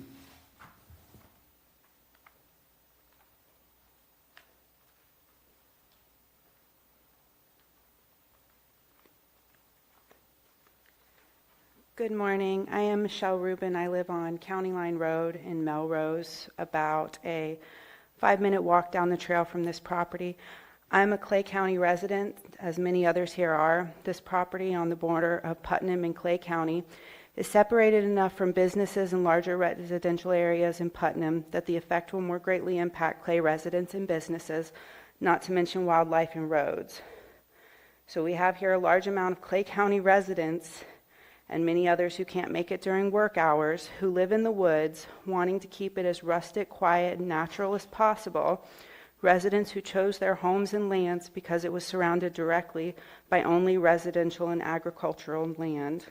Good morning. I am Michelle Rubin. I live on County Line Road in Melrose, about a 5-minute walk down the trail from this property. I'm a Clay County resident, as many others here are. This property on the border of Putnam and Clay County is separated enough from businesses and larger residential areas in Putnam that the effect will more greatly impact Clay residents and businesses, not to mention wildlife and roads. So we have here a large amount of Clay County residents and many others who can't make it during work hours, who live in the woods, wanting to keep it as rustic, quiet, and natural as possible. Residents who chose their homes and lands because it was surrounded directly by only residential and agricultural land.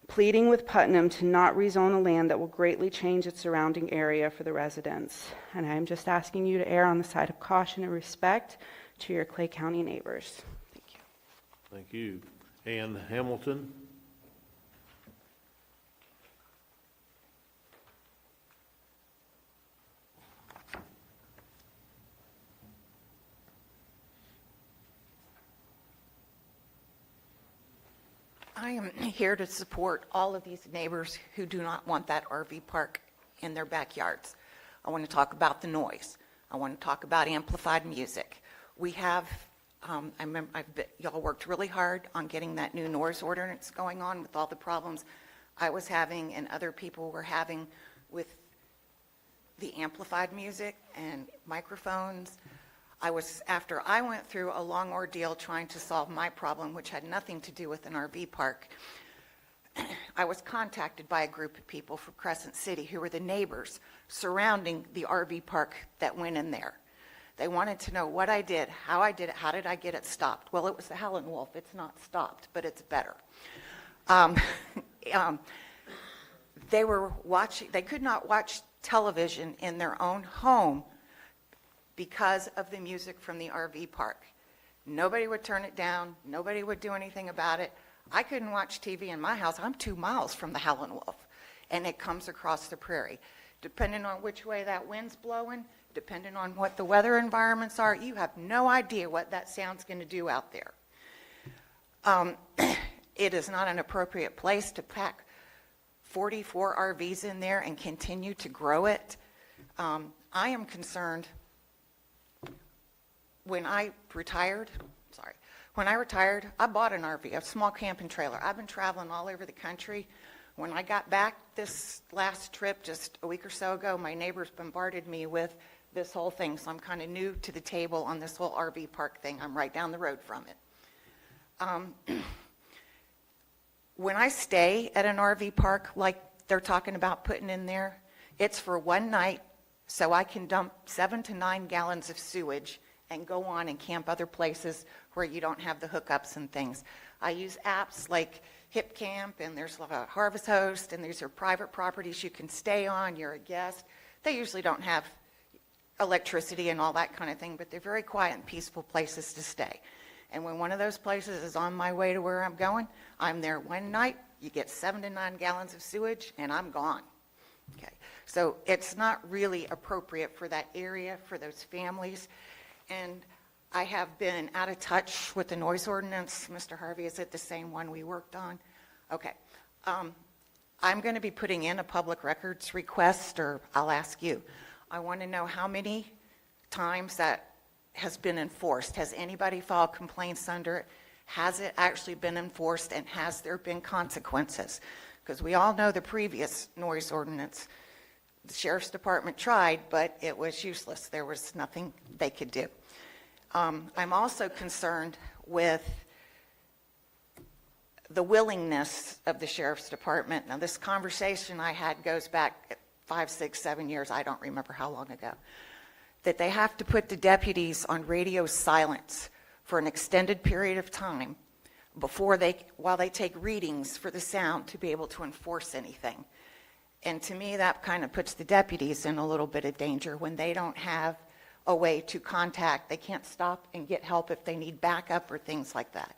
Pleading with Putnam to not rezone a land that will greatly change its surrounding area for the residents. And I'm just asking you to err on the side of caution and respect to your Clay County neighbors. Thank you. Thank you. Ann Hamilton. I am here to support all of these neighbors who do not want that RV park in their backyards. I want to talk about the noise. I want to talk about amplified music. We have, y'all worked really hard on getting that new noise ordinance going on with all the problems I was having and other people were having with the amplified music and microphones. After I went through a long ordeal trying to solve my problem, which had nothing to do with an RV park, I was contacted by a group of people from Crescent City who were the neighbors surrounding the RV park that went in there. They wanted to know what I did, how I did it, how did I get it stopped. Well, it was the Howlin' Wolf. It's not stopped, but it's better. They could not watch television in their own home because of the music from the RV park. Nobody would turn it down. Nobody would do anything about it. I couldn't watch TV in my house. I'm 2 miles from the Howlin' Wolf, and it comes across the prairie. Depending on which way that wind's blowing, depending on what the weather environments are, you have no idea what that sound's going to do out there. It is not an appropriate place to pack 44 RVs in there and continue to grow it. I am concerned. When I retired, I bought an RV, a small camping trailer. I've been traveling all over the country. When I got back this last trip just a week or so ago, my neighbors bombarded me with this whole thing, so I'm kind of new to the table on this whole RV park thing. I'm right down the road from it. When I stay at an RV park like they're talking about putting in there, it's for one night so I can dump 7 to 9 gallons of sewage and go on and camp other places where you don't have the hookups and things. I use apps like Hip Camp, and there's a Harvest Host, and these are private properties you can stay on. You're a guest. They usually don't have electricity and all that kind of thing, but they're very quiet and peaceful places to stay. And when one of those places is on my way to where I'm going, I'm there one night, you get 7 to 9 gallons of sewage, and I'm gone. Okay, so it's not really appropriate for that area, for those families. And I have been out of touch with the noise ordinance. Mr. Harvey, is it the same one we worked on? Okay. I'm going to be putting in a public records request, or I'll ask you. I want to know how many times that has been enforced. Has anybody filed complaints under it? Has it actually been enforced, and has there been consequences? Because we all know the previous noise ordinance. The Sheriff's Department tried, but it was useless. There was nothing they could do. I'm also concerned with the willingness of the Sheriff's Department. Now, this conversation I had goes back 5, 6, 7 years. I don't remember how long ago. That they have to put the deputies on radio silence for an extended period of time while they take readings for the sound to be able to enforce anything. And to me, that kind of puts the deputies in a little bit of danger when they don't have a way to contact. They can't stop and get help if they need backup or things like that.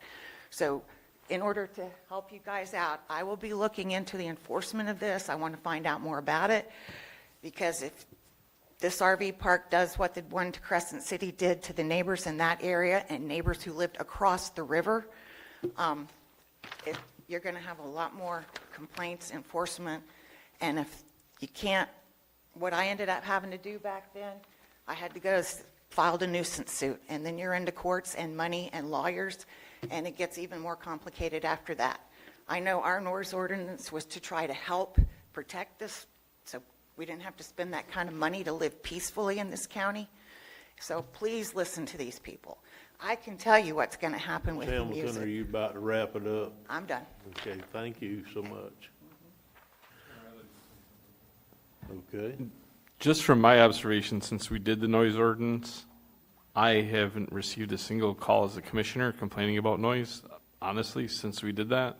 So in order to help you guys out, I will be looking into the enforcement of this. I want to find out more about it, because if this RV park does what the one to Crescent City did to the neighbors in that area and neighbors who lived across the river, you're going to have a lot more complaints, enforcement, and if you can't, what I ended up having to do back then, I had to go filed a nuisance suit, and then you're into courts and money and lawyers, and it gets even more complicated after that. I know our noise ordinance was to try to help protect this, so we didn't have to spend that kind of money to live peacefully in this county. So please listen to these people. I can tell you what's going to happen with the Hamilton, music. are you about to wrap it up? I'm done. Okay, thank you so much. Okay. Just from my observation, since we did the noise ordinance, I haven't received a single call as a commissioner complaining about noise, honestly, since we did that.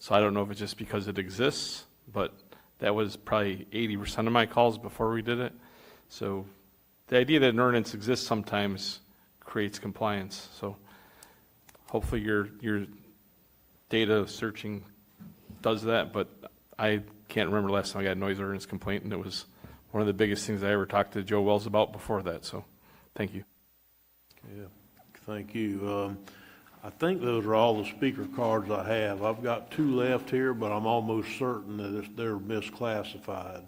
So I don't know if it's just because it exists, but that was probably 80% of my calls before we did it. So the idea that an ordinance exists sometimes creates compliance. So hopefully your data searching does that, but I can't remember last time I got a noise ordinance complaint, and it was one of the biggest things I ever talked to Joe Wells about before that. So thank you. Yeah, thank you. I think those are all the speaker cards I have. I've got 2 left here, but I'm almost certain that they're misclassified.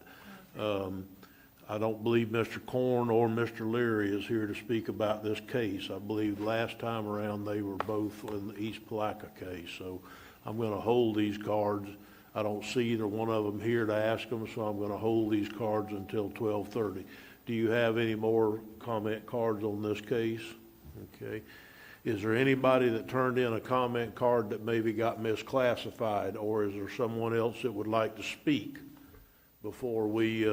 I don't believe Mr. Korn or Mr. Leary is here to speak about this case. I believe last time around they were both in the East Palaca case. So I'm going to hold these cards. I don't see either one of them here to ask them, so I'm going to hold these cards until 12:30. Do you have any more comment cards on this case? Okay. Is there anybody that turned in a comment card that maybe got misclassified, or is there someone else that would like to speak before we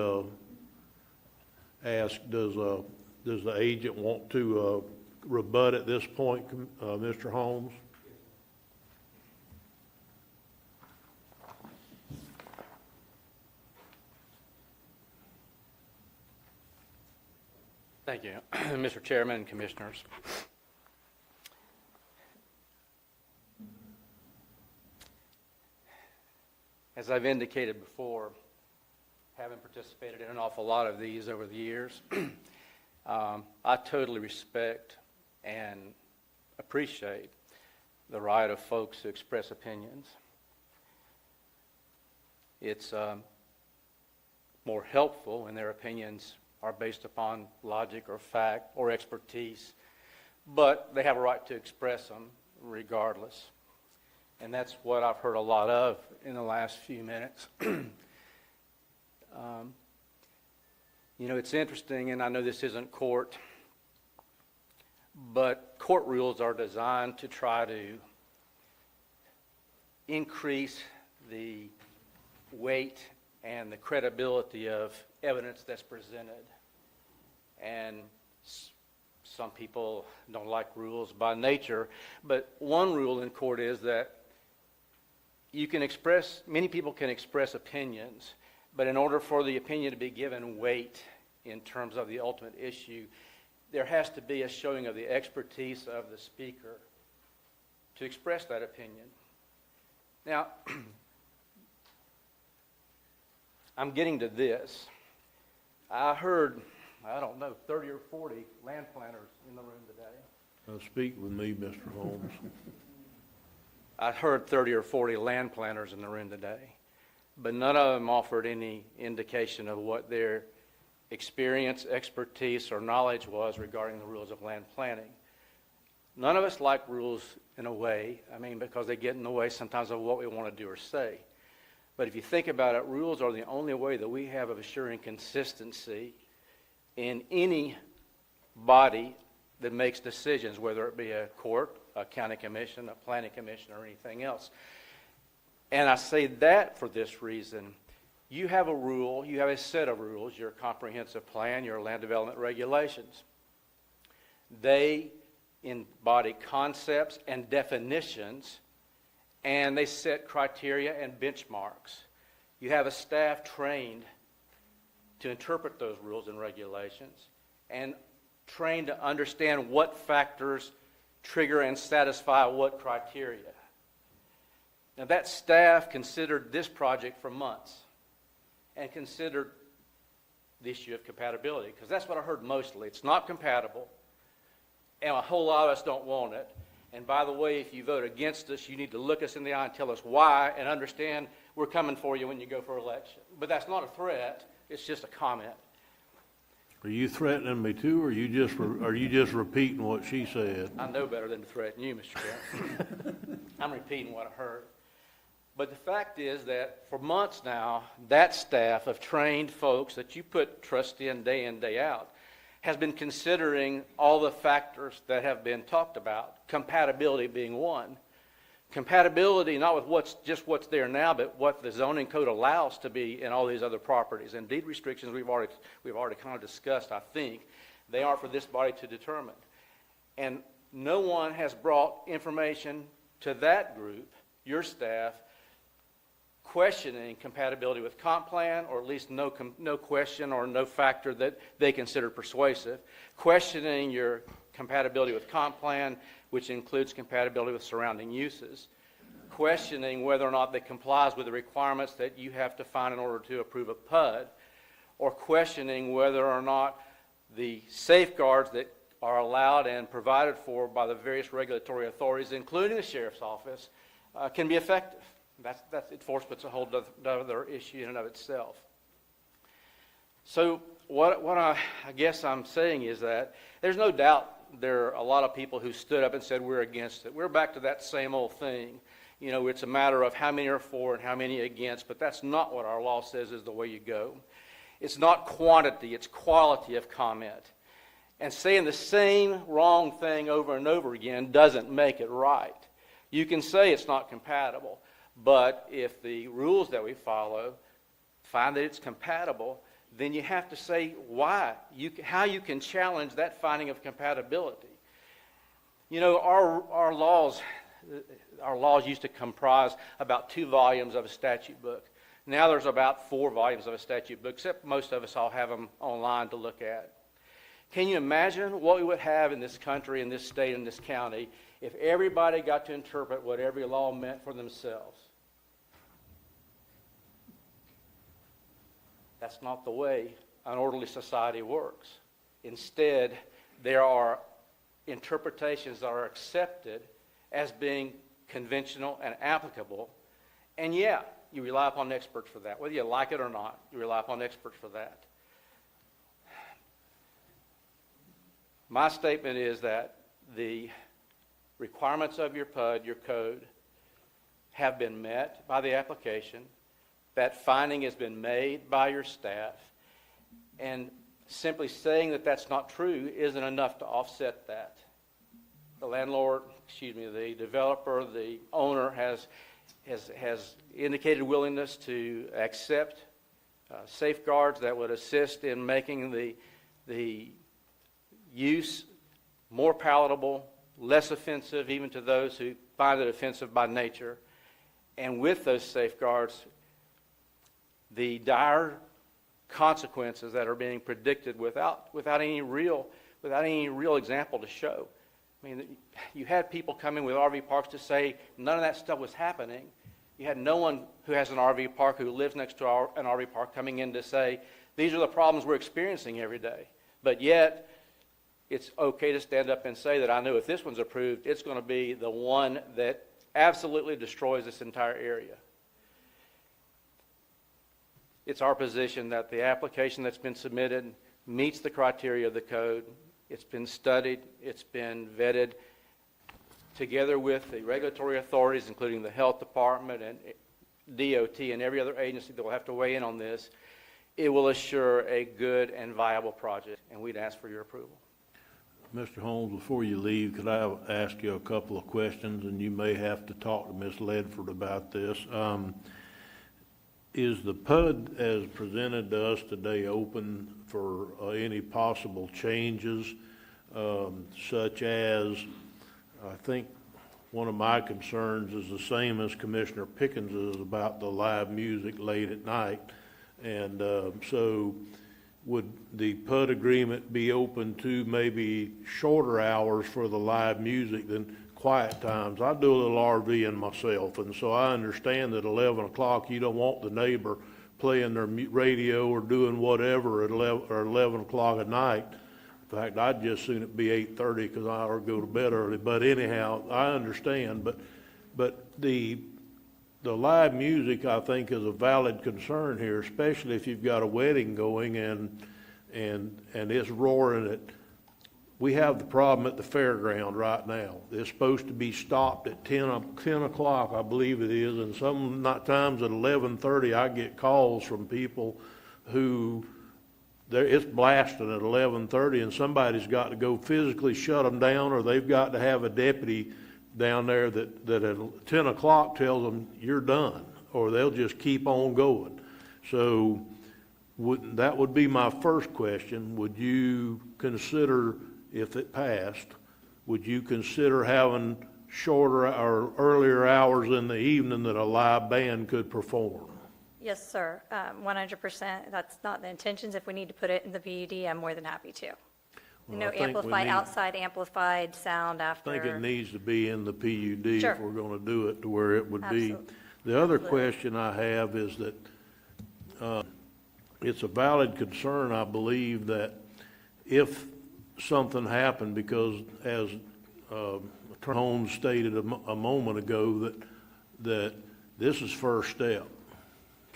ask, does the agent want to rebut at this point, Mr. Holmes? Thank you, Mr. Chairman and Commissioners. As I've indicated before, having participated in an awful lot of these over the years, I totally respect and appreciate the right of folks to express opinions. It's more helpful when their opinions are based upon logic or fact or expertise, but they have a right to express them regardless. And that's what I've heard a lot of in the last few minutes. You know, it's interesting, and I know this isn't court, but court rules are designed to try to increase the weight and the credibility of evidence that's presented. And some people don't like rules by nature, but one rule in court is that many people can express opinions, but in order for the opinion to be given weight in terms of the ultimate issue, there has to be a showing of the expertise of the speaker to express that opinion. Now, I'm getting to this. I heard, 30 or 40 land planners in the room today. Speak with me, Mr. Holmes. I heard 30 or 40 land planners in the room today, but none of them offered any indication of what their experience, expertise, or knowledge was regarding the rules of land planning. None of us like rules in a way, because they get in the way sometimes of what we want to do or say. But if you think about it, rules are the only way that we have of assuring consistency in any body that makes decisions, whether it be a court, a county commission, a planning commission, or anything else. And I say that for this reason. You have a rule, you have a set of rules, your comprehensive plan, your land development regulations. They embody concepts and definitions, and they set criteria and benchmarks. You have a staff trained to interpret those rules and regulations and trained to understand what factors trigger and satisfy what criteria. Now, that staff considered this project for months and considered the issue of compatibility, because that's what I heard mostly. It's not compatible, and a whole lot of us don't want it. And by the way, if you vote against us, you need to look us in the eye and tell us why, and understand we're coming for you when you go for election. But that's not a threat, it's just a comment. Are you threatening me too, or are you just repeating what she said? I know better than to threaten you, Mr. Grant. I'm repeating what I heard. But the fact is that for months now, that staff of trained folks that you put trust in, day out, has been considering all the factors that have been talked about, compatibility being one. Compatibility not with what's there now, but what the zoning code allows to be in all these other properties. And deed restrictions we've already kind of discussed, I think. They are for this body to determine. And no one has brought information to that group, your staff, questioning compatibility with comp plan, or at least no question or no factor that they consider persuasive, questioning your compatibility with comp plan, which includes compatibility with surrounding uses, questioning whether or not that complies with the requirements that you have to find in order to approve a PUD, or questioning whether or not the safeguards that are allowed and provided for by the various regulatory authorities, including the sheriff's office, can be effective. That's enforcement's a whole other issue in and of itself. So what I guess I'm saying is that there's no doubt there are a lot of people who stood up and said we're against it. We're back to that same old thing. You know, it's a matter of how many are for and how many against, but that's not what our law says is the way you go. It's not quantity, it's quality of comment. And saying the same wrong thing over and over again doesn't make it right. You can say it's not compatible, but if the rules that we follow find that it's compatible, then you have to say why, how you can challenge that finding of compatibility. You know, our laws used to comprise about 2 volumes of a statute book. Now there's about 4 volumes of a statute book, except most of us all have them online to look at. Can you imagine what we would have in this country, in this state, in this county, if everybody got to interpret what every law meant for themselves? That's not the way an orderly society works. Instead, there are interpretations that are accepted as being conventional and applicable. And yeah, you rely upon experts for that. Whether you like it or not, you rely upon experts for that. My statement is that the requirements of your PUD, your code, have been met by the application. That finding has been made by your staff, and simply saying that that's not true isn't enough to offset that. The developer, the owner has indicated willingness to accept safeguards that would assist in making the use more palatable, less offensive even to those who find it offensive by nature. And with those safeguards, the dire consequences that are being predicted without any real example to show. I mean, you had people come in with RV parks to say none of that stuff was happening. You had no one who has an RV park who lives next to an RV park coming in to say these are the problems we're experiencing every day. But yet, it's okay to stand up and say that I know if this one's approved, it's going to be the one that absolutely destroys this entire area. It's our position that the application that's been submitted meets the criteria of the code. It's been studied, it's been vetted together with the regulatory authorities, including the health department and DOT and every other agency that will have to weigh in on this. It will assure a good and viable project, and we'd ask for your approval. Mr. Holmes, before you leave, could I ask you a couple of questions, and you may have to talk to Ms. Ledford about this. Is the PUD as presented to us today open for any possible changes, such as, I think one of my concerns is the same as Commissioner Pickens is about the live music late at night. And so would the PUD agreement be open to maybe shorter hours for the live music than quiet times? I do a little RVing myself, and so I understand that 11 o'clock you don't want the neighbor playing their radio or doing whatever at 11 o'clock at night. In fact, I'd just soon it be 8:30 because I ought to go to bed early. But anyhow, I understand. But the live music, I think, is a valid concern here, especially if you've got a wedding going and it's roaring. We have the problem at the fairground right now. It's supposed to be stopped at 10 o'clock, I believe it is, and some times at 11:30 I get calls from people who it's blasting at 11:30, and somebody's got to go physically shut them down, or they've got to have a deputy down there that at 10 o'clock tells them you're done, or they'll just keep on going. So that would be my first question. Would you consider, if it passed, would you consider having shorter or earlier hours in the evening that a live band could perform? Yes, sir, 100%. That's not the intentions. If we need to put it in the PUD, I'm more than happy to. Well, No I think we amplified, need- outside amplified sound after. I think it needs to be in the PUD Sure. if we're going to do it to where it would be. Absolutely. The other question I have is that it's a valid concern, I believe, that if something happened, because as Attorney Holmes stated a moment ago, that this is first step.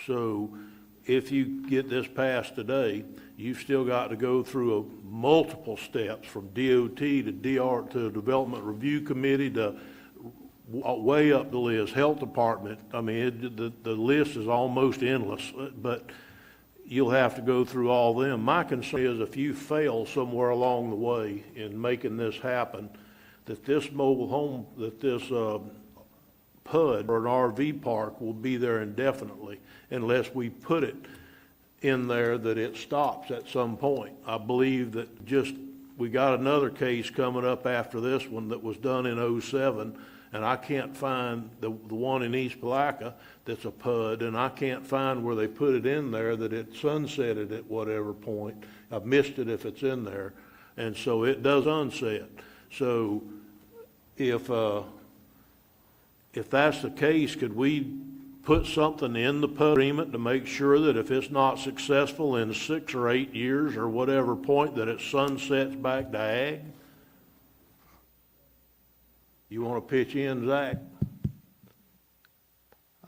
So if you get this passed today, you've still got to go through multiple steps from DOT to DR to Development Review Committee to way up the list, Health Department. I mean, the list is almost endless, but you'll have to go through all them. My concern is if you fail somewhere along the way in making this happen, that this mobile home, that this PUD or an RV park will be there indefinitely unless we put it in there that it stops at some point. I believe that we got another case coming up after this one that was done in 07, and I can't find the one in East Palaca that's a PUD, and I can't find where they put it in there that it sunsetted at whatever point. I've missed it if it's in there, and so it does unset. So if that's the case, could we put something in the PUD agreement to make sure that if it's not successful in 6 or 8 years or whatever point that it sunsets back to ag? You want to pitch in, Zach?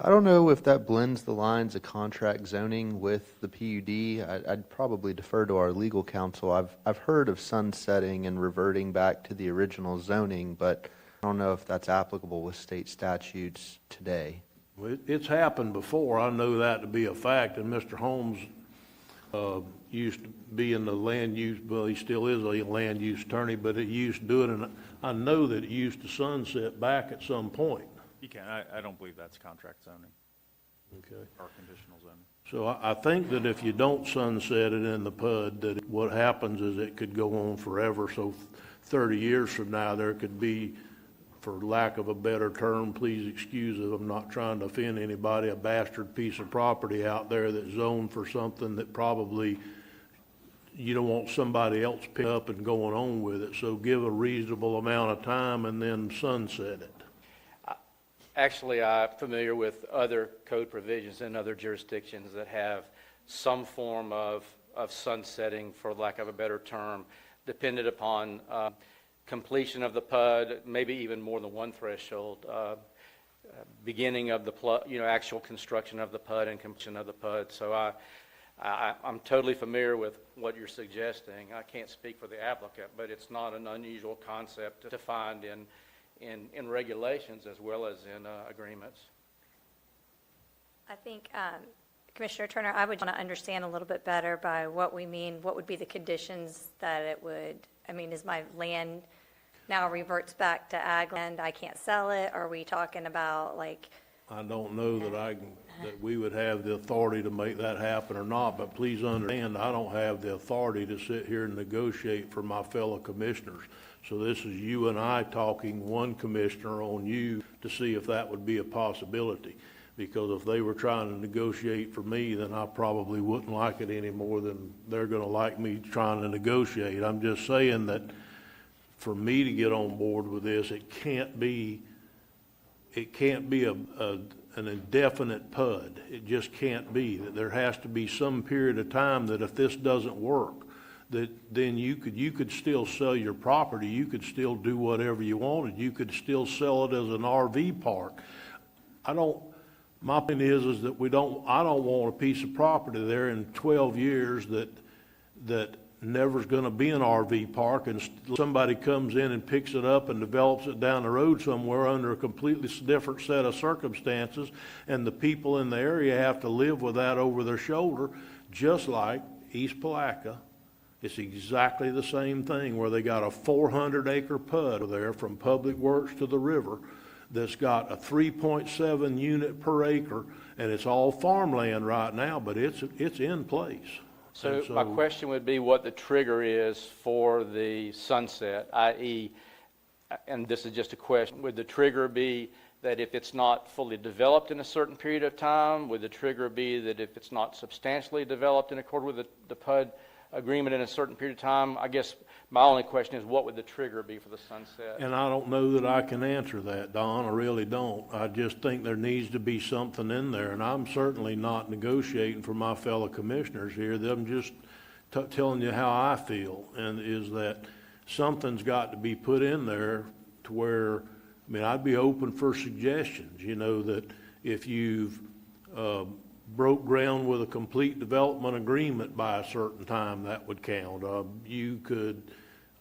I don't know if that blends the lines of contract zoning with the PUD. I'd probably defer to our legal counsel. I've heard of sunsetting and reverting back to the original zoning, but I don't know if that's applicable with state statutes today. It's happened before. I know that to be a fact, and Mr. Holmes used to be in the land use, well, he still is a land use attorney, but it used to do it, and I know that it used to sunset back at some point. You can. I don't believe that's contract zoning. Okay. Or conditional zoning. So I think that if you don't sunset it in the PUD, that what happens is it could go on forever. So 30 years from now, there could be, for lack of a better term, please excuse it, I'm not trying to offend anybody, a bastard piece of property out there that's zoned for something that probably you don't want somebody else pick up and going on with it. So give a reasonable amount of time and then sunset it. Actually, I'm familiar with other code provisions in other jurisdictions that have some form of sunsetting, for lack of a better term, dependent upon completion of the PUD, maybe even more than one threshold, beginning of the actual construction of the PUD and completion of the PUD. So I'm totally familiar with what you're suggesting. I can't speak for the applicant, but it's not an unusual concept to find in regulations as well as in agreements. I think, Commissioner Turner, I would want to understand a little bit better by what we mean, what would be the conditions that it would, I mean, is my land now reverts back to ag land, I can't sell it? Are we talking about like? I don't know that that we would have the authority to make that happen or not, but please understand, I don't have the authority to sit here and negotiate for my fellow commissioners. So this is you and I talking, one commissioner on you, to see if that would be a possibility. Because if they were trying to negotiate for me, then I probably wouldn't like it any more than they're going to like me trying to negotiate. I'm just saying that for me to get on board with this, it can't be an indefinite PUD. It just can't be. That there has to be some period of time that if this doesn't work, that then you could still sell your property, you could still do whatever you wanted, you could still sell it as an RV park. My opinion is that I don't want a piece of property there in 12 years that never's gonna be an RV park, and somebody comes in and picks it up and develops it down the road somewhere under a completely different set of circumstances, and the people in the area have to live with that over their shoulder, just like East Palaca. It's exactly the same thing, where they got a 400-acre PUD there from Public Works to the river that's got a 3.7 unit per acre, and it's all farmland right now, but it's in place. So my question would be what the trigger is for the sunset, i.e., and this is just a question, would the trigger be that if it's not fully developed in a certain period of time? Would the trigger be that if it's not substantially developed in accord with the PUD agreement in a certain period of time? I guess my only question is, what would the trigger be for the sunset? And I don't know that I can answer that, Don. I really don't. I just think there needs to be something in there, and I'm certainly not negotiating for my fellow commissioners here. I'm just telling you how I feel, and is that something's got to be put in there to where, I mean, I'd be open for suggestions, that if you've broke ground with a complete development agreement by a certain time, that would count. You could,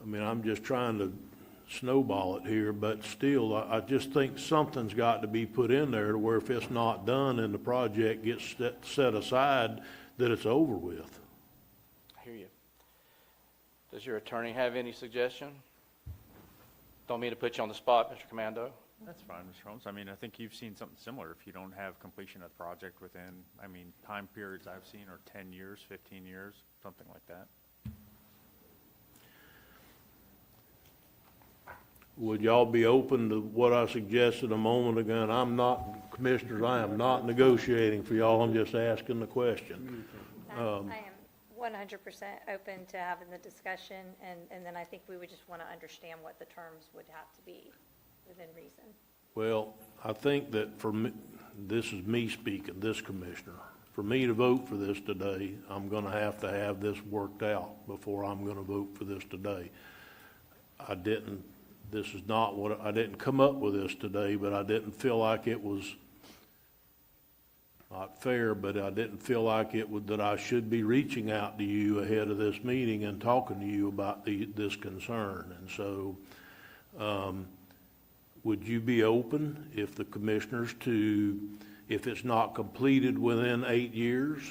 I'm just trying to snowball it here, but still, I just think something's got to be put in there to where if it's not done and the project gets set aside, that it's over with. I hear you. Does your attorney have any suggestion? Don't mean to put you on the spot, Mr. Commando. That's fine, Mr. Holmes. I think you've seen something similar. If you don't have completion of the project within, time periods I've seen are 10 years, 15 years, something like that. Would y'all be open to what I suggested a moment ago? And I'm not, commissioners, I am not negotiating for y'all. I'm just asking the question. I am 100% open to having the discussion, and then I think we would just want to understand what the terms would have to be within reason. Well, I think that for me, this is me speaking, this commissioner. For me to vote for this today, I'm going to have this worked out before I'm going to vote for this today. I didn't come up with this today, but I didn't feel like it was not fair, but I didn't feel like that I should be reaching out to you ahead of this meeting and talking to you about this concern. And so, would you be open, if the commissioners, if it's not completed within 8 years?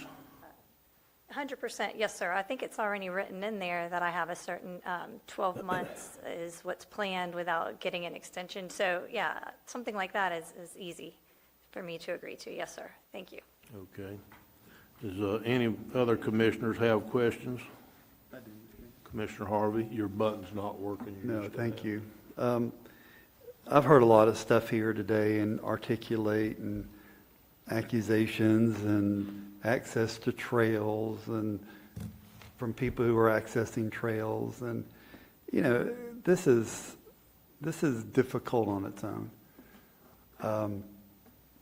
100%, yes, sir. I think it's already written in there that I have a certain 12 months is what's planned without getting an extension. So, yeah, something like that is easy for me to agree to. Yes, sir. Thank you. Okay. Does any other commissioners have questions? I do. Commissioner Harvey, your button's not working. No, thank you. I've heard a lot of stuff here today and articulate and accusations and access to trails and from people who are accessing trails. And, this is difficult on its own.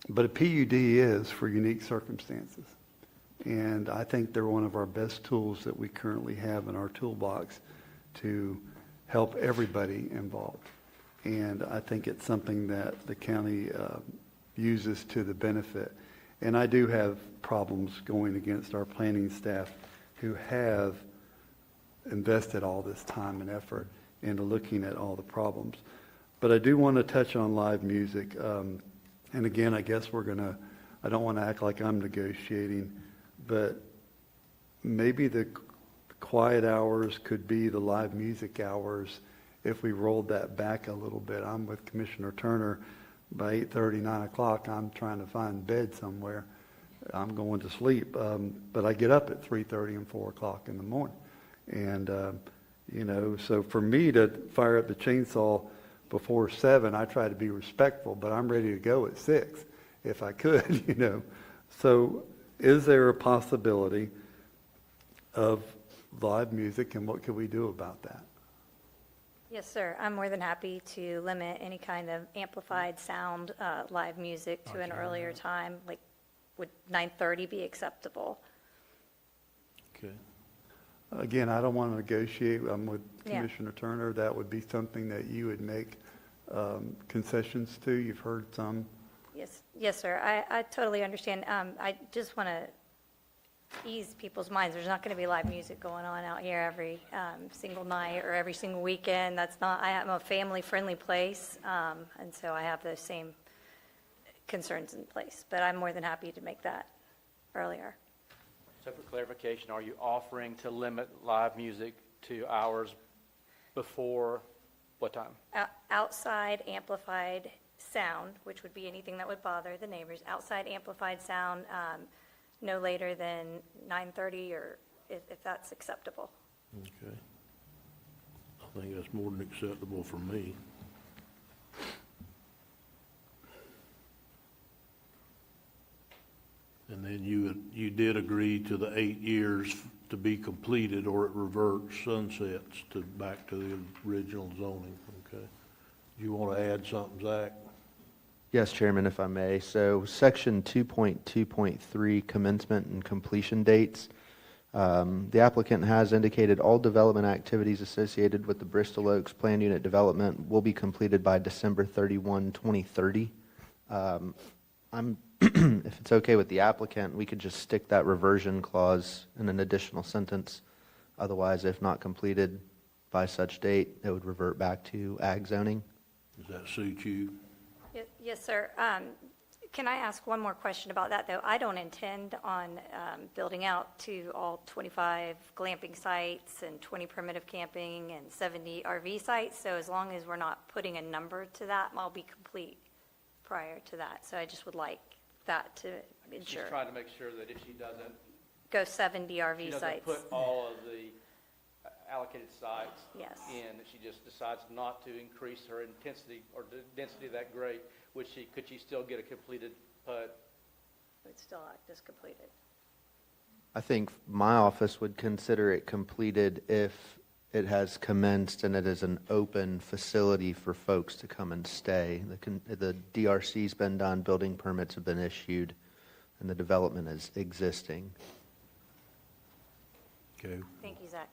But a PUD is for unique circumstances. And I think they're one of our best tools that we currently have in our toolbox to help everybody involved. And I think it's something that the county uses to the benefit. And I do have problems going against our planning staff who have invested all this time and effort into looking at all the problems. But I do want to touch on live music. And again, I guess I don't want to act like I'm negotiating, but maybe the quiet hours could be the live music hours if we rolled that back a little bit. I'm with Commissioner Turner. By 8:30, 9 o'clock, I'm trying to find bed somewhere. I'm going to sleep. But I get up at 3:30 and 4 o'clock in the morning. And, so for me to fire up the chainsaw before 7, I try to be respectful, but I'm ready to go at 6 if I could, So is there a possibility of live music, and what could we do about that? Yes, sir. I'm more than happy to limit any kind of amplified sound live music to an earlier time. Like, would 9:30 be acceptable? Okay. Again, I don't want to negotiate. I'm with Yeah. Commissioner Turner. That would be something that you would make concessions to. You've heard some. Yes, sir. I totally understand. I just want to ease people's minds. There's not going to be live music going on out here every single night or every single weekend. That's not, I am a family-friendly place, and so I have those same concerns in place. But I'm more than happy to make that earlier. So for clarification, are you offering to limit live music to hours before what time? Outside amplified sound, which would be anything that would bother the neighbors, outside amplified sound, no later than 9:30, or if that's acceptable. Okay. I think that's more than acceptable for me. And then you did agree to the 8 years to be completed, or it reverts, sunsets to back to the original zoning, okay? You want to add something, Zach? Yes, Chairman, if I may. So section 2.2.3, commencement and completion dates. The applicant has indicated all development activities associated with the Bristol Oaks Plan Unit development will be completed by December 31, 2030. If it's okay with the applicant, we could just stick that reversion clause in an additional sentence. Otherwise, if not completed by such date, it would revert back to ag zoning. Does that suit you? Yes, sir. Can I ask one more question about that, though? I don't intend on building out to all 25 glamping sites and 20 primitive camping and 70 RV sites, so as long as we're not putting a number to that, I'll be complete prior to that. So I just would like that to ensure. She's trying to make sure that if she doesn't Go 70 RV she doesn't sites. put all of the allocated sites Yes. in, that she just decides not to increase her intensity or the density that great, could she still get a completed PUD? It's still act as completed. I think my office would consider it completed if it has commenced and it is an open facility for folks to come and stay. The DRC's been done, building permits have been issued, and the development is existing. Okay. Thank you, Zach.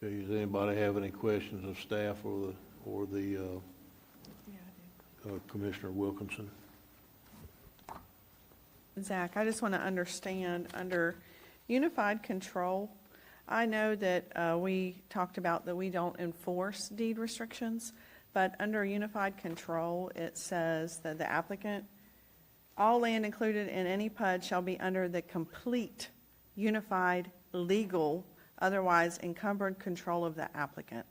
Okay, does anybody have any questions of staff or the Commissioner Wilkinson? Zach, I just want to understand, under unified control, I know that we talked about that we don't enforce deed restrictions, but under unified control, it says that the applicant, all land included in any PUD shall be under the complete, unified, legal, otherwise encumbered control of the applicant.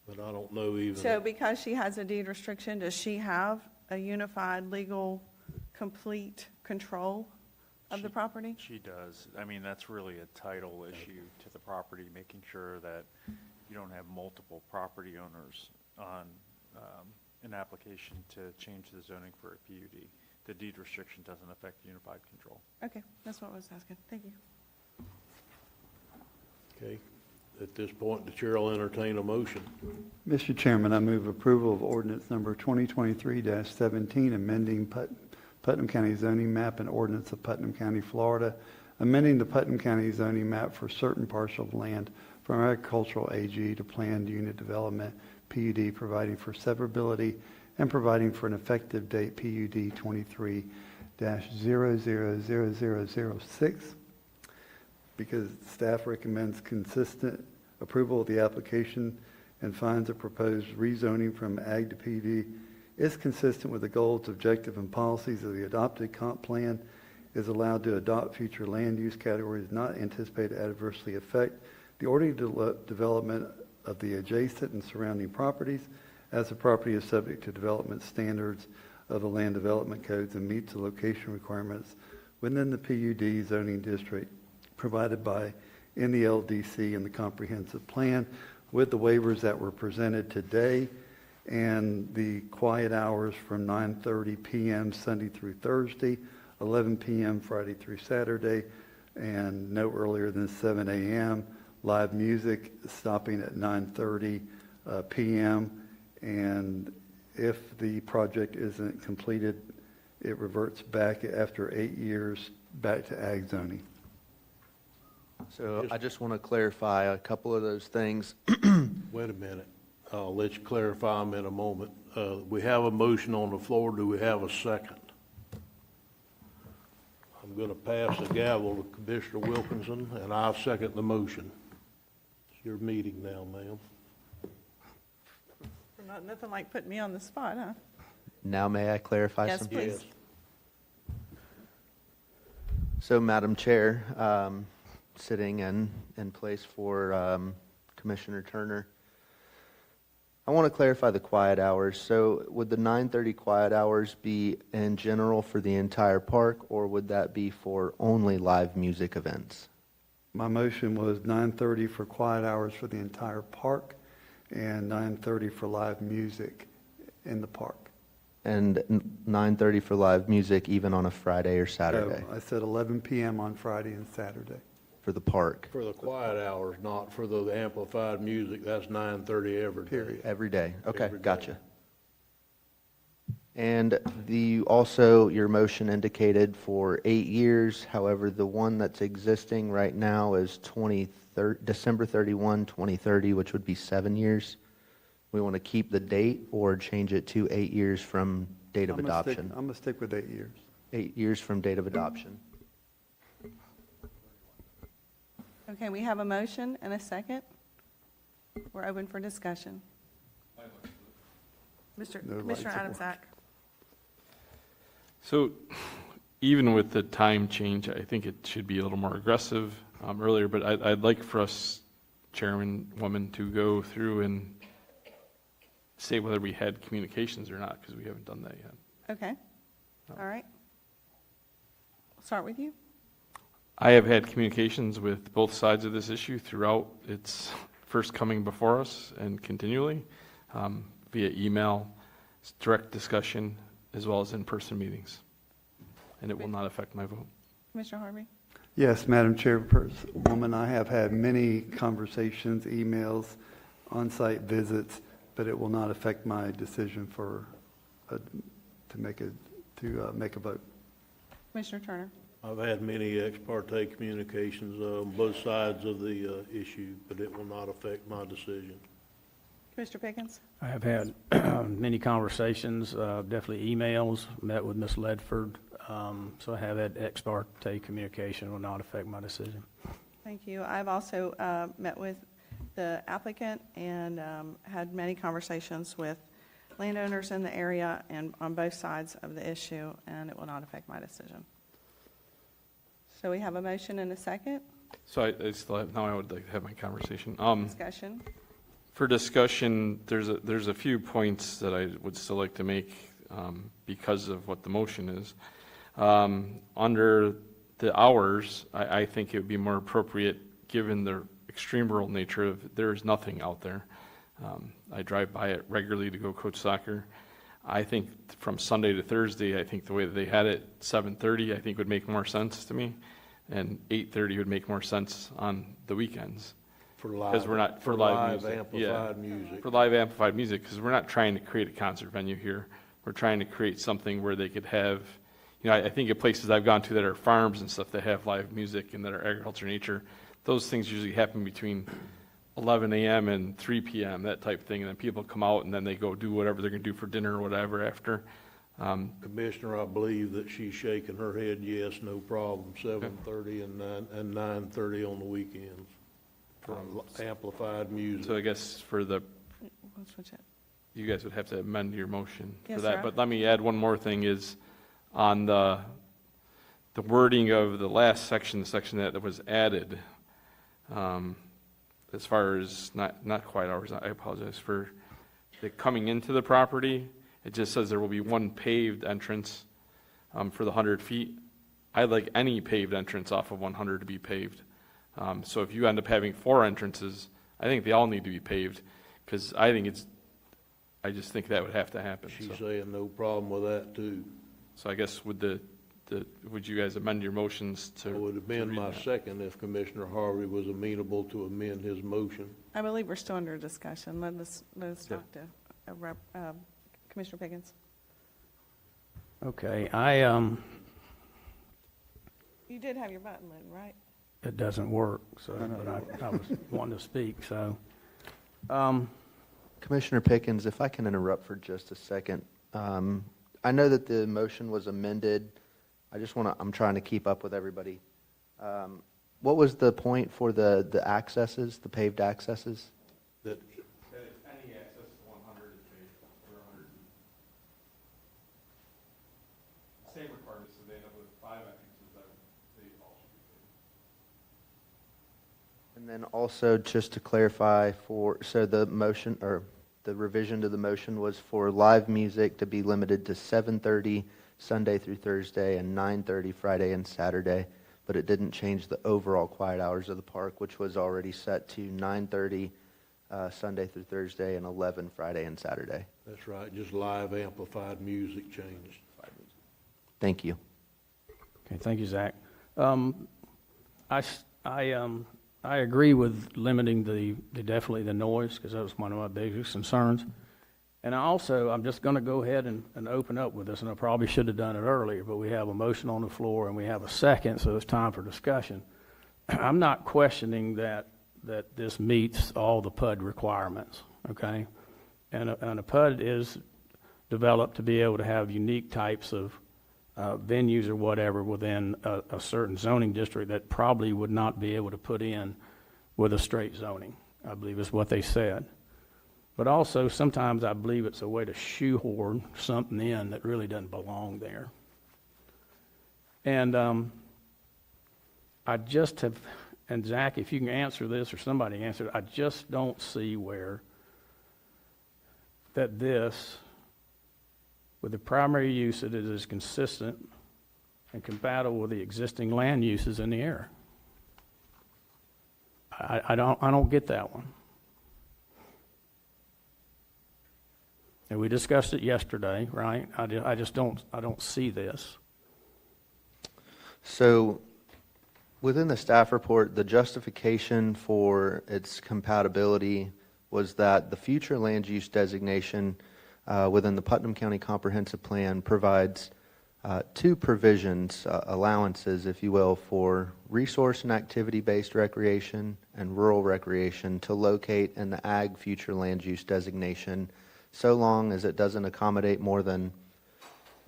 But I don't know even. So because she has a deed restriction, does she have a unified, legal, complete control of the property? She does. I mean, that's really a title issue to the property, making sure that you don't have multiple property owners on an application to change the zoning for a PUD. The deed restriction doesn't affect unified control. Okay, that's what I was asking. Thank you. Okay. At this point, the chair will entertain a motion. Mr. Chairman, I move approval of ordinance number 2023-17, amending Putnam County zoning map and ordinance of Putnam County, Florida, amending the Putnam County zoning map for certain parcel of land from agricultural AG to planned unit development, PUD, providing for severability and providing for an effective date, PUD 23-000006. Because staff recommends consistent approval of the application and finds the proposed rezoning from ag to PUD is consistent with the goals, objective, and policies of the adopted comp plan, is allowed to adopt future land use categories not anticipated to adversely affect the orderly development of the adjacent and surrounding properties, as the property is subject to development standards of the land development codes and meets the location requirements within the PUD zoning district provided by in the LDC and the comprehensive plan, with the waivers that were presented today and the quiet hours from 9:30 p.m. Sunday through Thursday, 11 p.m. Friday through Saturday, and no earlier than 7 a.m. Live music stopping at 9:30 p.m. And if the project isn't completed, it reverts back after 8 years back to ag zoning. So I just want to clarify a couple of those things. Wait a minute. I'll let you clarify them in a moment. We have a motion on the floor. Do we have a second? I'm going to pass the gavel to Commissioner Wilkinson, and I'll second the motion. It's your meeting now, ma'am. Nothing like putting me on the spot, huh? Now may I clarify Yes, something? please. So, Madam Chair, sitting in place for Commissioner Turner, I want to clarify the quiet hours. So would the 9:30 quiet hours be in general for the entire park, or would that be for only live music events? My motion was 9:30 for quiet hours for the entire park and 9:30 for live music in the park. And 9:30 for live music even on a Friday or Saturday? So I said 11 p.m. on Friday and Saturday. For the park? For the quiet hours, not for the amplified music. That's 9:30 every day. Period. Every day? Okay, Every day. gotcha. And your motion indicated for 8 years. However, the one that's existing right now is December 31, 2030, which would be 7 years. We want to keep the date or change it to 8 years from date of adoption? I'm going to stick with 8 years. 8 years from date of adoption. Okay, we have a motion and a second. We're open for discussion. Commissioner Adams-Ack. So even with the time change, I think it should be a little more aggressive earlier, but I'd like for us, Chairwoman, to go through and say whether we had communications or not, because we haven't done that yet. Okay, all right. I'll start with you. I have had communications with both sides of this issue throughout its first coming before us and continually via email, direct discussion, as well as in-person meetings. And it will not affect my vote. Commissioner Harvey? Yes, Madam Chairwoman, I have had many conversations, emails, on-site visits, but it will not affect my decision to make a vote. Commissioner Turner? I've had many ex parte communications on both sides of the issue, but it will not affect my decision. Commissioner Pickens? I have had many conversations, definitely emails, met with Ms. Ledford, so I have had ex parte communication, will not affect my decision. Thank you. I've also met with the applicant and had many conversations with landowners in the area and on both sides of the issue, and it will not affect my decision. So we have a motion and a second. So I still have, now I would like to have my conversation. Discussion. For discussion, there's a few points that I would still like to make because of what the motion is. Under the hours, I think it would be more appropriate, given the extreme rural nature of there's nothing out there. I drive by it regularly to go coach soccer. I think from Sunday to Thursday, I think the way that they had it, 7:30, I think would make more sense to me, and 8:30 would make more sense on the weekends. For live, because we're not for live music. amplified music. For live amplified music, because we're not trying to create a concert venue here. We're trying to create something where they could have, I think at places I've gone to that are farms and stuff that have live music and that are agriculture nature, those things usually happen between 11 a.m. and 3 p.m., that type of thing, and then people come out and then they go do whatever they're going to do for dinner or whatever after. Commissioner, I believe that she's shaking her head, yes, no problem, 7:30 and 9:30 on the weekends for amplified music. So I guess for the, We'll switch it. you guys would have to amend your motion for Yes, that. sir. But let me add one more thing is on the wording of the last section, the section that was added, as far as not quiet hours, I apologize, for the coming into the property, it just says there will be one paved entrance for the 100 feet. I'd like any paved entrance off of 100 to be paved. So if you end up having 4 entrances, I think they all need to be paved, because I just think that would have to happen. She's saying no problem with that, too. So I guess would you guys amend your motions to? I would amend my second if Commissioner Harvey was amenable to amend his motion. I believe we're still under discussion. Let us talk to Commissioner Pickens. Okay, You did have your button lit, right? it doesn't work, so, but I was wanting to speak, so. Commissioner Pickens, if I can interrupt for just a second. I know that the motion was amended. I'm trying to keep up with everybody. What was the point for the accesses, the paved accesses? That Any access to 100 is paid for 100. Same requirements, so they end up with 5 entrances that they all should be paid. And then also, just to clarify, so the motion, or the revision to the motion was for live music to be limited to 7:30 Sunday through Thursday and 9:30 Friday and Saturday, but it didn't change the overall quiet hours of the park, which was already set to 9:30 Sunday through Thursday and 11 Friday and Saturday. That's right, just live amplified music changed. Thank you. Okay, thank you, Zach. I agree with limiting definitely the noise, because that was one of my biggest concerns. And I'm just going to go ahead and open up with this, and I probably should have done it earlier, but we have a motion on the floor and we have a second, so it's time for discussion. I'm not questioning that this meets all the PUD requirements, okay? And a PUD is developed to be able to have unique types of venues or whatever within a certain zoning district that probably would not be able to put in with a straight zoning, I believe is what they said. But also, sometimes I believe it's a way to shoehorn something in that really doesn't belong there. And I just have, and Zach, if you can answer this or somebody answer it, I just don't see where that this, with the primary use, that it is consistent and compatible with the existing land uses in the area. I don't get that one. And we discussed it yesterday, right? I just don't see this. So within the staff report, the justification for its compatibility was that the future land use designation within the Putnam County Comprehensive Plan provides 2 provisions, allowances, if you will, for resource and activity-based recreation and rural recreation to locate in the ag future land use designation, so long as it doesn't accommodate more than,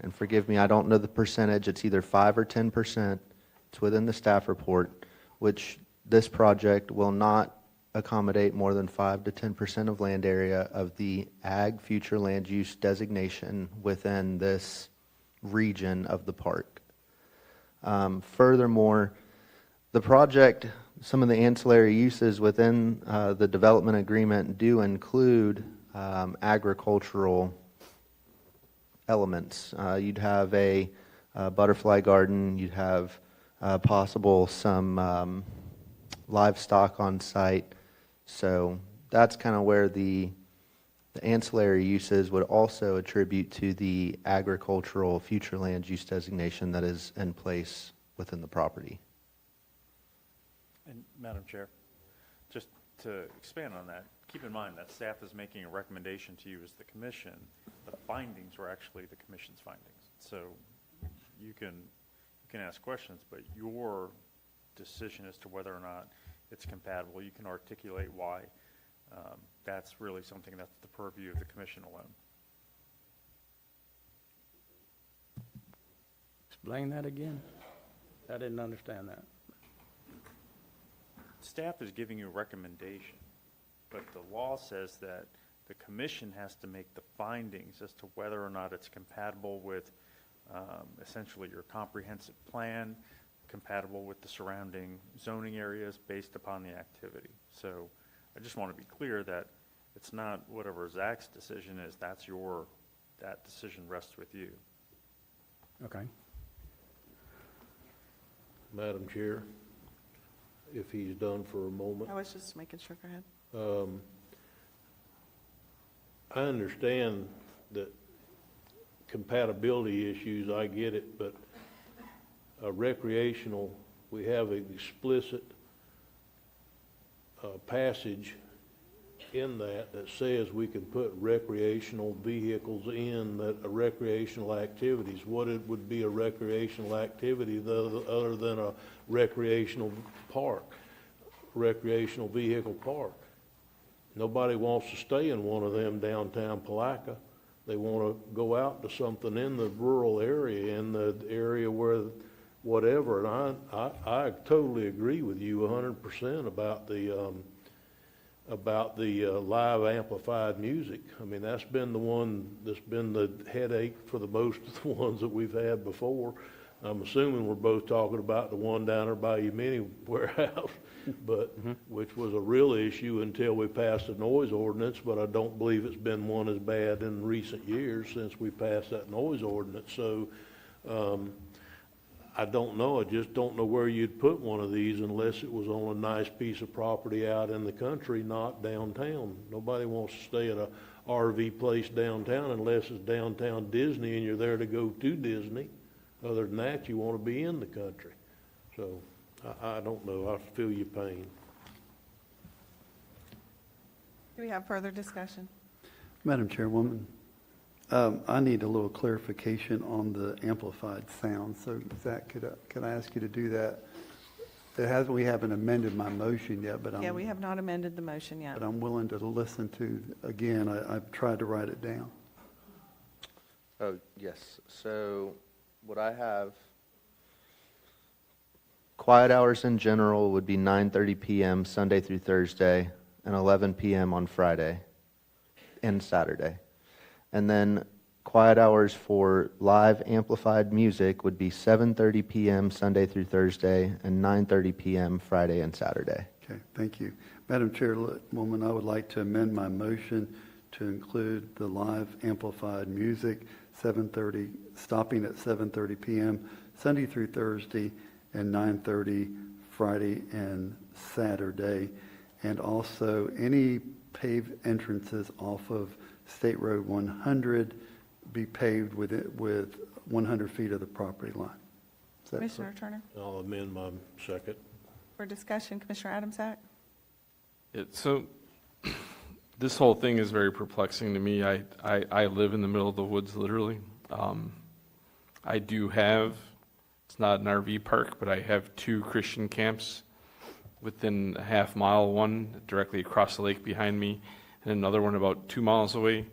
and forgive me, I don't know the percentage, it's either 5 or 10%, it's within the staff report, which this project will not accommodate more than 5 to 10% of land area of the ag future land use designation within this region of the park. Furthermore, the project, some of the ancillary uses within the development agreement do include agricultural elements. You'd have a butterfly garden, you'd have possible some livestock on site. So that's kind of where the ancillary uses would also attribute to the agricultural future land use designation that is in place within the property. And Madam Chair, just to expand on that, keep in mind that staff is making a recommendation to you as the commission. The findings were actually the commission's findings. So you can ask questions, but your decision as to whether or not it's compatible, you can articulate why. That's really something that's the purview of the commission alone. Explain that again. I didn't understand that. Staff is giving you a recommendation, but the law says that the commission has to make the findings as to whether or not it's compatible with essentially your comprehensive plan, compatible with the surrounding zoning areas based upon the activity. So I just want to be clear that it's not whatever Zach's decision is, that decision rests with you. Okay. Madam Chair, if he's done for a moment. I was just making sure. Go ahead. I understand that compatibility issues, I get it, but recreational, we have an explicit passage in that says we can put recreational vehicles in that are recreational activities. What it would be a recreational activity other than a recreational park, recreational vehicle park? Nobody wants to stay in one of them downtown Palaca. They want to go out to something in the rural area, in the area where whatever. And I totally agree with you 100% about the live amplified music. I mean, that's been the one that's been the headache for the most of the ones that we've had before. I'm assuming we're both talking about the one down there by your mini warehouse, but which was a real issue until we passed the noise ordinance. But I don't believe it's been one as bad in recent years since we passed that noise ordinance. So I don't know. I just don't know where you'd put one of these unless it was on a nice piece of property out in the country, not downtown. Nobody wants to stay at a RV place downtown unless it's downtown Disney and you're there to go to Disney. Other than that, you want to be in the country. So I don't know. I feel your pain. Do we have further discussion? Madam Chairwoman, I need a little clarification on the amplified sound. So Zach, could I ask you to do that? We haven't amended my motion yet, but Yeah, we have not amended the motion yet. but I'm willing to listen to, again, I've tried to write it down. Oh, yes. So what I have, quiet hours in general would be 9:30 p.m. Sunday through Thursday and 11 p.m. on Friday and Saturday. And then quiet hours for live amplified music would be 7:30 p.m. Sunday through Thursday and 9:30 p.m. Friday and Saturday. Okay, thank you. Madam Chairwoman, I would like to amend my motion to include the live amplified music, stopping at 7:30 p.m. Sunday through Thursday and 9:30 Friday and Saturday. And also any paved entrances off of State Road 100 be paved with 100 feet of the property line. Commissioner Turner? I'll amend my second. For discussion, Commissioner Adamsack? So this whole thing is very perplexing to me. I live in the middle of the woods, literally. I do have, it's not an RV park, but I have 2 Christian camps within a half mile, one directly across the lake behind me, and another one about 2 miles away.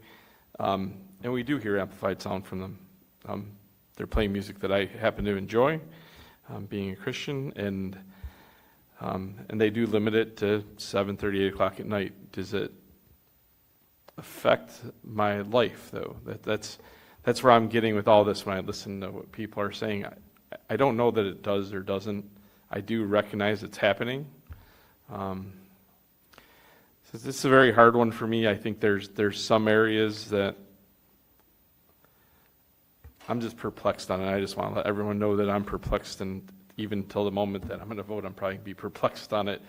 And we do hear amplified sound from them. They're playing music that I happen to enjoy, being a Christian, and they do limit it to 7:30, 8 o'clock at night. Does it affect my life, though? That's where I'm getting with all this when I listen to what people are saying. I don't know that it does or doesn't. I do recognize it's happening. So this is a very hard one for me. I think there's some areas that I'm just perplexed on, and I just want to let everyone know that I'm perplexed, and even till the moment that I'm going to vote, I'm probably going to be perplexed on it.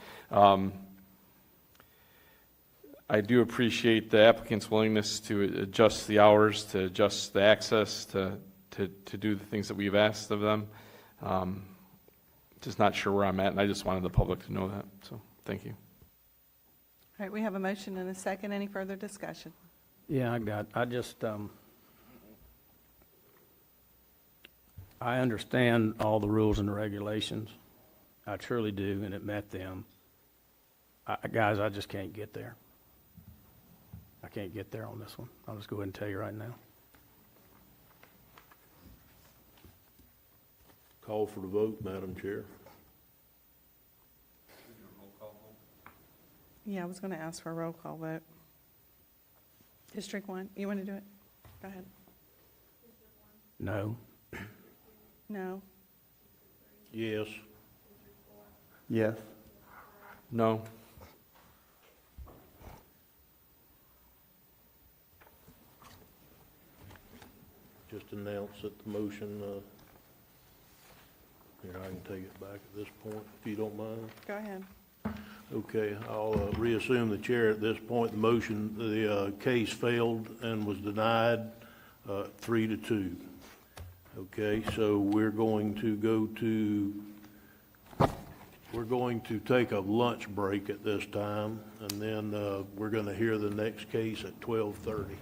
I do appreciate the applicant's willingness to adjust the hours, to adjust the access, to do the things that we've asked of them. Just not sure where I'm at, and I just wanted the public to know that. So, thank you. All right, we have a motion and a second. Any further discussion? Yeah, I understand all the rules and the regulations. I truly do, and it met them. Guys, I just can't get there. I can't get there on this one. I'll just go ahead and tell you right now. Call for the vote, Madam Chair. Yeah, I was going to ask for a roll call vote. District 1, you want to do it? Go ahead. No. No. Yes. Yes. No. Just announce that the motion, here, I can take it back at this point, if you don't mind. Go ahead. Okay, I'll reassume the chair at this point. The case failed and was denied 3-2. Okay, so we're going to go to We're going to take a lunch break at this time, and then we're going to hear the next case at 12:30.